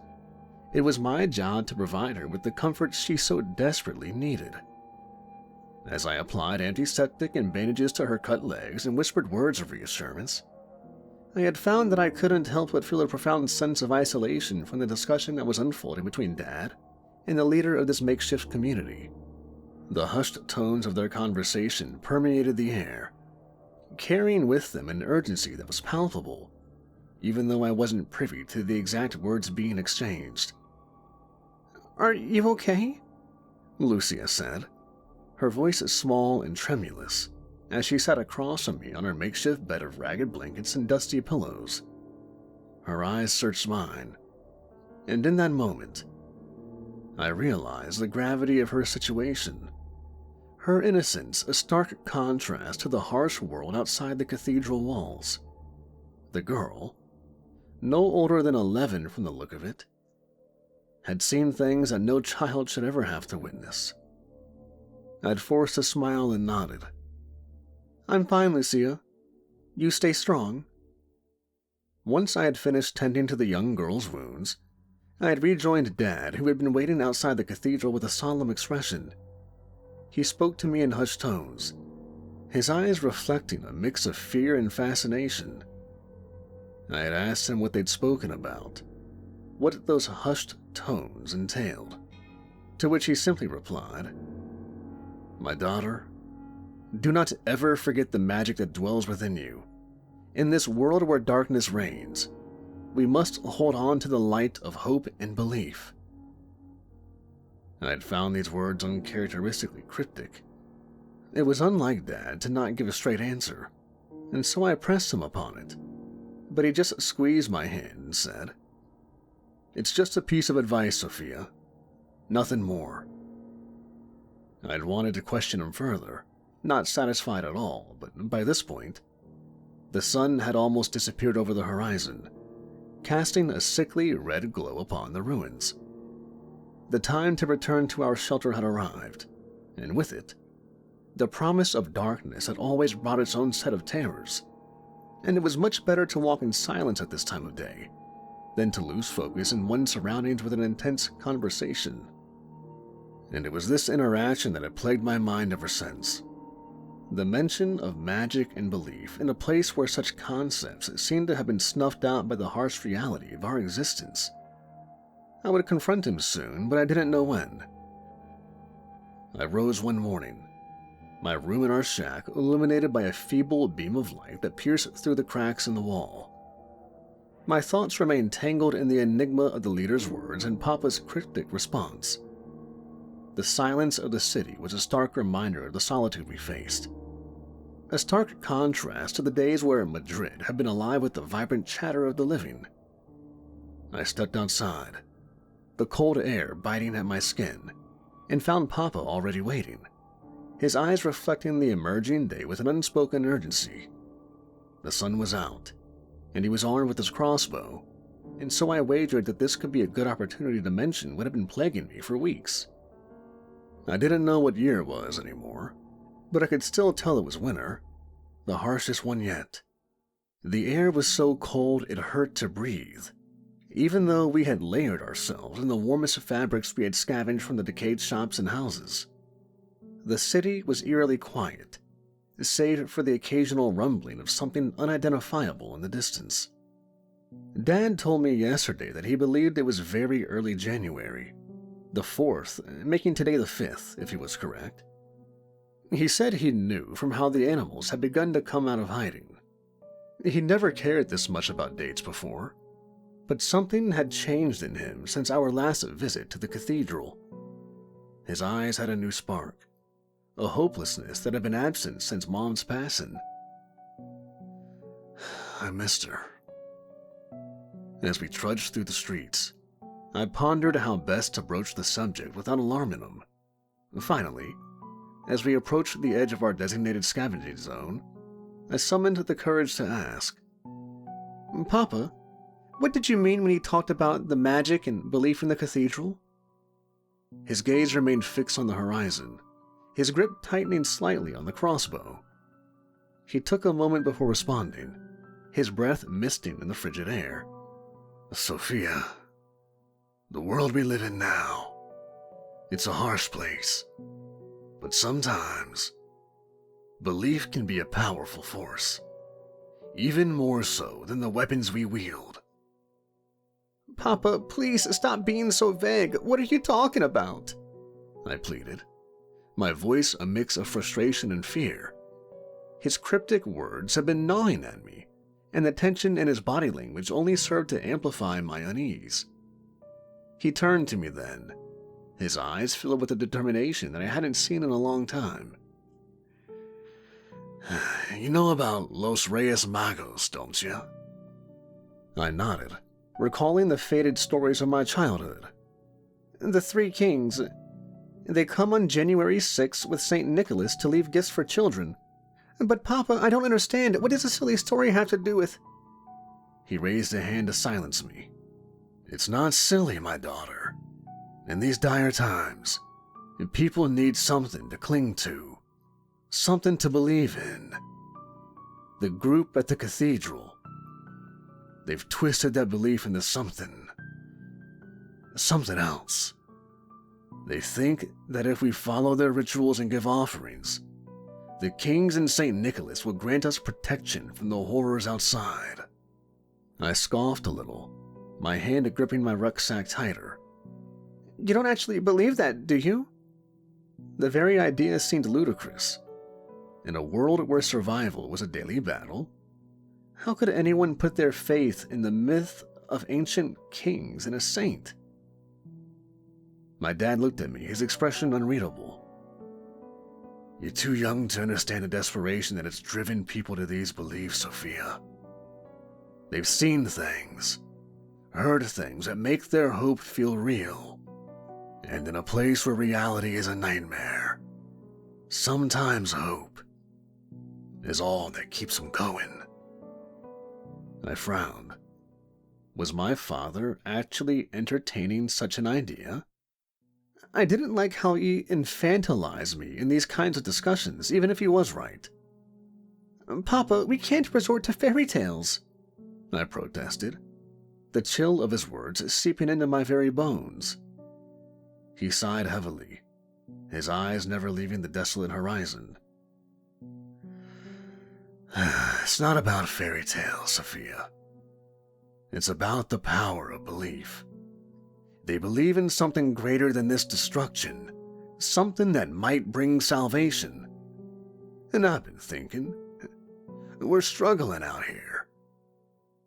It was my job to provide her with the comfort she so desperately needed. As I applied antiseptic and bandages to her cut legs and whispered words of reassurance, I had found that I couldn't help but feel a profound sense of isolation from the discussion that was unfolding between Dad and the leader of this makeshift community. The hushed tones of their conversation permeated the air, carrying with them an urgency that was palpable, even though I wasn't privy to the exact words being exchanged. "Are you okay?" Lucia said, her voice small and tremulous, as she sat across from me on her makeshift bed of ragged blankets and dusty pillows. Her eyes searched mine, and in that moment, I realized the gravity of her situation. Her innocence a stark contrast to the harsh world outside the cathedral walls. The girl, no older than 11 from the look of it, had seen things that no child should ever have to witness. I'd forced a smile and nodded. "I'm fine, Lucia. You stay strong." Once I had finished tending to the young girl's wounds, I had rejoined Dad, who had been waiting outside the cathedral with a solemn expression. He spoke to me in hushed tones, his eyes reflecting a mix of fear and fascination. I had asked him what they'd spoken about, what those hushed tones entailed, to which he simply replied, "My daughter, do not ever forget the magic that dwells within you. In this world where darkness reigns, we must hold on to the light of hope and belief." I had found these words uncharacteristically cryptic. It was unlike Dad to not give a straight answer, and so I pressed him upon it. But he just squeezed my hand and said, "It's just a piece of advice, Sophia. Nothing more." I'd wanted to question him further, not satisfied at all, but by this point, the sun had almost disappeared over the horizon, casting a sickly red glow upon the ruins. The time to return to our shelter had arrived, and with it, the promise of darkness had always brought its own set of terrors, and it was much better to walk in silence at this time of day than to lose focus in one's surroundings with an intense conversation. And it was this interaction that had plagued my mind ever since. The mention of magic and belief in a place where such concepts seemed to have been snuffed out by the harsh reality of our existence. I would confront him soon, but I didn't know when. I rose one morning, my room in our shack illuminated by a feeble beam of light that pierced through the cracks in the wall. My thoughts remained tangled in the enigma of the leader's words and Papa's cryptic response. The silence of the city was a stark reminder of the solitude we faced. A stark contrast to the days where Madrid had been alive with the vibrant chatter of the living. I stepped outside, the cold air biting at my skin, and found Papa already waiting, his eyes reflecting the emerging day with an unspoken urgency. The sun was out, and he was armed with his crossbow, and so I wagered that this could be a good opportunity to mention what had been plaguing me for weeks. I didn't know what year it was anymore, but I could still tell it was winter, the harshest one yet. The air was so cold it hurt to breathe, even though we had layered ourselves in the warmest fabrics we had scavenged from the decayed shops and houses. The city was eerily quiet, save for the occasional rumbling of something unidentifiable in the distance. Dad told me yesterday that he believed it was very early January, the 4th, making today the 5th, if he was correct. He said he knew from how the animals had begun to come out of hiding. He never cared this much about dates before, but something had changed in him since our last visit to the cathedral. His eyes had a new spark, a hopelessness that had been absent since Mom's passing. I missed her. As we trudged through the streets, I pondered how best to broach the subject without alarming him. Finally, as we approached the edge of our designated scavenging zone, I summoned the courage to ask, "Papa, what did you mean when you talked about the magic and belief in the cathedral?" His gaze remained fixed on the horizon, his grip tightening slightly on the crossbow. He took a moment before responding, his breath misting in the frigid air. "Sophia, the world we live in now, it's a harsh place, but sometimes belief can be a powerful force, even more so than the weapons we wield." "Papa, please stop being so vague. What are you talking about?" I pleaded, my voice a mix of frustration and fear. His cryptic words had been gnawing at me, and the tension in his body language only served to amplify my unease. He turned to me then, his eyes filled with a determination that I hadn't seen in a long time. "You know about Los Reyes Magos, don't you?" I nodded, recalling the faded stories of my childhood. "The Three Kings. They come on January 6th with St. Nicholas to leave gifts for children. But Papa, I don't understand. What does a silly story have to do with—" He raised a hand to silence me. "It's not silly, my daughter. In these dire times, people need something to cling to, something to believe in. The group at the cathedral, They've twisted that belief into something else. They think that if we follow their rituals and give offerings, the kings and St. Nicholas will grant us protection from the horrors outside. I scoffed a little, my hand gripping my rucksack tighter. You don't actually believe that, do you? The very idea seemed ludicrous. In a world where survival was a daily battle, how could anyone put their faith in the myth of ancient kings and a saint? My dad looked at me, his expression unreadable. You're too young to understand the desperation that has driven people to these beliefs, Sophia. They've seen things, heard things that make their hope feel real. And in a place where reality is a nightmare, sometimes hope is all that keeps them going. I frowned. Was my father actually entertaining such an idea? I didn't like how he infantilized me in these kinds of discussions, even if he was right. Papa, we can't resort to fairy tales, I protested, the chill of his words seeping into my very bones. He sighed heavily, his eyes never leaving the desolate horizon. It's not about fairy tales, Sophia. It's about the power of belief. They believe in something greater than this destruction, something that might bring salvation. And I've been thinking, we're struggling out here.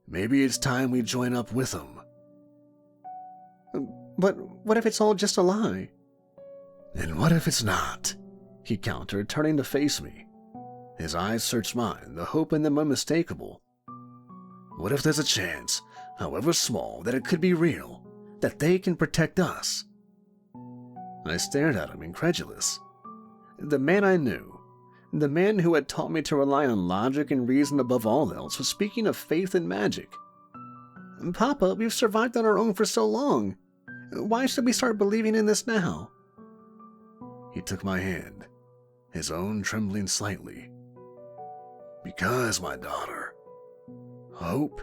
Maybe it's time we join up with them. But what if it's all just a lie? And what if it's not? He countered, turning to face me. His eyes searched mine, the hope in them unmistakable. What if there's a chance, however small, that it could be real, that they can protect us? I stared at him, incredulous. The man I knew, the man who had taught me to rely on logic and reason above all else, was speaking of faith and magic. Papa, we've survived on our own for so long. Why should we start believing in this now? He took my hand, his own trembling slightly. Because, my daughter, hope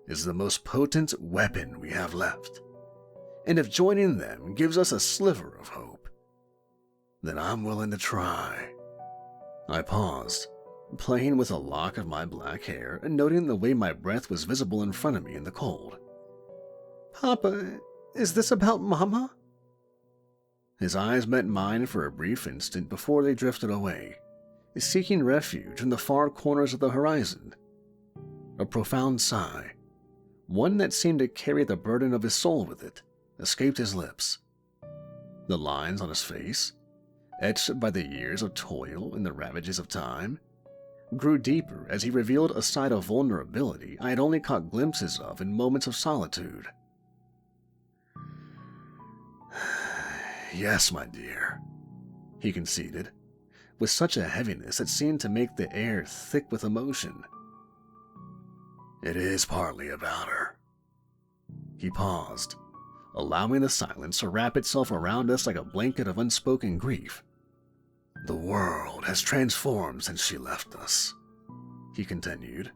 is the most potent weapon we have left. And if joining them gives us a sliver of hope, then I'm willing to try. I paused, playing with a lock of my black hair and noting the way my breath was visible in front of me in the cold. Papa, is this about Mama? His eyes met mine for a brief instant before they drifted away, seeking refuge in the far corners of the horizon. A profound sigh, one that seemed to carry the burden of his soul with it, escaped his lips. The lines on his face, etched by the years of toil and the ravages of time, grew deeper as he revealed a side of vulnerability I had only caught glimpses of in moments of solitude. Yes, my dear, he conceded, with such a heaviness that seemed to make the air thick with emotion. It is partly about her. He paused, allowing the silence to wrap itself around us like a blanket of unspoken grief. The world has transformed since she left us, he continued,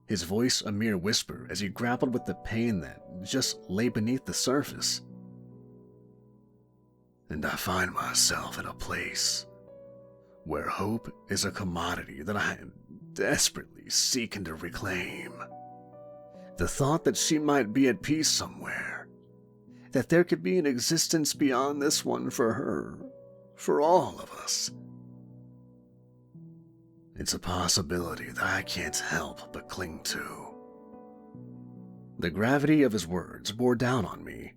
his voice a mere whisper as he grappled with the pain that just lay beneath the surface. And I find myself in a place where hope is a commodity that I am desperately seeking to reclaim. The thought that she might be at peace somewhere, that there could be an existence beyond this one for her, for all of us. It's a possibility that I can't help but cling to. The gravity of his words bore down on me,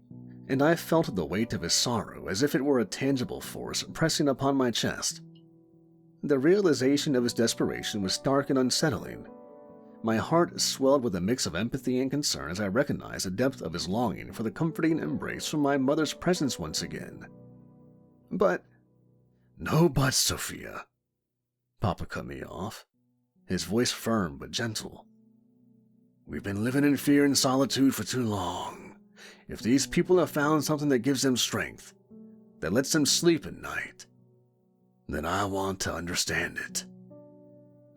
and I felt the weight of his sorrow as if it were a tangible force pressing upon my chest. The realization of his desperation was stark and unsettling. My heart swelled with a mix of empathy and concern as I recognized the depth of his longing for the comforting embrace from my mother's presence once again. But, no buts, Sophia. Papa cut me off, his voice firm but gentle. We've been living in fear and solitude for too long. If these people have found something that gives them strength, that lets them sleep at night, then I want to understand it.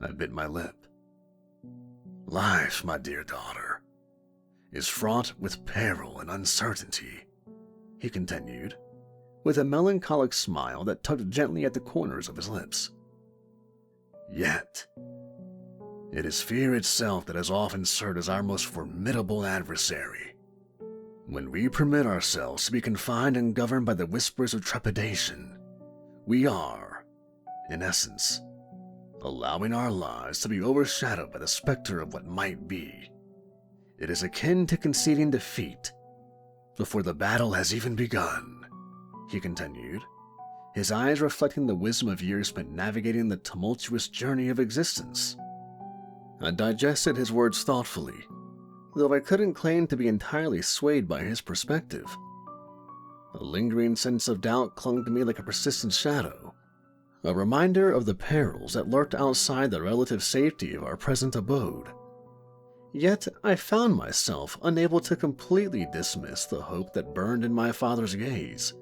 I bit my lip. Life, my dear daughter, is fraught with peril and uncertainty," he continued, with a melancholic smile that tugged gently at the corners of his lips. "Yet, it is fear itself that has often served as our most formidable adversary. When we permit ourselves to be confined and governed by the whispers of trepidation, we are, in essence, allowing our lives to be overshadowed by the specter of what might be. It is akin to conceding defeat before the battle has even begun," he continued, his eyes reflecting the wisdom of years spent navigating the tumultuous journey of existence. I digested his words thoughtfully, though I couldn't claim to be entirely swayed by his perspective. A lingering sense of doubt clung to me like a persistent shadow, a reminder of the perils that lurked outside the relative safety of our present abode. Yet I found myself unable to completely dismiss the hope that burned in my father's gaze,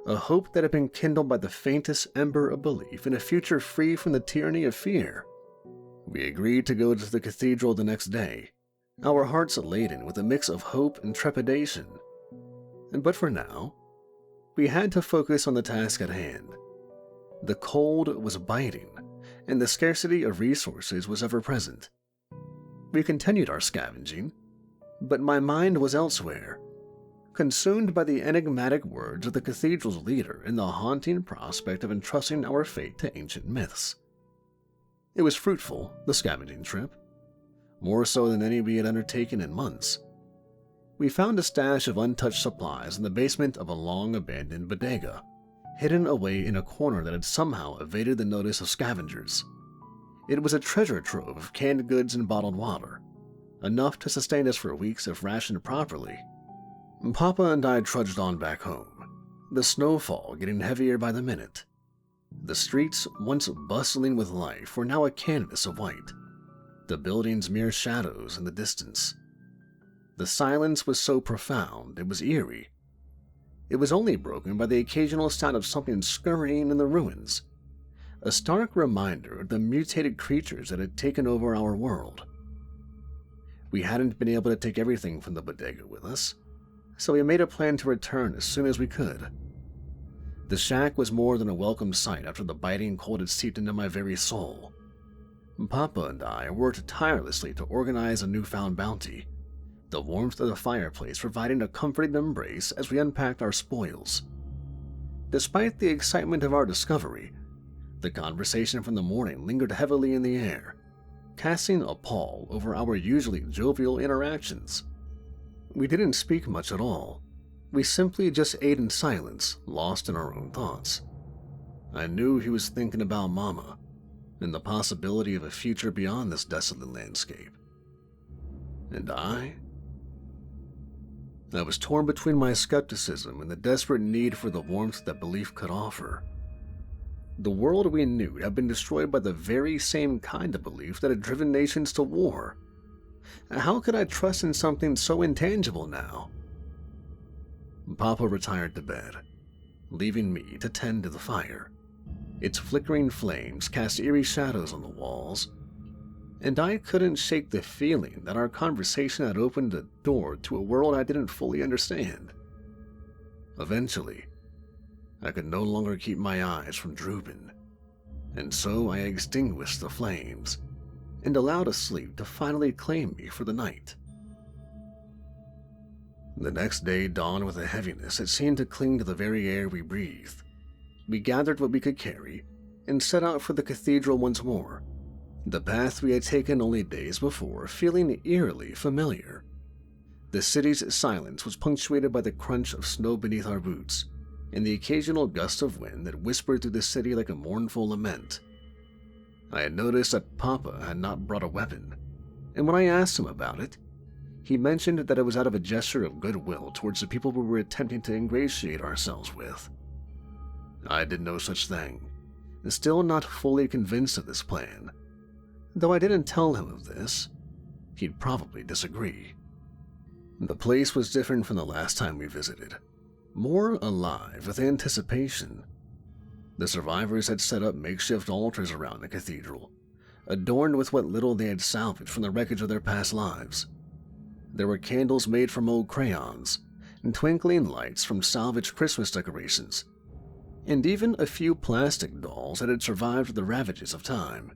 a hope that had been kindled by the faintest ember of belief in a future free from the tyranny of fear. We agreed to go to the cathedral the next day, our hearts laden with a mix of hope and trepidation. But for now, we had to focus on the task at hand. The cold was biting, and the scarcity of resources was ever present. We continued our scavenging, but my mind was elsewhere, consumed by the enigmatic words of the cathedral's leader and the haunting prospect of entrusting our fate to ancient myths. It was fruitful, the scavenging trip, more so than any we had undertaken in months. We found a stash of untouched supplies in the basement of a long-abandoned bodega, hidden away in a corner that had somehow evaded the notice of scavengers. It was a treasure trove of canned goods and bottled water, enough to sustain us for weeks if rationed properly. Papa and I trudged on back home, the snowfall getting heavier by the minute. The streets, once bustling with life, were now a canvas of white, the buildings mere shadows in the distance. The silence was so profound it was eerie. It was only broken by the occasional sound of something scurrying in the ruins, a stark reminder of the mutated creatures that had taken over our world. We hadn't been able to take everything from the bodega with us, so we made a plan to return as soon as we could. The shack was more than a welcome sight after the biting cold had seeped into my very soul. Papa and I worked tirelessly to organize a newfound bounty, the warmth of the fireplace providing a comforting embrace as we unpacked our spoils. Despite the excitement of our discovery, the conversation from the morning lingered heavily in the air, casting a pall over our usually jovial interactions. We didn't speak much at all. We simply just ate in silence, lost in our own thoughts. I knew he was thinking about Mama, and the possibility of a future beyond this desolate landscape. And I was torn between my skepticism and the desperate need for the warmth that belief could offer. The world we knew had been destroyed by the very same kind of belief that had driven nations to war. How could I trust in something so intangible now? Papa retired to bed, leaving me to tend to the fire. Its flickering flames cast eerie shadows on the walls, and I couldn't shake the feeling that our conversation had opened a door to a world I didn't fully understand. Eventually, I could no longer keep my eyes from drooping, and so I extinguished the flames and allowed sleep to finally claim me for the night. The next day dawned with a heaviness that seemed to cling to the very air we breathed. We gathered what we could carry and set out for the cathedral once more, the path we had taken only days before feeling eerily familiar. The city's silence was punctuated by the crunch of snow beneath our boots and the occasional gust of wind that whispered through the city like a mournful lament. I had noticed that Papa had not brought a weapon, and when I asked him about it, he mentioned that it was out of a gesture of goodwill towards the people we were attempting to ingratiate ourselves with. I did no such thing, still not fully convinced of this plan. Though I didn't tell him of this, he'd probably disagree. The place was different from the last time we visited, more alive with anticipation. The survivors had set up makeshift altars around the cathedral, adorned with what little they had salvaged from the wreckage of their past lives. There were candles made from old crayons, and twinkling lights from salvaged Christmas decorations, and even a few plastic dolls that had survived the ravages of time.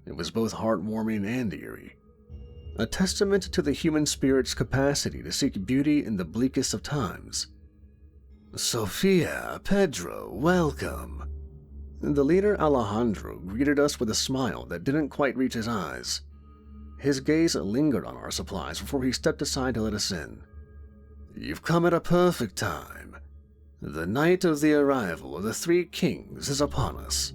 It was both heartwarming and eerie, a testament to the human spirit's capacity to seek beauty in the bleakest of times. "Sophia, Pedro, welcome." The leader Alejandro greeted us with a smile that didn't quite reach his eyes. His gaze lingered on our supplies before he stepped aside to let us in. "You've come at a perfect time. The night of the arrival of the three kings is upon us.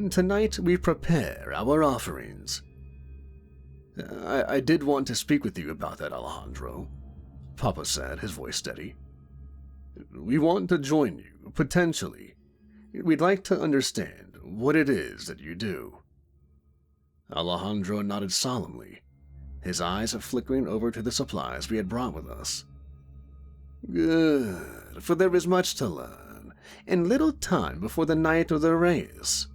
Tonight we prepare our offerings." I did want to speak with you about that, Alejandro," Papa said, his voice steady. "We want to join you, potentially. We'd like to understand what it is that you do." Alejandro nodded solemnly, his eyes flickering over to the supplies we had brought with us. "Good, for there is much to learn, and little time before the night of the Reyes."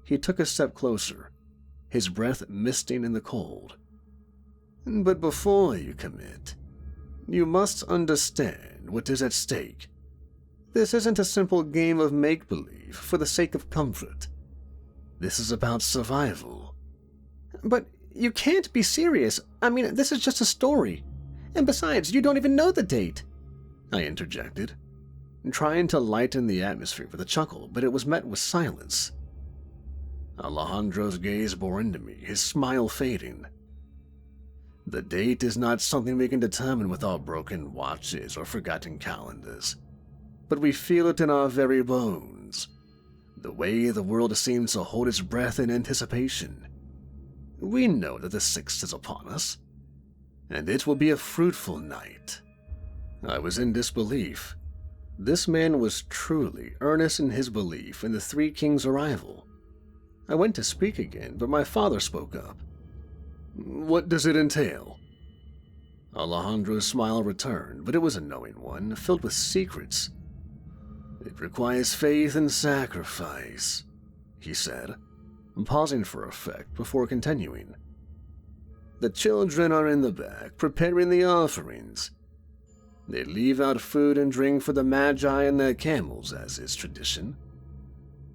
He took a step closer, his breath misting in the cold. "But before you commit, you must understand what is at stake. This isn't a simple game of make-believe for the sake of comfort. This is about survival." "But you can't be serious. I mean, this is just a story. And besides, you don't even know the date," I interjected, trying to lighten the atmosphere with a chuckle, but it was met with silence. Alejandro's gaze bore into me, his smile fading. "The date is not something we can determine with our broken watches or forgotten calendars, but we feel it in our very bones, the way the world seems to hold its breath in anticipation. We know that the 6th is upon us, and it will be a fruitful night." I was in disbelief. This man was truly earnest in his belief in the Three Kings' arrival. I went to speak again, but my father spoke up. "What does it entail?" Alejandro's smile returned, but it was a knowing one, filled with secrets. "It requires faith and sacrifice," he said, pausing for effect before continuing. "The children are in the back, preparing the offerings. They leave out food and drink for the Magi and their camels, as is tradition.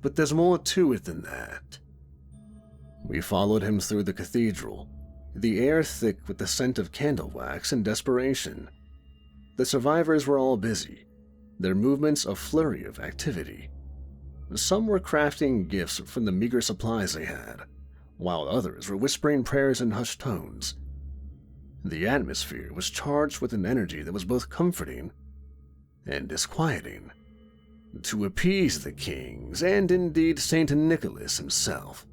But there's more to it than that." We followed him through the cathedral, the air thick with the scent of candle wax and desperation. The survivors were all busy, their movements a flurry of activity. Some were crafting gifts from the meager supplies they had, while others were whispering prayers in hushed tones. The atmosphere was charged with an energy that was both comforting and disquieting. To appease the kings, and indeed Saint Nicholas himself,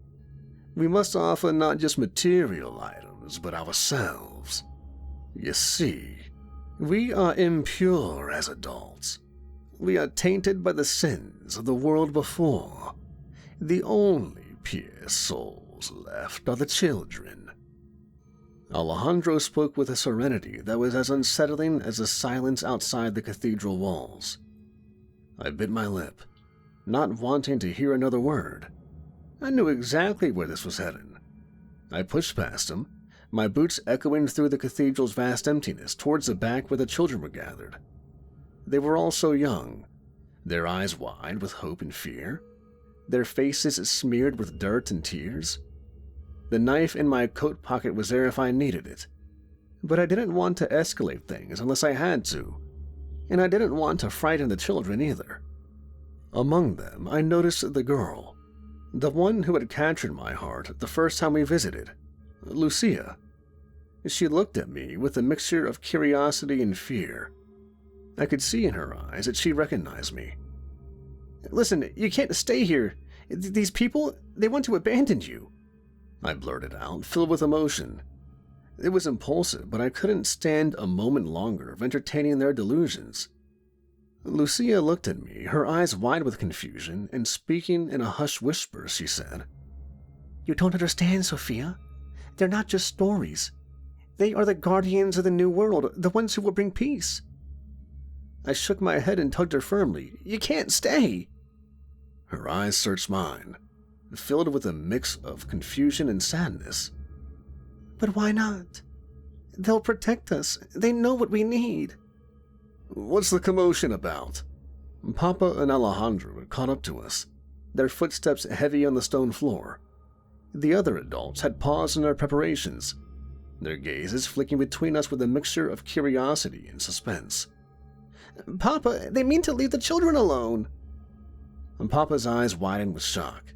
we must offer not just material items, but ourselves. You see, we are impure as adults. We are tainted by the sins of the world before. The only pure souls left are the children. Alejandro spoke with a serenity that was as unsettling as the silence outside the cathedral walls. I bit my lip, not wanting to hear another word. I knew exactly where this was heading. I pushed past him, my boots echoing through the cathedral's vast emptiness towards the back where the children were gathered. They were all so young, their eyes wide with hope and fear, their faces smeared with dirt and tears. The knife in my coat pocket was there if I needed it, but I didn't want to escalate things unless I had to, and I didn't want to frighten the children either. Among them, I noticed the girl, the one who had captured my heart the first time we visited, Lucia. She looked at me with a mixture of curiosity and fear. I could see in her eyes that she recognized me. "Listen, you can't stay here. These people, they want to abandon you," I blurted out, filled with emotion. It was impulsive, but I couldn't stand a moment longer of entertaining their delusions. Lucia looked at me, her eyes wide with confusion, and speaking in a hushed whisper, she said, "You don't understand, Sophia. They're not just stories. They are the guardians of the new world, the ones who will bring peace." I shook my head and tugged her firmly. "You can't stay." Her eyes searched mine, filled with a mix of confusion and sadness. "But why not? They'll protect us. They know what we need. What's the commotion about? Papa and Alejandro had caught up to us, their footsteps heavy on the stone floor. The other adults had paused in their preparations, their gazes flicking between us with a mixture of curiosity and suspense. Papa, they mean to leave the children alone. Papa's eyes widened with shock.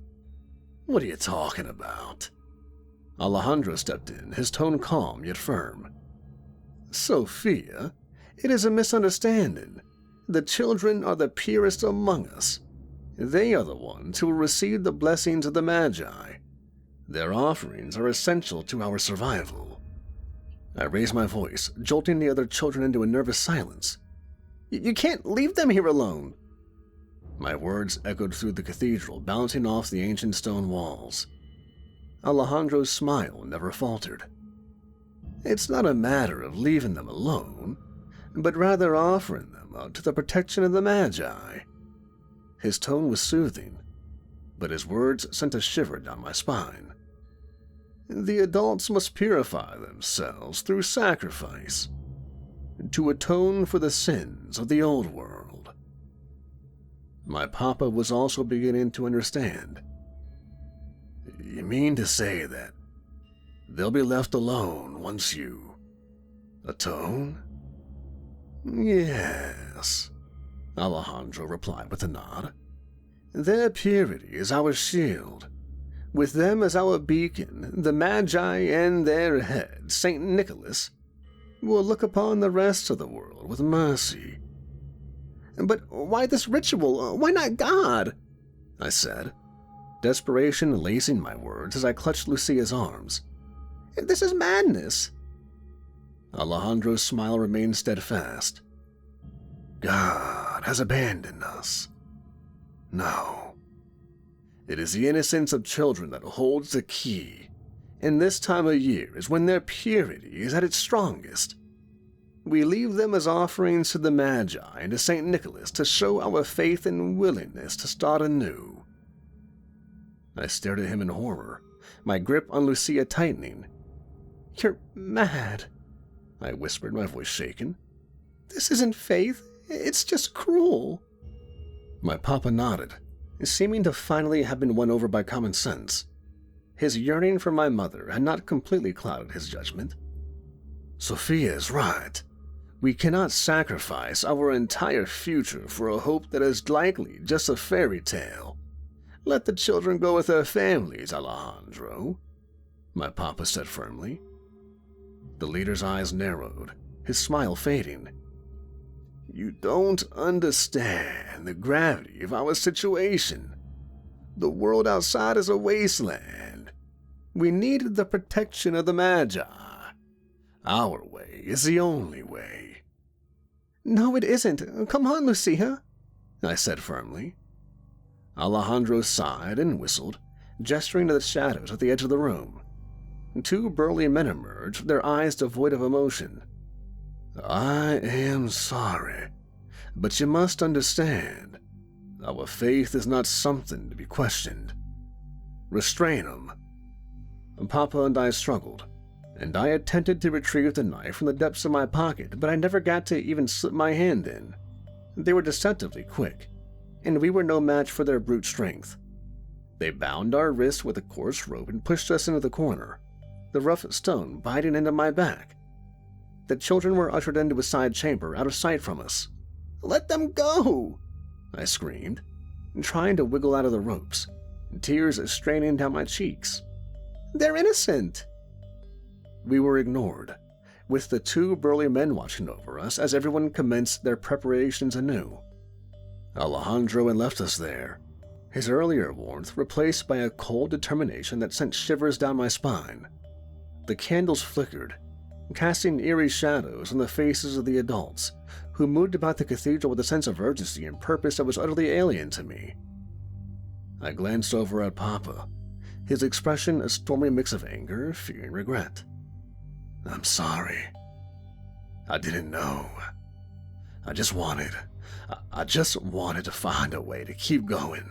What are you talking about? Alejandro stepped in, his tone calm yet firm. Sophia, it is a misunderstanding. The children are the purest among us. They are the ones who will receive the blessings of the Magi. Their offerings are essential to our survival. I raised my voice, jolting the other children into a nervous silence. You can't leave them here alone. My words echoed through the cathedral, bouncing off the ancient stone walls. Alejandro's smile never faltered. It's not a matter of leaving them alone, but rather offering them up to the protection of the Magi. His tone was soothing, but his words sent a shiver down my spine. The adults must purify themselves through sacrifice, to atone for the sins of the old world. My papa was also beginning to understand. You mean to say that they'll be left alone once you atone? Yes, Alejandro replied with a nod. Their purity is our shield. With them as our beacon, the Magi and their head, Saint Nicholas, will look upon the rest of the world with mercy. But why this ritual? Why not God? I said, desperation lacing my words as I clutched Lucia's arms. This is madness. Alejandro's smile remained steadfast. God has abandoned us. No. It is the innocence of children that holds the key, and this time of year is when their purity is at its strongest. We leave them as offerings to the Magi and to St. Nicholas to show our faith and willingness to start anew. I stared at him in horror, my grip on Lucia tightening. You're mad, I whispered, my voice shaken. This isn't faith, it's just cruel. My papa nodded, seeming to finally have been won over by common sense. His yearning for my mother had not completely clouded his judgment. Sophia is right. We cannot sacrifice our entire future for a hope that is likely just a fairy tale. Let the children go with their families, Alejandro, my papa said firmly. The leader's eyes narrowed, his smile fading. You don't understand the gravity of our situation. The world outside is a wasteland. We needed the protection of the Magi. Our way is the only way. No, it isn't. Come on, Lucia, I said firmly. Alejandro sighed and whistled, gesturing to the shadows at the edge of the room. Two burly men emerged, their eyes devoid of emotion. I am sorry, but you must understand, our faith is not something to be questioned. Restrain them. Papa and I struggled, and I attempted to retrieve the knife from the depths of my pocket, but I never got to even slip my hand in. They were deceptively quick, and we were no match for their brute strength. They bound our wrists with a coarse rope and pushed us into the corner, the rough stone biting into my back. The children were ushered into a side chamber out of sight from us. Let them go, I screamed, trying to wiggle out of the ropes, tears straining down my cheeks. They're innocent. We were ignored, with the two burly men watching over us as everyone commenced their preparations anew. Alejandro had left us there, his earlier warmth replaced by a cold determination that sent shivers down my spine. The candles flickered, casting eerie shadows on the faces of the adults, who moved about the cathedral with a sense of urgency and purpose that was utterly alien to me. I glanced over at Papa, his expression a stormy mix of anger, fear, and regret. I'm sorry. I didn't know. I just wanted to find a way to keep going.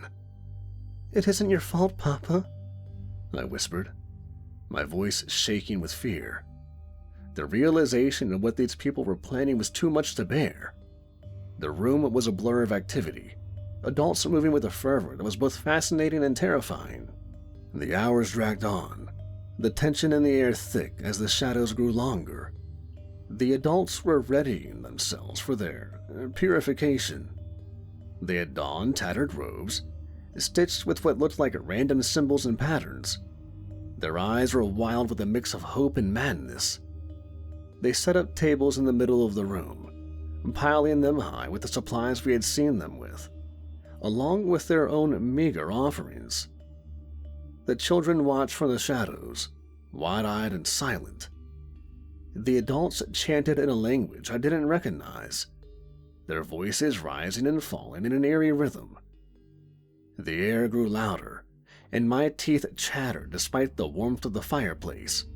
It isn't your fault, Papa, I whispered, my voice shaking with fear. The realization of what these people were planning was too much to bear. The room was a blur of activity, adults moving with a fervor that was both fascinating and terrifying. The hours dragged on, the tension in the air thick as the shadows grew longer. The adults were readying themselves for their purification. They had donned tattered robes, stitched with what looked like random symbols and patterns. Their eyes were wild with a mix of hope and madness. They set up tables in the middle of the room, piling them high with the supplies we had seen them with, along with their own meager offerings. The children watched from the shadows, wide-eyed and silent. The adults chanted in a language I didn't recognize, their voices rising and falling in an eerie rhythm. The air grew louder, and my teeth chattered despite the warmth of the fireplace.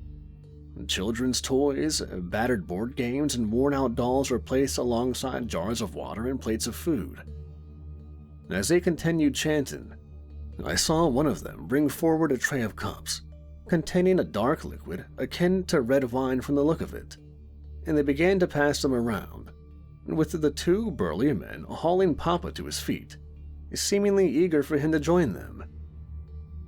Children's toys, battered board games, and worn-out dolls were placed alongside jars of water and plates of food. As they continued chanting, I saw one of them bring forward a tray of cups, containing a dark liquid akin to red wine from the look of it, and they began to pass them around, with the two burly men hauling Papa to his feet, seemingly eager for him to join them.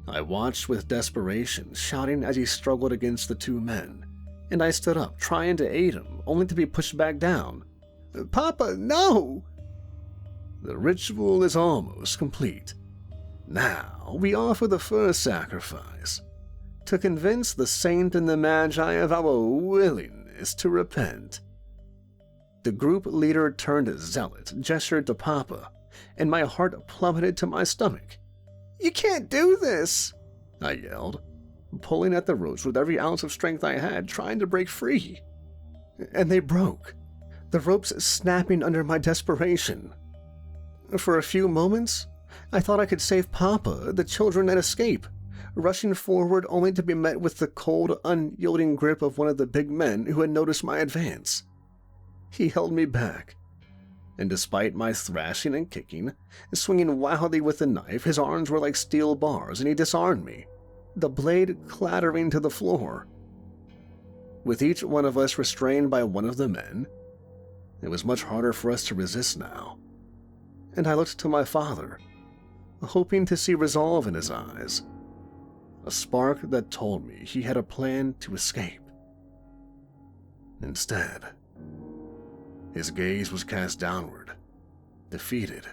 I watched with desperation, shouting as he struggled against the two men, and I stood up, trying to aid him, only to be pushed back down. Papa, no! The ritual is almost complete. Now we offer the first sacrifice, to convince the saint and the magi of our willingness to repent. The group leader turned zealot, gestured to Papa, and my heart plummeted to my stomach. You can't do this, I yelled, pulling at the ropes with every ounce of strength I had, trying to break free. And they broke, the ropes snapping under my desperation. For a few moments, I thought I could save Papa, the children, and escape, rushing forward only to be met with the cold, unyielding grip of one of the big men who had noticed my advance. He held me back, and despite my thrashing and kicking, swinging wildly with the knife, his arms were like steel bars, and he disarmed me, the blade clattering to the floor. With each one of us restrained by one of the men, it was much harder for us to resist now, and I looked to my father, hoping to see resolve in his eyes, a spark that told me he had a plan to escape. Instead, his gaze was cast downward, defeated.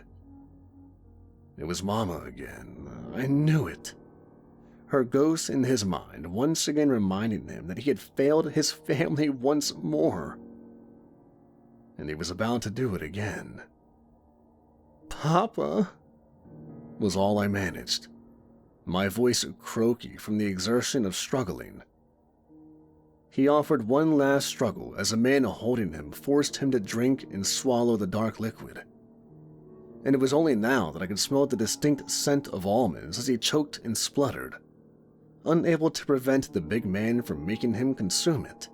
It was Mama again. I knew it. Her ghost in his mind once again reminding him that he had failed his family once more. And he was about to do it again. Papa, was all I managed, my voice croaky from the exertion of struggling. He offered one last struggle as a man holding him forced him to drink and swallow the dark liquid. And it was only now that I could smell the distinct scent of almonds as he choked and spluttered, unable to prevent the big man from making him consume it.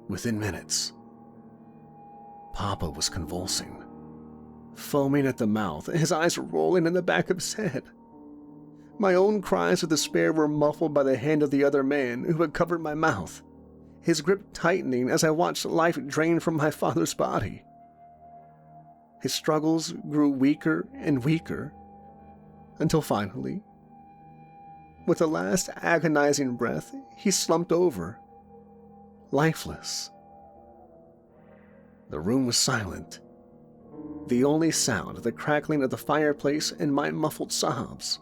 Within minutes, Papa was convulsing, foaming at the mouth, his eyes rolling in the back of his head. My own cries of despair were muffled by the hand of the other man who had covered my mouth, his grip tightening as I watched life drain from my father's body. His struggles grew weaker and weaker, until finally, with a last agonizing breath, he slumped over, lifeless. The room was silent, the only sound the crackling of the fireplace and my muffled sobs.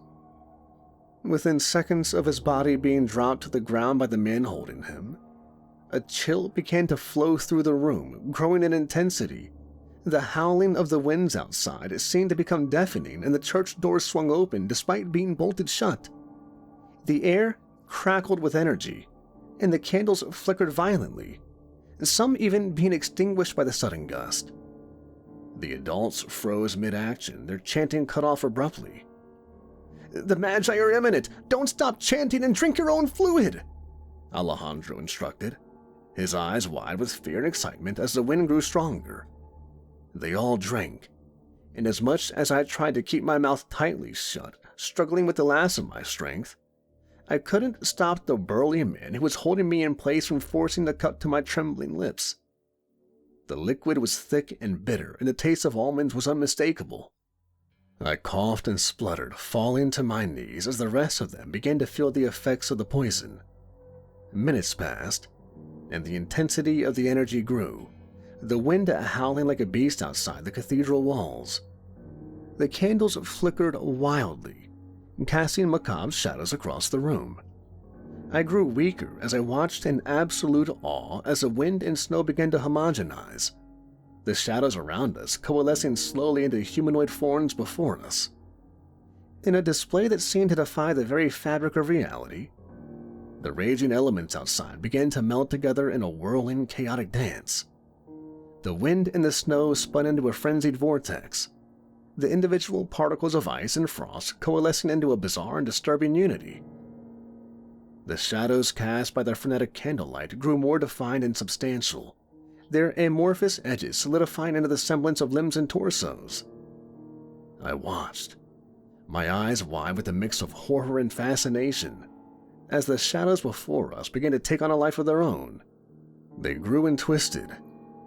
Within seconds of his body being dropped to the ground by the man holding him, a chill began to flow through the room, growing in intensity. The howling of the winds outside seemed to become deafening, and the church doors swung open despite being bolted shut. The air crackled with energy, and the candles flickered violently, some even being extinguished by the sudden gust. The adults froze mid-action, their chanting cut off abruptly. The Magi are imminent! Don't stop chanting and drink your own fluid! Alejandro instructed, his eyes wide with fear and excitement as the wind grew stronger. They all drank, and as much as I tried to keep my mouth tightly shut, struggling with the last of my strength, I couldn't stop the burly man who was holding me in place from forcing the cup to my trembling lips. The liquid was thick and bitter, and the taste of almonds was unmistakable. I coughed and spluttered, falling to my knees as the rest of them began to feel the effects of the poison. Minutes passed, and the intensity of the energy grew, the wind howling like a beast outside the cathedral walls. The candles flickered wildly, casting macabre shadows across the room. I grew weaker as I watched in absolute awe as the wind and snow began to homogenize, the shadows around us coalescing slowly into humanoid forms before us. In a display that seemed to defy the very fabric of reality, the raging elements outside began to melt together in a whirling, chaotic dance. The wind and the snow spun into a frenzied vortex, the individual particles of ice and frost coalescing into a bizarre and disturbing unity. The shadows cast by the frenetic candlelight grew more defined and substantial, their amorphous edges solidifying into the semblance of limbs and torsos. I watched, my eyes wide with a mix of horror and fascination, as the shadows before us began to take on a life of their own. They grew and twisted,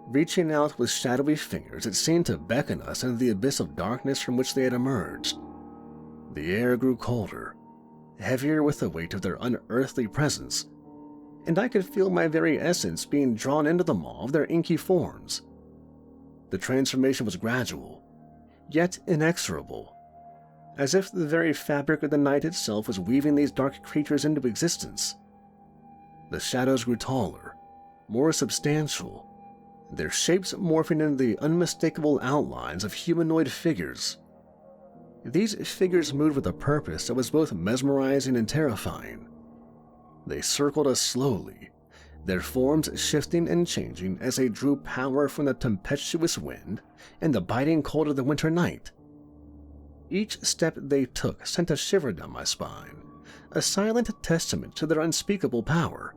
reaching out with shadowy fingers that seemed to beckon us into the abyss of darkness from which they had emerged. The air grew colder, heavier with the weight of their unearthly presence, and I could feel my very essence being drawn into the maw of their inky forms. The transformation was gradual, yet inexorable, as if the very fabric of the night itself was weaving these dark creatures into existence. The shadows grew taller, more substantial, their shapes morphing into the unmistakable outlines of humanoid figures. These figures moved with a purpose that was both mesmerizing and terrifying. They circled us slowly, their forms shifting and changing as they drew power from the tempestuous wind and the biting cold of the winter night. Each step they took sent a shiver down my spine, a silent testament to their unspeakable power.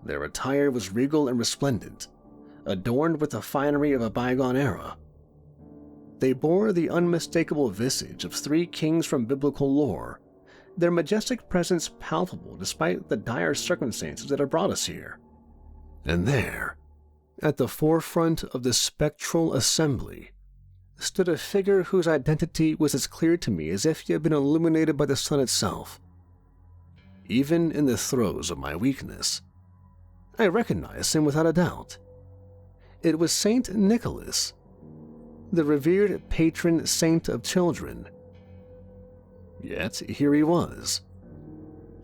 Their attire was regal and resplendent, adorned with the finery of a bygone era. They bore the unmistakable visage of three kings from biblical lore, their majestic presence palpable despite the dire circumstances that had brought us here. And there, at the forefront of the spectral assembly, stood a figure whose identity was as clear to me as if he had been illuminated by the sun itself. Even in the throes of my weakness, I recognized him without a doubt. It was Saint Nicholas, the revered patron saint of children. Yet here he was,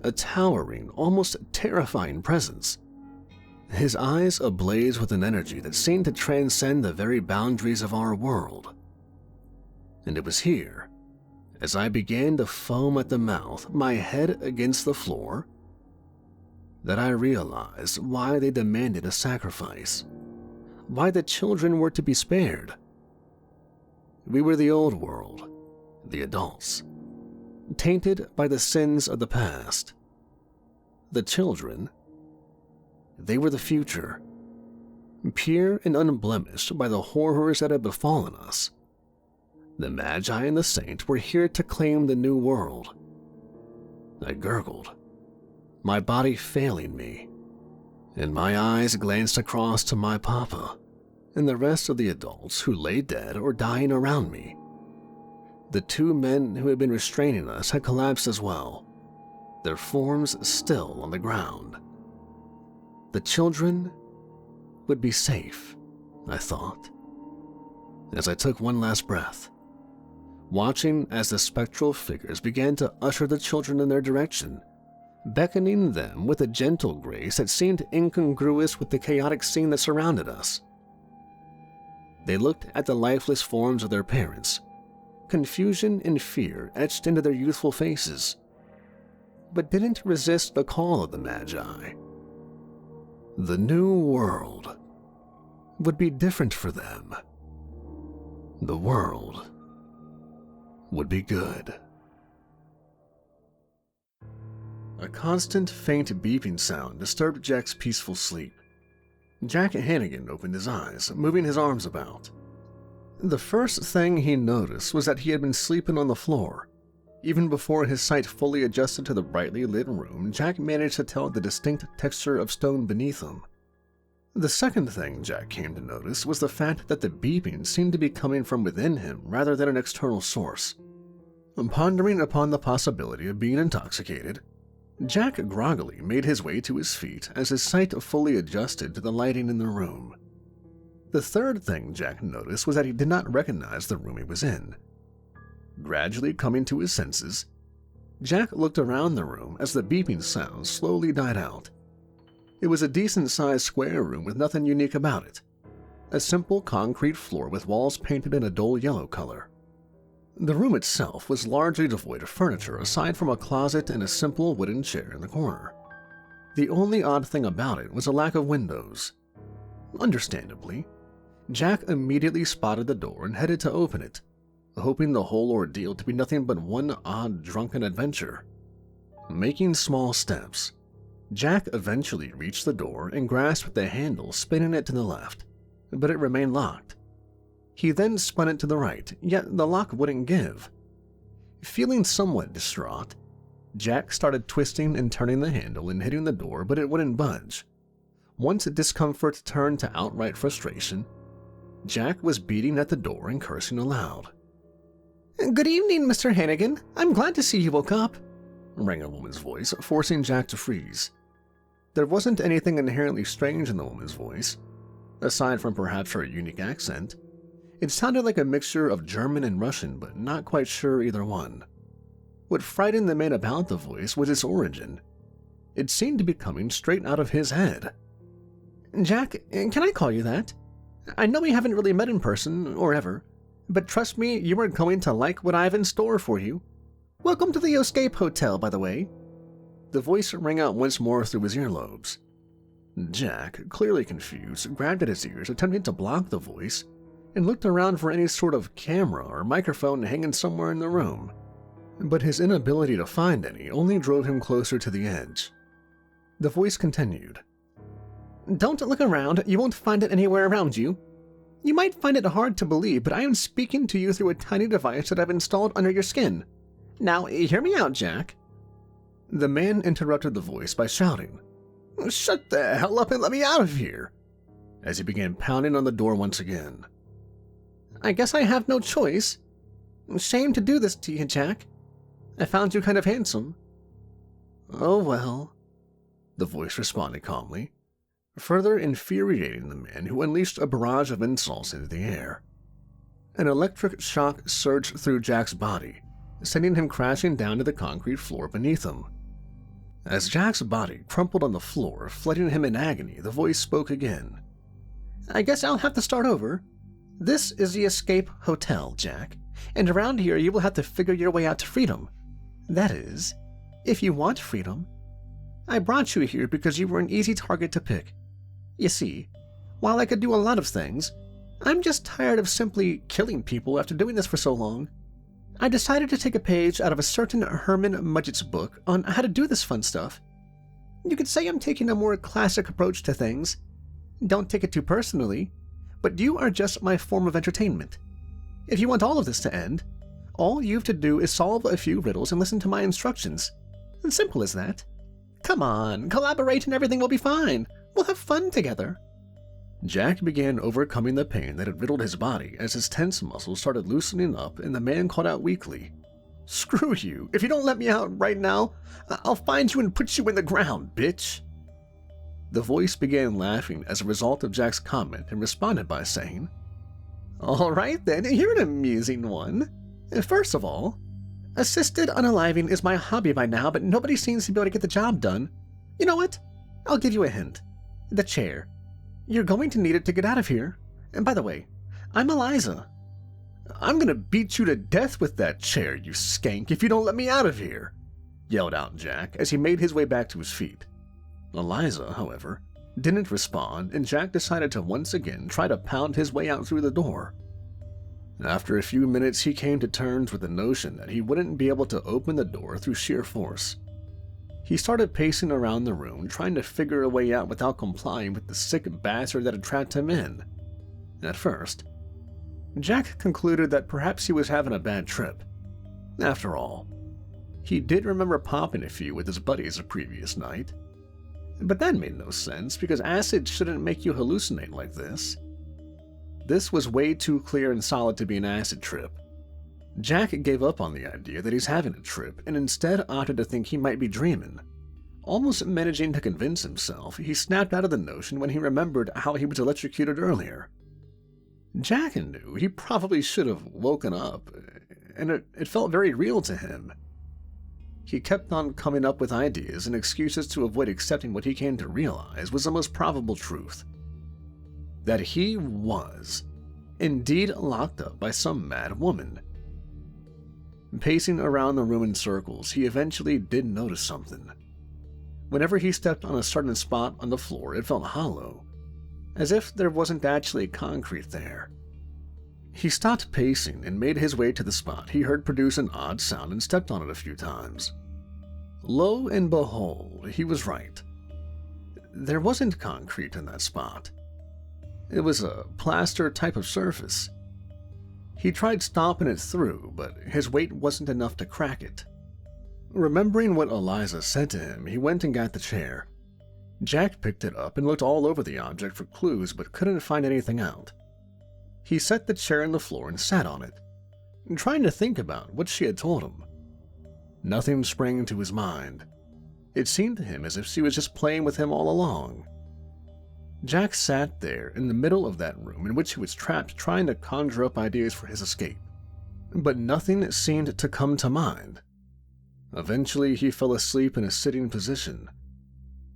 a towering, almost terrifying presence, his eyes ablaze with an energy that seemed to transcend the very boundaries of our world. And it was here, as I began to foam at the mouth, my head against the floor, that I realized why they demanded a sacrifice, why the children were to be spared. We were the old world, the adults, tainted by the sins of the past. The children, they were the future, pure and unblemished by the horrors that had befallen us. The Magi and the Saint were here to claim the new world. I gurgled, my body failing me, and my eyes glanced across to my papa and the rest of the adults who lay dead or dying around me. The two men who had been restraining us had collapsed as well, their forms still on the ground. The children would be safe, I thought, as I took one last breath, watching as the spectral figures began to usher the children in their direction, beckoning them with a gentle grace that seemed incongruous with the chaotic scene that surrounded us. They looked at the lifeless forms of their parents, confusion and fear etched into their youthful faces, but didn't resist the call of the Magi. The new world would be different for them. The world would be good. A constant, faint beeping sound disturbed Jack's peaceful sleep. Jack Hannigan opened his eyes, moving his arms about. The first thing he noticed was that he had been sleeping on the floor, Even before his sight fully adjusted to the brightly lit room, Jack managed to tell the distinct texture of stone beneath him. The second thing Jack came to notice was the fact that the beeping seemed to be coming from within him rather than an external source. Pondering upon the possibility of being intoxicated, Jack groggily made his way to his feet as his sight fully adjusted to the lighting in the room. The third thing Jack noticed was that he did not recognize the room he was in. Gradually coming to his senses, Jack looked around the room as the beeping sounds slowly died out. It was a decent-sized square room with nothing unique about it. A simple concrete floor with walls painted in a dull yellow color. The room itself was largely devoid of furniture aside from a closet and a simple wooden chair in the corner. The only odd thing about it was a lack of windows. Understandably, Jack immediately spotted the door and headed to open it, hoping the whole ordeal to be nothing but one odd drunken adventure. Making small steps, Jack eventually reached the door and grasped the handle, spinning it to the left, but it remained locked. He then spun it to the right, yet the lock wouldn't give. Feeling somewhat distraught, Jack started twisting and turning the handle and hitting the door, but it wouldn't budge. Once discomfort turned to outright frustration, Jack was beating at the door and cursing aloud. "Good evening, Mr. Hannigan. I'm glad to see you woke up," rang a woman's voice, forcing Jack to freeze. There wasn't anything inherently strange in the woman's voice, aside from perhaps her unique accent. It sounded like a mixture of German and Russian, but not quite sure either one. What frightened the man about the voice was its origin. It seemed to be coming straight out of his head. "Jack, can I call you that? I know we haven't really met in person, or ever, but trust me, you are going to like what I have in store for you. Welcome to the Escape Hotel, by the way." The voice rang out once more through his earlobes. Jack, clearly confused, grabbed at his ears, attempting to block the voice, and looked around for any sort of camera or microphone hanging somewhere in the room. But his inability to find any only drove him closer to the edge. The voice continued. "Don't look around, you won't find it anywhere around you. You might find it hard to believe, but I am speaking to you through a tiny device that I've installed under your skin. Now, hear me out, Jack." The man interrupted the voice by shouting, "Shut the hell up and let me out of here!" as he began pounding on the door once again. "I guess I have no choice. Shame to do this to you, Jack. I found you kind of handsome." "Oh well," the voice responded calmly, further infuriating the man who unleashed a barrage of insults into the air. An electric shock surged through Jack's body, sending him crashing down to the concrete floor beneath him. As Jack's body crumpled on the floor, flooding him in agony, the voice spoke again. "I guess I'll have to start over. This is the Escape Hotel, Jack, and around here you will have to figure your way out to freedom. That is, if you want freedom. I brought you here because you were an easy target to pick. You see, while I could do a lot of things, I'm just tired of simply killing people after doing this for so long. I decided to take a page out of a certain Herman Mudgett's book on how to do this fun stuff. You could say I'm taking a more classic approach to things. Don't take it too personally, but you are just my form of entertainment. If you want all of this to end, all you have to do is solve a few riddles and listen to my instructions. It's simple as that. Come on, collaborate and everything will be fine. We'll have fun together." Jack began overcoming the pain that had riddled his body as his tense muscles started loosening up and the man called out weakly, "Screw you! If you don't let me out right now, I'll find you and put you in the ground, bitch!" The voice began laughing as a result of Jack's comment and responded by saying, "All right then, you're an amusing one. First of all, assisted unaliving is my hobby by now, but nobody seems to be able to get the job done. You know what? I'll give you a hint. The chair. You're going to need it to get out of here. And by the way, I'm Eliza." "I'm gonna beat you to death with that chair, you skank, if you don't let me out of here!" yelled out Jack as he made his way back to his feet. Eliza, however, didn't respond, and Jack decided to once again try to pound his way out through the door. After a few minutes, he came to terms with the notion that he wouldn't be able to open the door through sheer force. He started pacing around the room, trying to figure a way out without complying with the sick bastard that had trapped him in. At first, Jack concluded that perhaps he was having a bad trip. After all, He did remember popping a few with his buddies the previous night. But that made no sense because acid shouldn't make you hallucinate like this. This was way too clear and solid to be an acid trip. Jack gave up on the idea that he's having a trip and instead opted to think he might be dreaming. Almost managing to convince himself, he snapped out of the notion when he remembered how he was electrocuted earlier. Jack knew he probably should have woken up, and it felt very real to him. He kept on coming up with ideas and excuses to avoid accepting what he came to realize was the most probable truth. That he was indeed locked up by some mad woman. Pacing around the room in circles, he eventually did notice something. Whenever he stepped on a certain spot on the floor, it felt hollow, as if there wasn't actually concrete there. He stopped pacing and made his way to the spot he heard produce an odd sound and stepped on it a few times. Lo and behold, he was right. There wasn't concrete in that spot. It was a plaster type of surface. He tried stomping it through, but his weight wasn't enough to crack it. Remembering what Eliza said to him, he went and got the chair. Jack picked it up and looked all over the object for clues but couldn't find anything out. He set the chair on the floor and sat on it, trying to think about what she had told him. Nothing sprang to his mind. It seemed to him as if she was just playing with him all along. Jack sat there in the middle of that room in which he was trapped trying to conjure up ideas for his escape, but nothing seemed to come to mind. Eventually, he fell asleep in a sitting position.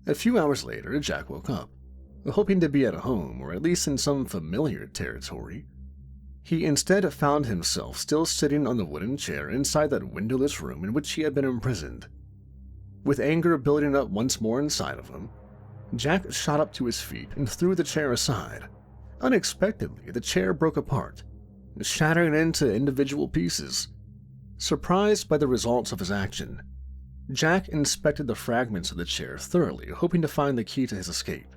A few hours later, Jack woke up, hoping to be at home or at least in some familiar territory. He instead found himself still sitting on the wooden chair inside that windowless room in which he had been imprisoned. With anger building up once more inside of him, Jack shot up to his feet and threw the chair aside. Unexpectedly, the chair broke apart, shattering into individual pieces. Surprised by the results of his action, Jack inspected the fragments of the chair thoroughly, hoping to find the key to his escape.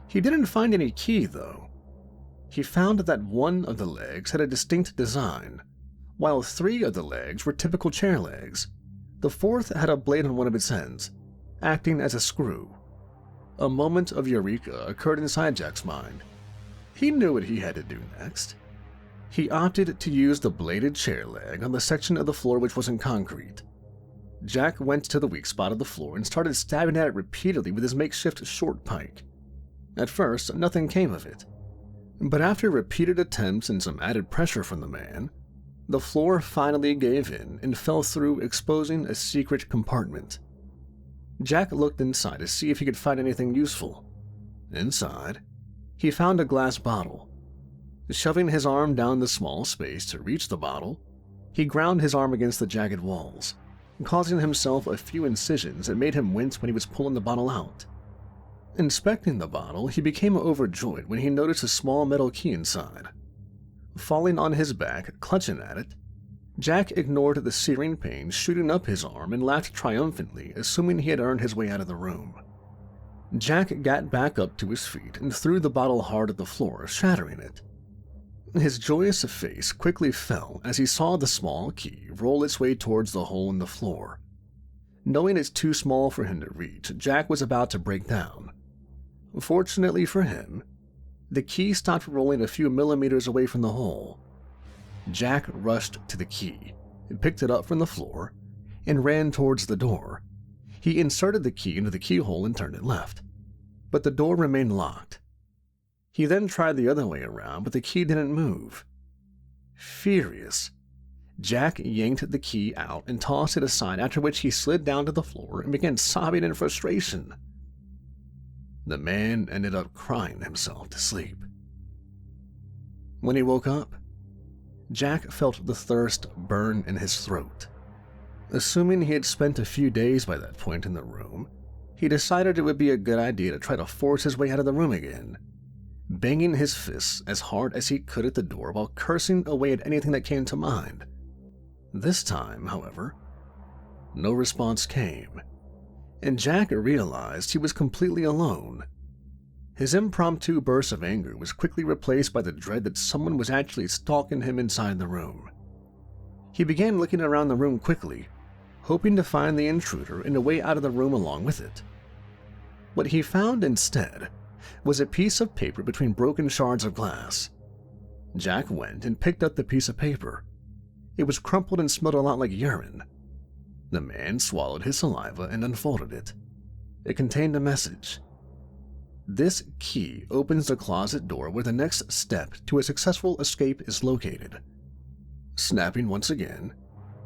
He didn't find any key, though. He found that one of the legs had a distinct design, while 3 of the legs were typical chair legs. The 4th had a blade on one of its ends, acting as a screw. A moment of eureka occurred inside Jack's mind. He knew what he had to do next. He opted to use the bladed chair leg on the section of the floor which wasn't concrete. Jack went to the weak spot of the floor and started stabbing at it repeatedly with his makeshift short pike. At first, nothing came of it. But after repeated attempts and some added pressure from the man, the floor finally gave in and fell through, exposing a secret compartment. Jack looked inside to see if he could find anything useful. Inside, he found a glass bottle. Shoving his arm down the small space to reach the bottle, he ground his arm against the jagged walls, causing himself a few incisions that made him wince when he was pulling the bottle out. Inspecting the bottle, he became overjoyed when he noticed a small metal key inside. Falling on his back, clutching at it, Jack ignored the searing pain shooting up his arm and laughed triumphantly, assuming he had earned his way out of the room. Jack got back up to his feet and threw the bottle hard at the floor, shattering it. His joyous face quickly fell as he saw the small key roll its way towards the hole in the floor. Knowing it's too small for him to reach, Jack was about to break down. Fortunately for him, the key stopped rolling a few millimeters away from the hole. Jack rushed to the key, picked it up from the floor, and ran towards the door. He inserted the key into the keyhole and turned it left, but the door remained locked. He then tried the other way around, but the key didn't move. Furious, Jack yanked the key out and tossed it aside, after which he slid down to the floor and began sobbing in frustration. The man ended up crying himself to sleep. When he woke up, Jack felt the thirst burn in his throat. Assuming he had spent a few days by that point in the room, he decided it would be a good idea to try to force his way out of the room again, banging his fists as hard as he could at the door while cursing away at anything that came to mind. This time, however, no response came, and Jack realized he was completely alone. His impromptu burst of anger was quickly replaced by the dread that someone was actually stalking him inside the room. He began looking around the room quickly, hoping to find the intruder and a way out of the room along with it. What he found instead was a piece of paper between broken shards of glass. Jack went and picked up the piece of paper. It was crumpled and smelled a lot like urine. The man swallowed his saliva and unfolded it. It contained a message. This key opens the closet door where the next step to a successful escape is located. Snapping once again,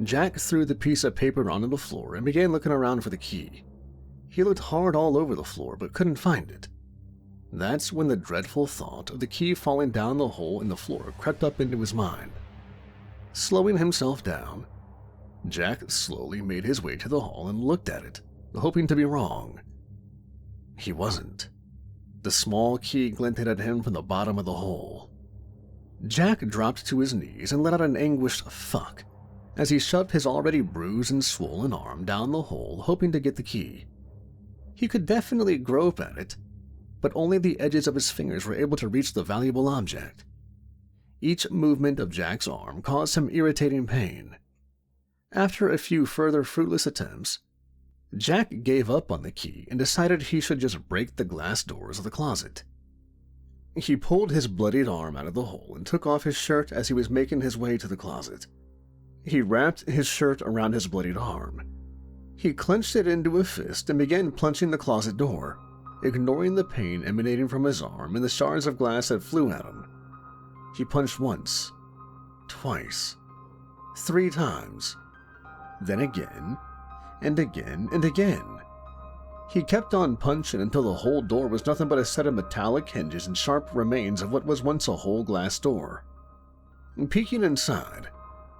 Jack threw the piece of paper onto the floor and began looking around for the key. He looked hard all over the floor but couldn't find it. That's when the dreadful thought of the key falling down the hole in the floor crept up into his mind. Slowing himself down, Jack slowly made his way to the hall and looked at it, hoping to be wrong. He wasn't. The small key glinted at him from the bottom of the hole. Jack dropped to his knees and let out an anguished fuck as he shoved his already bruised and swollen arm down the hole, hoping to get the key. He could definitely grope at it, but only the edges of his fingers were able to reach the valuable object. Each movement of Jack's arm caused him irritating pain. After a few further fruitless attempts, Jack gave up on the key and decided he should just break the glass doors of the closet. He pulled his bloodied arm out of the hole and took off his shirt as he was making his way to the closet. He wrapped his shirt around his bloodied arm. He clenched it into a fist and began punching the closet door, ignoring the pain emanating from his arm and the shards of glass that flew at him. He punched once, twice, 3 times, then again, and again, and again. He kept on punching until the whole door was nothing but a set of metallic hinges and sharp remains of what was once a whole glass door. Peeking inside,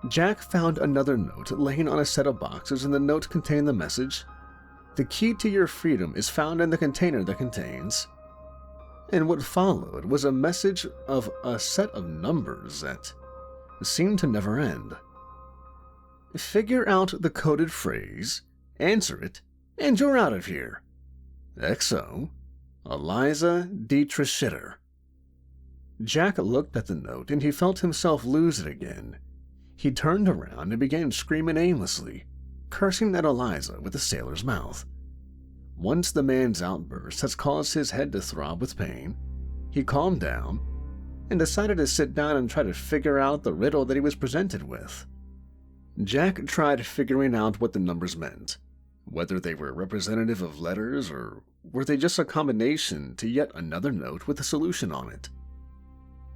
Jack found another note laying on a set of boxes, and the note contained the message, "The key to your freedom is found in the container that contains." And what followed was a message of a set of numbers that seemed to never end. Figure out the coded phrase, answer it, and you're out of here. XO, Eliza Dietrich Shitter. Jack looked at the note and he felt himself lose it again. He turned around and began screaming aimlessly, cursing at Eliza with a sailor's mouth. Once the man's outburst has caused his head to throb with pain, he calmed down and decided to sit down and try to figure out the riddle that he was presented with. Jack tried figuring out what the numbers meant, whether they were representative of letters or were they just a combination to yet another note with a solution on it.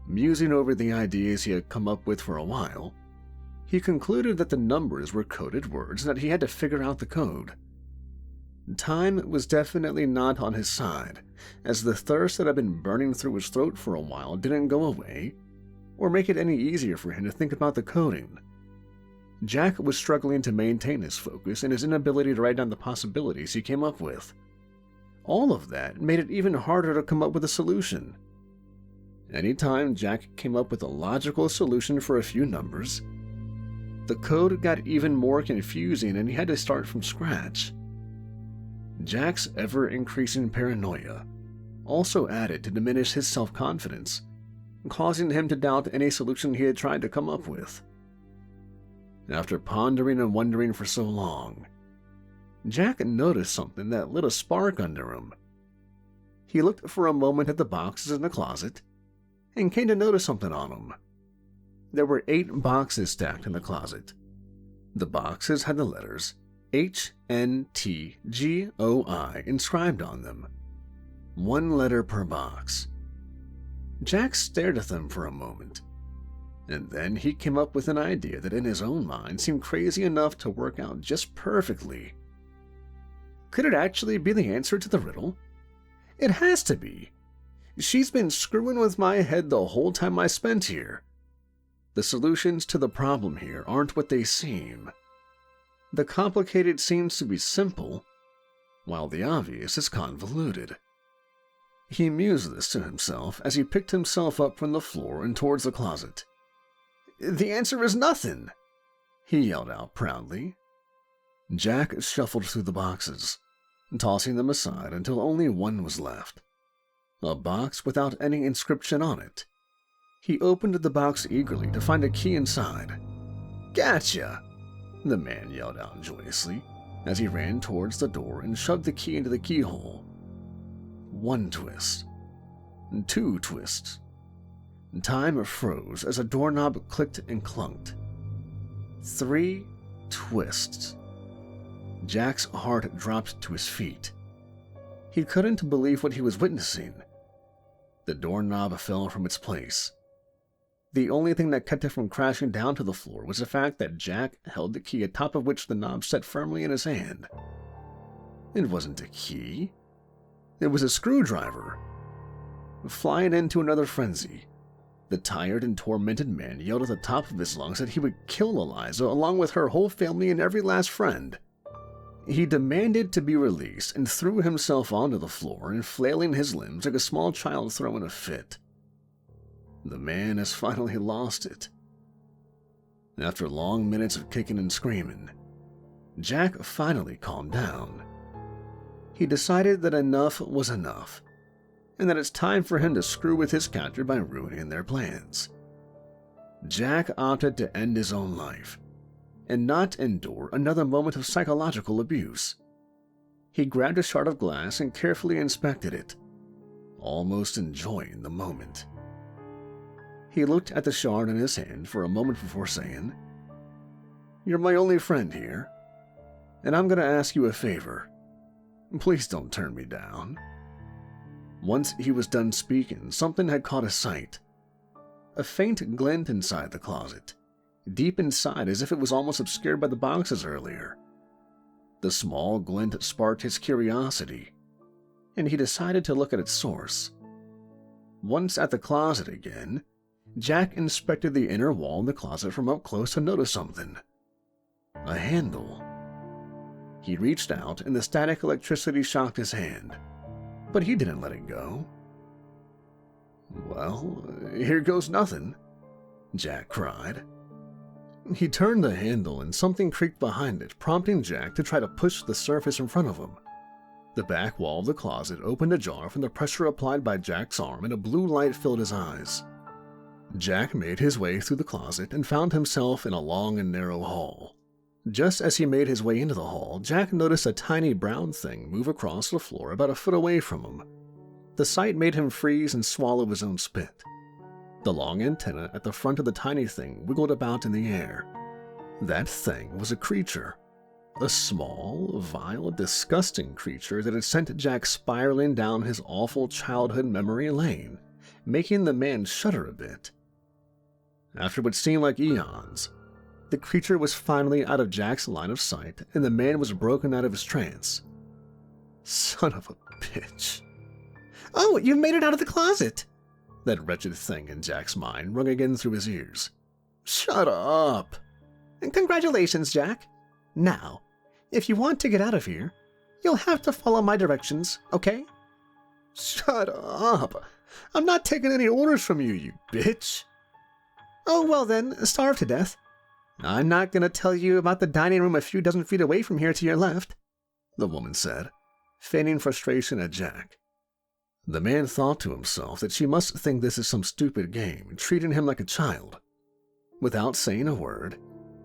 Musing over the ideas he had come up with for a while, he concluded that the numbers were coded words and that he had to figure out the code. Time was definitely not on his side, as the thirst that had been burning through his throat for a while didn't go away, or make it any easier for him to think about the coding. Jack was struggling to maintain his focus and his inability to write down the possibilities he came up with. All of that made it even harder to come up with a solution. Anytime Jack came up with a logical solution for a few numbers, the code got even more confusing and he had to start from scratch. Jack's ever-increasing paranoia also added to diminish his self-confidence, causing him to doubt any solution he had tried to come up with. After pondering and wondering for so long, Jack noticed something that lit a spark under him. He looked for a moment at the boxes in the closet and came to notice something on them. There were 8 boxes stacked in the closet. The boxes had the letters HNTGOI inscribed on them, 1 letter per box. Jack stared at them for a moment, and then he came up with an idea that in his own mind seemed crazy enough to work out just perfectly. Could it actually be the answer to the riddle? It has to be. She's been screwing with my head the whole time I spent here. The solutions to the problem here aren't what they seem. The complicated seems to be simple, while the obvious is convoluted. He mused this to himself as he picked himself up from the floor and towards the closet. "The answer is nothing," he yelled out proudly. Jack shuffled through the boxes, tossing them aside until only one was left. A box without any inscription on it. He opened the box eagerly to find a key inside. "Gotcha!" the man yelled out joyously as he ran towards the door and shoved the key into the keyhole. 1 twist. 2 twists. Time froze as a doorknob clicked and clunked. 3 twists. Jack's heart dropped to his feet. He couldn't believe what he was witnessing. The doorknob fell from its place. The only thing that kept it from crashing down to the floor was the fact that Jack held the key atop of which the knob sat firmly in his hand. It wasn't a key. It was a screwdriver. Flying into another frenzy, the tired and tormented man yelled at the top of his lungs that he would kill Eliza along with her whole family and every last friend. He demanded to be released and threw himself onto the floor and flailing his limbs like a small child throwing a fit. The man has finally lost it. After long minutes of kicking and screaming, Jack finally calmed down. He decided that enough was enough, and that it's time for him to screw with his captor by ruining their plans. Jack opted to end his own life, and not endure another moment of psychological abuse. He grabbed a shard of glass and carefully inspected it, almost enjoying the moment. He looked at the shard in his hand for a moment before saying, "You're my only friend here, and I'm going to ask you a favor. Please don't turn me down." Once he was done speaking, something had caught his sight. A faint glint inside the closet, deep inside as if it was almost obscured by the boxes earlier. The small glint sparked his curiosity, and he decided to look at its source. Once at the closet again, Jack inspected the inner wall in the closet from up close to notice something. A handle. He reached out and the static electricity shocked his hand, but he didn't let it go. "Well, here goes nothing," Jack cried. He turned the handle and something creaked behind it, prompting Jack to try to push the surface in front of him. The back wall of the closet opened ajar from the pressure applied by Jack's arm and a blue light filled his eyes. Jack made his way through the closet and found himself in a long and narrow hall. Just as he made his way into the hall, Jack noticed a tiny brown thing move across the floor about a foot away from him. The sight made him freeze and swallow his own spit. The long antenna at the front of the tiny thing wiggled about in the air. That thing was a creature. A small, vile, disgusting creature that had sent Jack spiraling down his awful childhood memory lane, making the man shudder a bit. After what seemed like eons, the creature was finally out of Jack's line of sight, and the man was broken out of his trance. Son of a bitch. "Oh, you made it out of the closet!" That wretched thing in Jack's mind rung again through his ears. "Shut up!" "Congratulations, Jack. Now, if you want to get out of here, you'll have to follow my directions, okay?" "Shut up! I'm not taking any orders from you, you bitch!" "Oh, well then, starve to death. I'm not going to tell you about the dining room a few dozen feet away from here to your left," the woman said, feigning frustration at Jack. The man thought to himself that she must think this is some stupid game, treating him like a child. Without saying a word,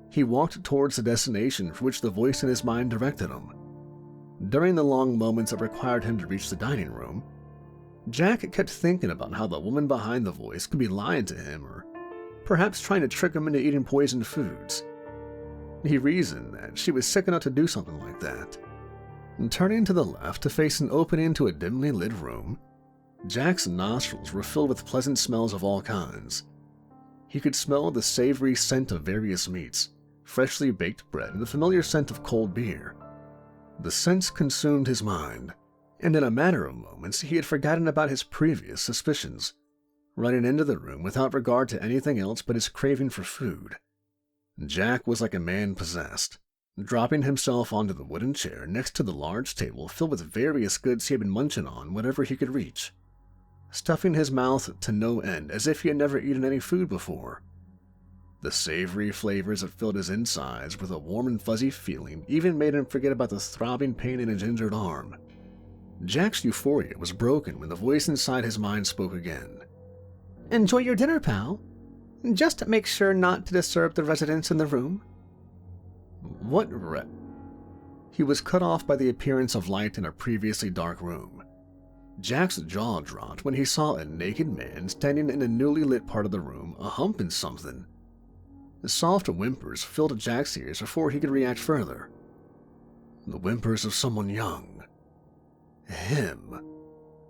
he walked towards the destination for which the voice in his mind directed him. During the long moments that required him to reach the dining room, Jack kept thinking about how the woman behind the voice could be lying to him or perhaps trying to trick him into eating poisoned foods. He reasoned that she was sick enough to do something like that. And turning to the left to face an opening to a dimly lit room, Jack's nostrils were filled with pleasant smells of all kinds. He could smell the savory scent of various meats, freshly baked bread, and the familiar scent of cold beer. The scents consumed his mind, and in a matter of moments he had forgotten about his previous suspicions, running into the room without regard to anything else but his craving for food. Jack was like a man possessed, dropping himself onto the wooden chair next to the large table filled with various goods he had been munching on whatever he could reach, stuffing his mouth to no end as if he had never eaten any food before. The savory flavors that filled his insides with a warm and fuzzy feeling even made him forget about the throbbing pain in his injured arm. Jack's euphoria was broken when the voice inside his mind spoke again. "Enjoy your dinner, pal. Just make sure not to disturb the residents in the room." What re... He was cut off by the appearance of light in a previously dark room. Jack's jaw dropped when he saw a naked man standing in a newly lit part of the room, humping something. The soft whimpers filled Jack's ears before he could react further. The whimpers of someone young. Him.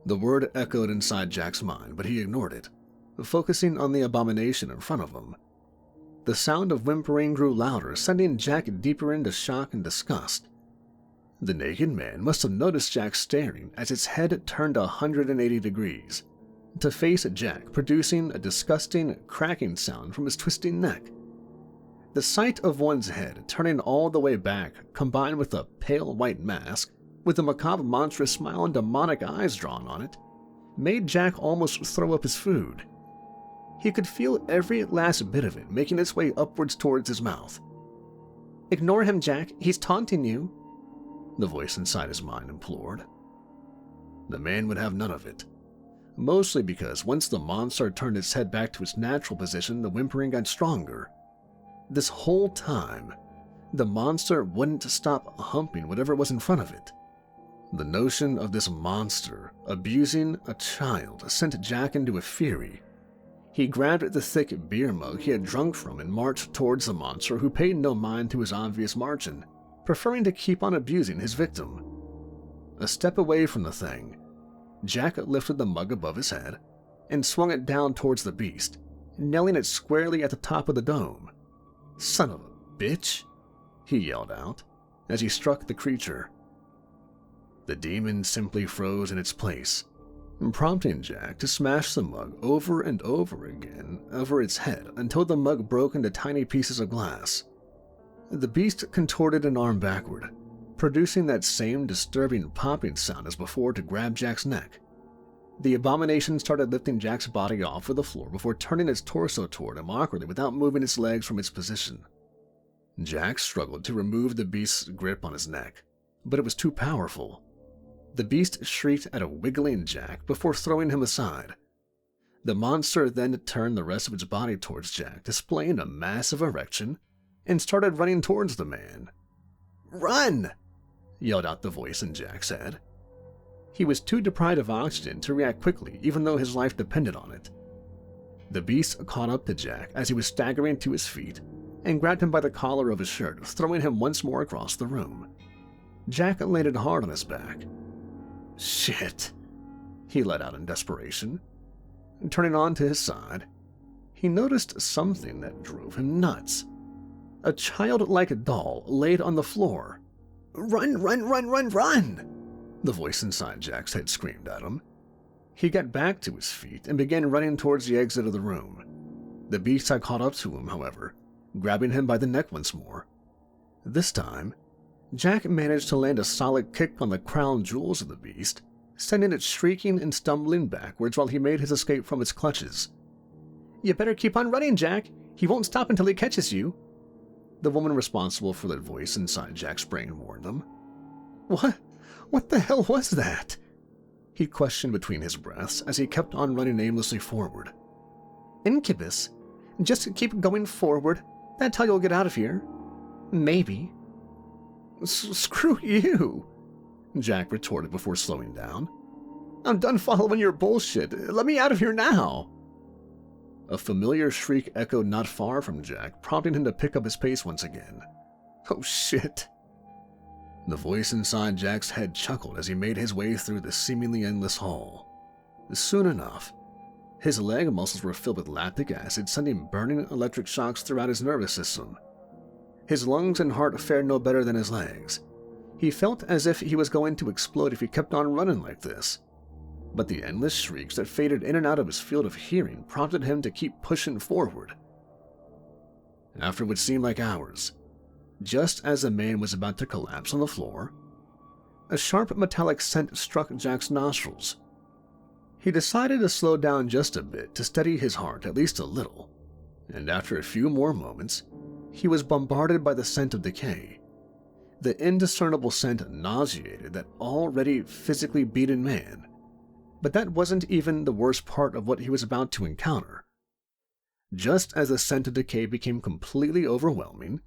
The word echoed inside Jack's mind, but he ignored it, focusing on the abomination in front of him. The sound of whimpering grew louder, sending Jack deeper into shock and disgust. The naked man must have noticed Jack staring as its head turned 180 degrees, to face Jack, producing a disgusting, cracking sound from his twisting neck. The sight of one's head turning all the way back, combined with a pale white mask, with a macabre monstrous smile and demonic eyes drawn on it, made Jack almost throw up his food. He could feel every last bit of it making its way upwards towards his mouth. "Ignore him, Jack. He's taunting you," the voice inside his mind implored. The man would have none of it. Mostly because once the monster turned its head back to its natural position, the whimpering got stronger. This whole time, the monster wouldn't stop humping whatever was in front of it. The notion of this monster abusing a child sent Jack into a fury. He grabbed the thick beer mug he had drunk from and marched towards the monster, who paid no mind to his obvious margin, preferring to keep on abusing his victim. A step away from the thing, Jack lifted the mug above his head and swung it down towards the beast, nailing it squarely at the top of the dome. "Son of a bitch!" he yelled out as he struck the creature. The demon simply froze in its place, prompting Jack to smash the mug over and over again over its head until the mug broke into tiny pieces of glass. The beast contorted an arm backward, producing that same disturbing popping sound as before to grab Jack's neck. The abomination started lifting Jack's body off of the floor before turning its torso toward him awkwardly without moving its legs from its position. Jack struggled to remove the beast's grip on his neck, but it was too powerful. The beast shrieked at a wiggling Jack before throwing him aside. The monster then turned the rest of its body towards Jack, displaying a massive erection, and started running towards the man. "Run!" yelled out the voice in Jack's head. He was too deprived of oxygen to react quickly, even though his life depended on it. The beast caught up to Jack as he was staggering to his feet and grabbed him by the collar of his shirt, throwing him once more across the room. Jack landed hard on his back. "Shit," he let out in desperation. Turning on to his side, he noticed something that drove him nuts. A childlike doll laid on the floor. "Run, run, run, run, run!" the voice inside Jack's head screamed at him. He got back to his feet and began running towards the exit of the room. The beast had caught up to him, however, grabbing him by the neck once more. This time, Jack managed to land a solid kick on the crown jewels of the beast, sending it shrieking and stumbling backwards while he made his escape from its clutches. "You better keep on running, Jack. He won't stop until he catches you," the woman responsible for the voice inside Jack's brain warned him. What the hell was that?" he questioned between his breaths as he kept on running aimlessly forward. "Incubus. Just keep going forward. That's how you'll get out of here. Maybe." "Screw you," Jack retorted before slowing down. "I'm done following your bullshit. Let me out of here now." A familiar shriek echoed not far from Jack, prompting him to pick up his pace once again. "Oh shit." The voice inside Jack's head chuckled as he made his way through the seemingly endless hall. Soon enough, his leg muscles were filled with lactic acid, sending burning electric shocks throughout his nervous system. His lungs and heart fared no better than his legs. He felt as if he was going to explode if he kept on running like this. But the endless shrieks that faded in and out of his field of hearing prompted him to keep pushing forward. After what seemed like hours, just as the man was about to collapse on the floor, a sharp metallic scent struck Jack's nostrils. He decided to slow down just a bit to steady his heart at least a little, and after a few more moments, he was bombarded by the scent of decay. The indiscernible scent nauseated that already physically beaten man. But that wasn't even the worst part of what he was about to encounter. Just as the scent of decay became completely overwhelming,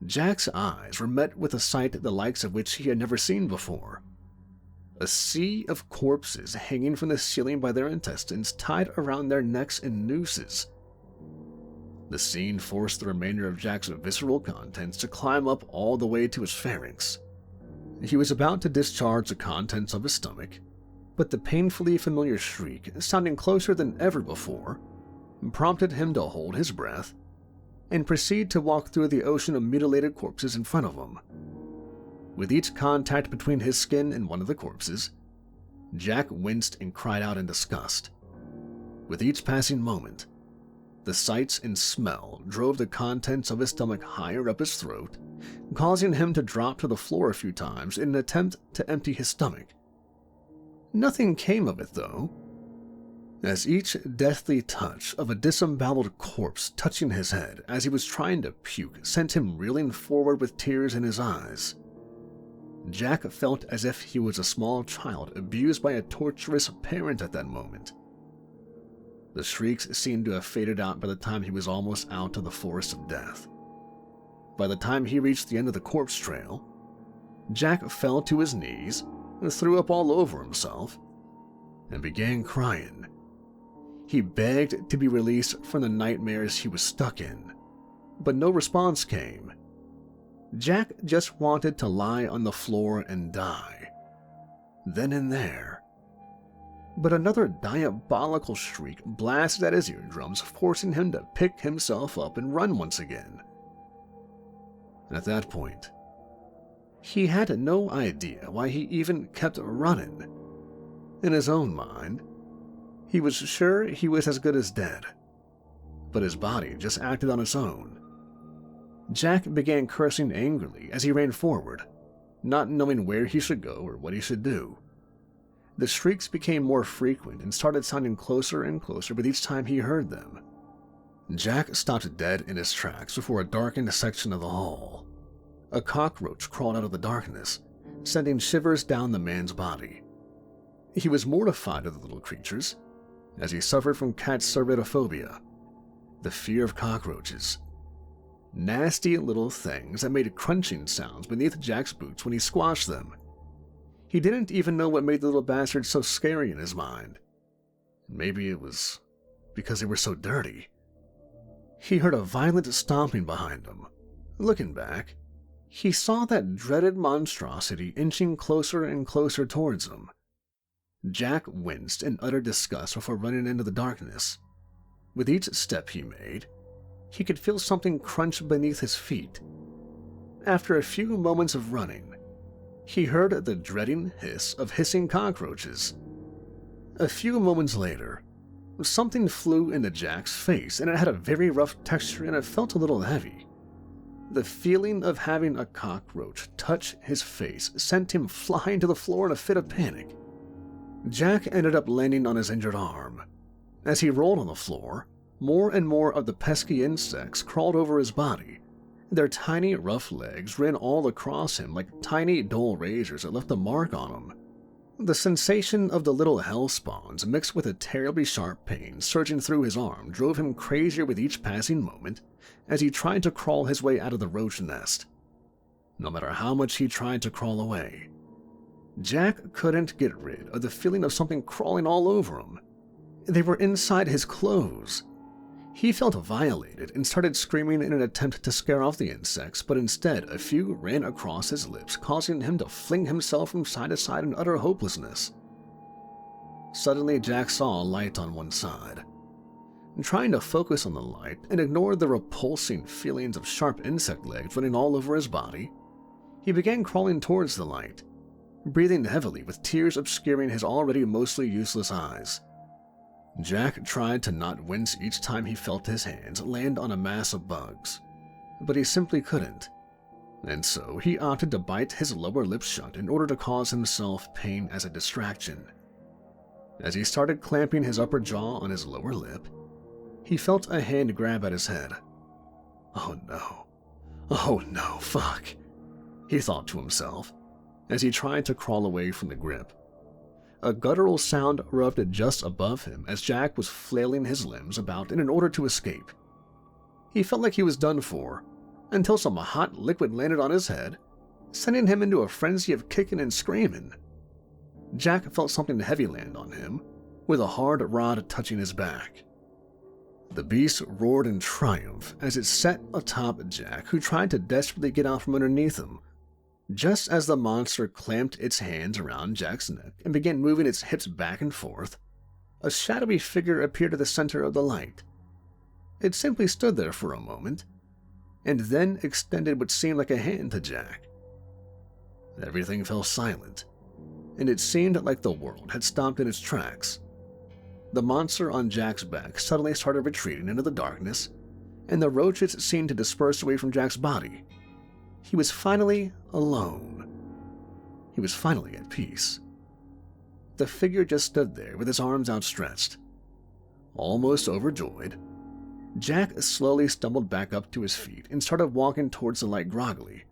Jack's eyes were met with a sight the likes of which he had never seen before. A sea of corpses hanging from the ceiling by their intestines, tied around their necks in nooses. The scene forced the remainder of Jack's visceral contents to climb up all the way to his pharynx. He was about to discharge the contents of his stomach, but the painfully familiar shriek, sounding closer than ever before, prompted him to hold his breath and proceed to walk through the ocean of mutilated corpses in front of him. With each contact between his skin and one of the corpses, Jack winced and cried out in disgust. With each passing moment, the sights and smell drove the contents of his stomach higher up his throat, causing him to drop to the floor a few times in an attempt to empty his stomach. Nothing came of it, though, as each deathly touch of a disemboweled corpse touching his head as he was trying to puke sent him reeling forward with tears in his eyes. Jack felt as if he was a small child abused by a torturous parent at that moment. The shrieks seemed to have faded out by the time he was almost out of the forest of death. By the time he reached the end of the corpse trail, Jack fell to his knees and threw up all over himself and began crying. He begged to be released from the nightmares he was stuck in, but no response came. Jack just wanted to lie on the floor and die, then and there. But another diabolical shriek blasted at his eardrums, forcing him to pick himself up and run once again. At that point, he had no idea why he even kept running. In his own mind, he was sure he was as good as dead, but his body just acted on its own. Jack began cursing angrily as he ran forward, not knowing where he should go or what he should do. The shrieks became more frequent and started sounding closer and closer with each time he heard them. Jack stopped dead in his tracks before a darkened section of the hall. A cockroach crawled out of the darkness, sending shivers down the man's body. He was mortified of the little creatures, as he suffered from cat ceratophobia, the fear of cockroaches. Nasty little things that made crunching sounds beneath Jack's boots when he squashed them. He didn't even know what made the little bastards so scary in his mind. Maybe it was because they were so dirty. He heard a violent stomping behind him. Looking back, he saw that dreaded monstrosity inching closer and closer towards him. Jack winced in utter disgust before running into the darkness. With each step he made, he could feel something crunch beneath his feet. After a few moments of running, he heard the dreading hiss of hissing cockroaches. A few moments later, something flew into Jack's face, and it had a very rough texture and it felt a little heavy. The feeling of having a cockroach touch his face sent him flying to the floor in a fit of panic. Jack ended up landing on his injured arm. As he rolled on the floor, more and more of the pesky insects crawled over his body. Their tiny, rough legs ran all across him like tiny, dull razors that left a mark on him. The sensation of the little hell spawns mixed with a terribly sharp pain surging through his arm drove him crazier with each passing moment as he tried to crawl his way out of the roach nest. No matter how much he tried to crawl away, Jack couldn't get rid of the feeling of something crawling all over him. They were inside his clothes. He felt violated and started screaming in an attempt to scare off the insects, but instead a few ran across his lips, causing him to fling himself from side to side in utter hopelessness. Suddenly, Jack saw a light on one side. Trying to focus on the light and ignore the repulsing feelings of sharp insect legs running all over his body, he began crawling towards the light, breathing heavily with tears obscuring his already mostly useless eyes. Jack tried to not wince each time he felt his hands land on a mass of bugs, but he simply couldn't, and so he opted to bite his lower lip shut in order to cause himself pain as a distraction. As he started clamping his upper jaw on his lower lip, he felt a hand grab at his head. Oh no, fuck, he thought to himself as he tried to crawl away from the grip. A guttural sound erupted just above him as Jack was flailing his limbs about in order to escape. He felt like he was done for, until some hot liquid landed on his head, sending him into a frenzy of kicking and screaming. Jack felt something heavy land on him, with a hard rod touching his back. The beast roared in triumph as it set atop Jack, who tried to desperately get out from underneath him. Just as the monster clamped its hands around Jack's neck and began moving its hips back and forth, a shadowy figure appeared at the center of the light. It simply stood there for a moment, and then extended what seemed like a hand to Jack. Everything fell silent, and it seemed like the world had stopped in its tracks. The monster on Jack's back suddenly started retreating into the darkness, and the roaches seemed to disperse away from Jack's body. He was finally alone. He was finally at peace. The figure just stood there with his arms outstretched. Almost overjoyed, Jack slowly stumbled back up to his feet and started walking towards the light groggily,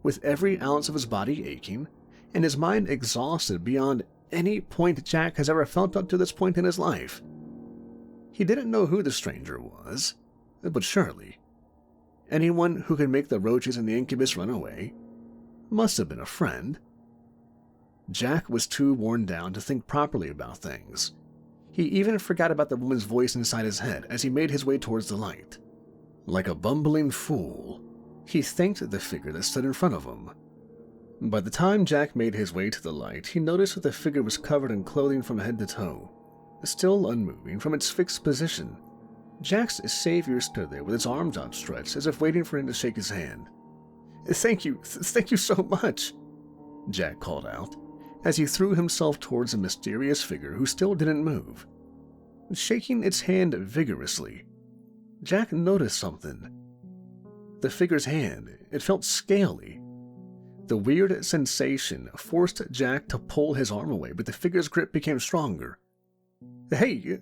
with every ounce of his body aching and his mind exhausted beyond any point Jack has ever felt up to this point in his life. He didn't know who the stranger was, but surely anyone who could make the roaches and the incubus run away must have been a friend. Jack was too worn down to think properly about things. He even forgot about the woman's voice inside his head as he made his way towards the light. Like a bumbling fool, he thanked the figure that stood in front of him. By the time Jack made his way to the light, he noticed that the figure was covered in clothing from head to toe, still unmoving from its fixed position. Jack's savior stood there with his arms outstretched as if waiting for him to shake his hand. Thank you so much," Jack called out, as he threw himself towards the mysterious figure who still didn't move. Shaking its hand vigorously, Jack noticed something. The figure's hand, it felt scaly. The weird sensation forced Jack to pull his arm away, but the figure's grip became stronger. "Hey,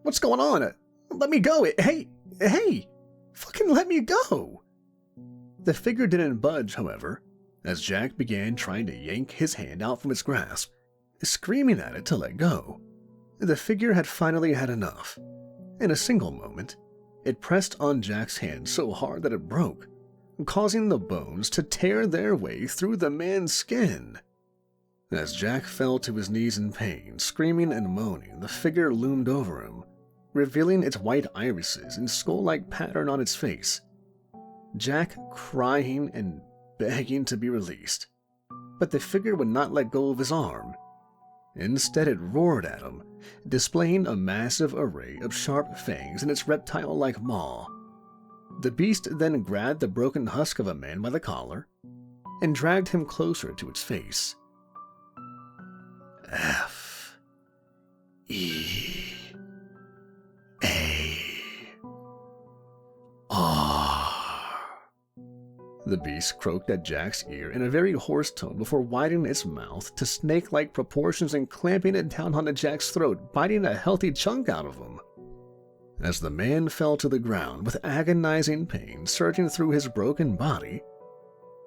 what's going on? Let me go! Hey! Fucking let me go!" The figure didn't budge, however, as Jack began trying to yank his hand out from its grasp, screaming at it to let go. The figure had finally had enough. In a single moment, it pressed on Jack's hand so hard that it broke, causing the bones to tear their way through the man's skin. As Jack fell to his knees in pain, screaming and moaning, the figure loomed over him, revealing its white irises and skull-like pattern on its face. Jack crying and begging to be released, but the figure would not let go of his arm. Instead, it roared at him, displaying a massive array of sharp fangs in its reptile-like maw. The beast then grabbed the broken husk of a man by the collar and dragged him closer to its face. F-E-A-R. The beast croaked at Jack's ear in a very hoarse tone before widening its mouth to snake-like proportions and clamping it down onto Jack's throat, biting a healthy chunk out of him. As the man fell to the ground with agonizing pain surging through his broken body,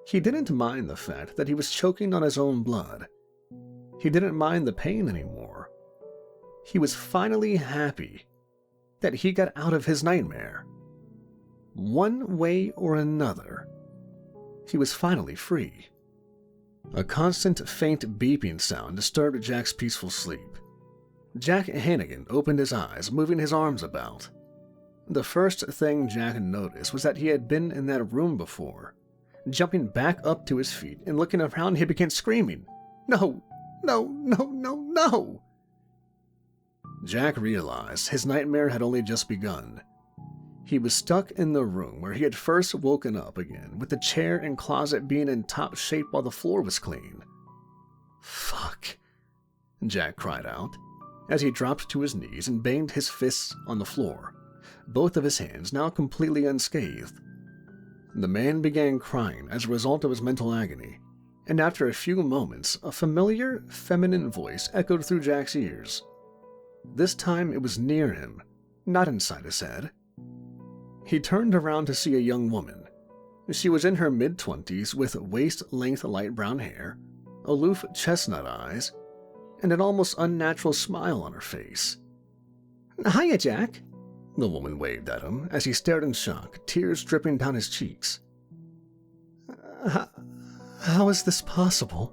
he didn't mind the fact that he was choking on his own blood. He didn't mind the pain anymore. He was finally happy that he got out of his nightmare. One way or another, he was finally free. A constant faint beeping sound disturbed Jack's peaceful sleep. Jack Hannigan opened his eyes, moving his arms about. The first thing Jack noticed was that he had been in that room before. Jumping back up to his feet and looking around, he began screaming, "No! No, no, no, no!" Jack realized his nightmare had only just begun. He was stuck in the room where he had first woken up again, with the chair and closet being in top shape while the floor was clean. "Fuck," Jack cried out, as he dropped to his knees and banged his fists on the floor, both of his hands now completely unscathed. The man began crying as a result of his mental agony, and after a few moments, a familiar, feminine voice echoed through Jack's ears. This time it was near him, not inside his head. He turned around to see a young woman. She was in her mid-20s with waist-length light brown hair, aloof chestnut eyes, and an almost unnatural smile on her face. "Hiya, Jack," the woman waved at him as he stared in shock, tears dripping down his cheeks. How is this possible?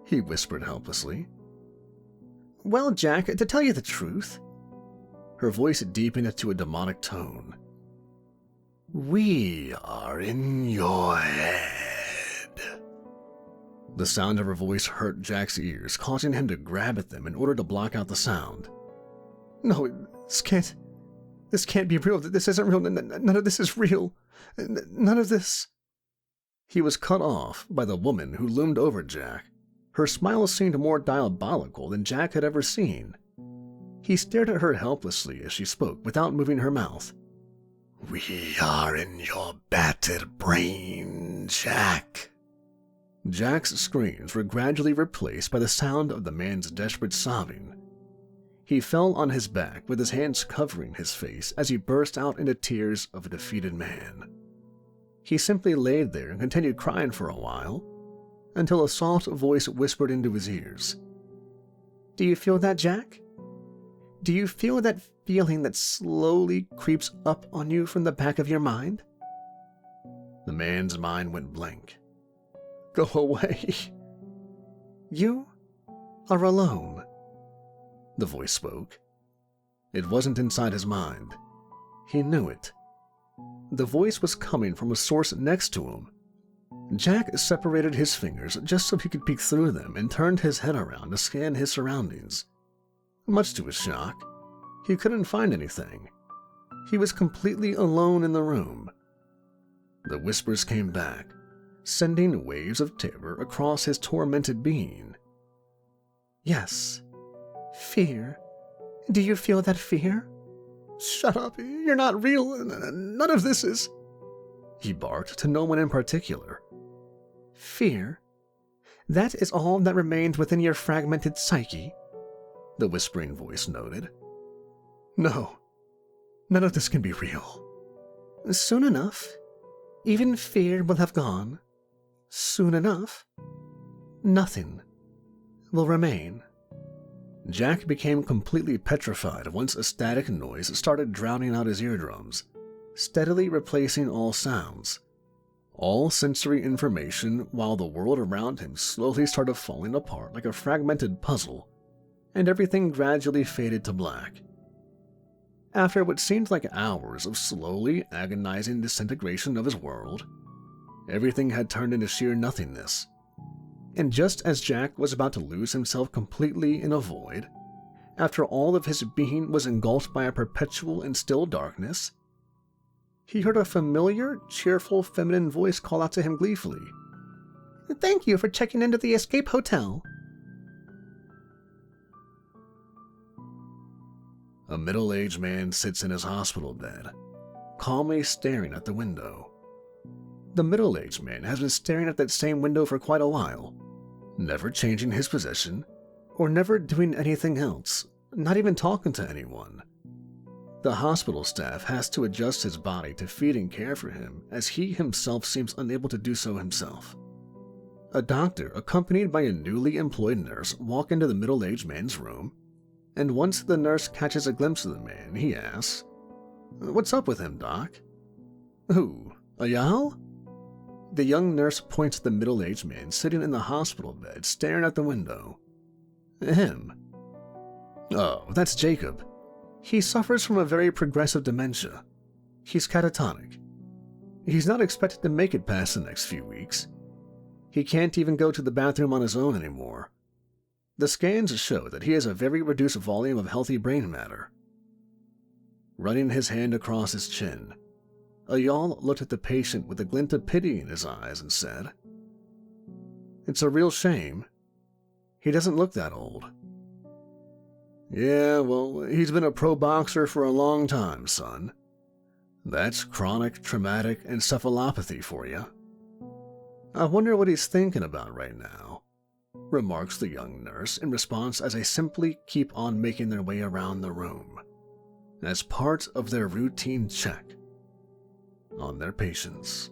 He whispered helplessly. Well, Jack, to tell you the truth, her voice deepened to a demonic tone, we are in your head. The sound of her voice hurt Jack's ears, causing him to grab at them in order to block out the sound. No, this can't be real. This isn't real. None of this is real. None of this. He was cut off by the woman who loomed over Jack. Her smile seemed more diabolical than Jack had ever seen. He stared at her helplessly as she spoke without moving her mouth. We are in your battered brain, Jack. Jack's screams were gradually replaced by the sound of the man's desperate sobbing. He fell on his back with his hands covering his face as he burst out into tears of a defeated man. He simply laid there and continued crying for a while, until a soft voice whispered into his ears. Do you feel that, Jack? Do you feel that feeling that slowly creeps up on you from the back of your mind? The man's mind went blank. Go away. You are alone. The voice spoke. It wasn't inside his mind. He knew it. The voice was coming from a source next to him. Jack separated his fingers just so he could peek through them and turned his head around to scan his surroundings. Much to his shock, he couldn't find anything. He was completely alone in the room. The whispers came back, sending waves of terror across his tormented being. Yes, fear. Do you feel that fear? Shut up, you're not real, none of this is... He barked to no one in particular. Fear? That is all that remains within your fragmented psyche? The whispering voice noted. No, none of this can be real. Soon enough, even fear will have gone. Soon enough, nothing will remain. Jack became completely petrified once a static noise started drowning out his eardrums, steadily replacing all sounds, all sensory information, while the world around him slowly started falling apart like a fragmented puzzle, and everything gradually faded to black. After what seemed like hours of slowly agonizing disintegration of his world, everything had turned into sheer nothingness. And just as Jack was about to lose himself completely in a void, after all of his being was engulfed by a perpetual and still darkness, he heard a familiar, cheerful feminine voice call out to him gleefully. Thank you for checking into the Escape Hotel. A middle-aged man sits in his hospital bed, calmly staring at the window. The middle-aged man has been staring at that same window for quite a while, never changing his position, or never doing anything else, not even talking to anyone. The hospital staff has to adjust his body to feed and care for him, as he himself seems unable to do so himself. A doctor, accompanied by a newly employed nurse, walk into the middle-aged man's room, and once the nurse catches a glimpse of the man, he asks, "What's up with him, Doc?" "Who? Ayal?" The young nurse points at the middle-aged man sitting in the hospital bed, staring at the window. "Him? Oh, that's Jacob. He suffers from a very progressive dementia. He's catatonic. He's not expected to make it past the next few weeks. He can't even go to the bathroom on his own anymore. The scans show that he has a very reduced volume of healthy brain matter." Running his hand across his chin, Ayal looked at the patient with a glint of pity in his eyes and said, "It's a real shame. He doesn't look that old." "Yeah, well, he's been a pro boxer for a long time, son. That's chronic traumatic encephalopathy for you. I wonder what he's thinking about right now," remarks the young nurse in response as they simply keep on making their way around the room, as part of their routine check on their patients.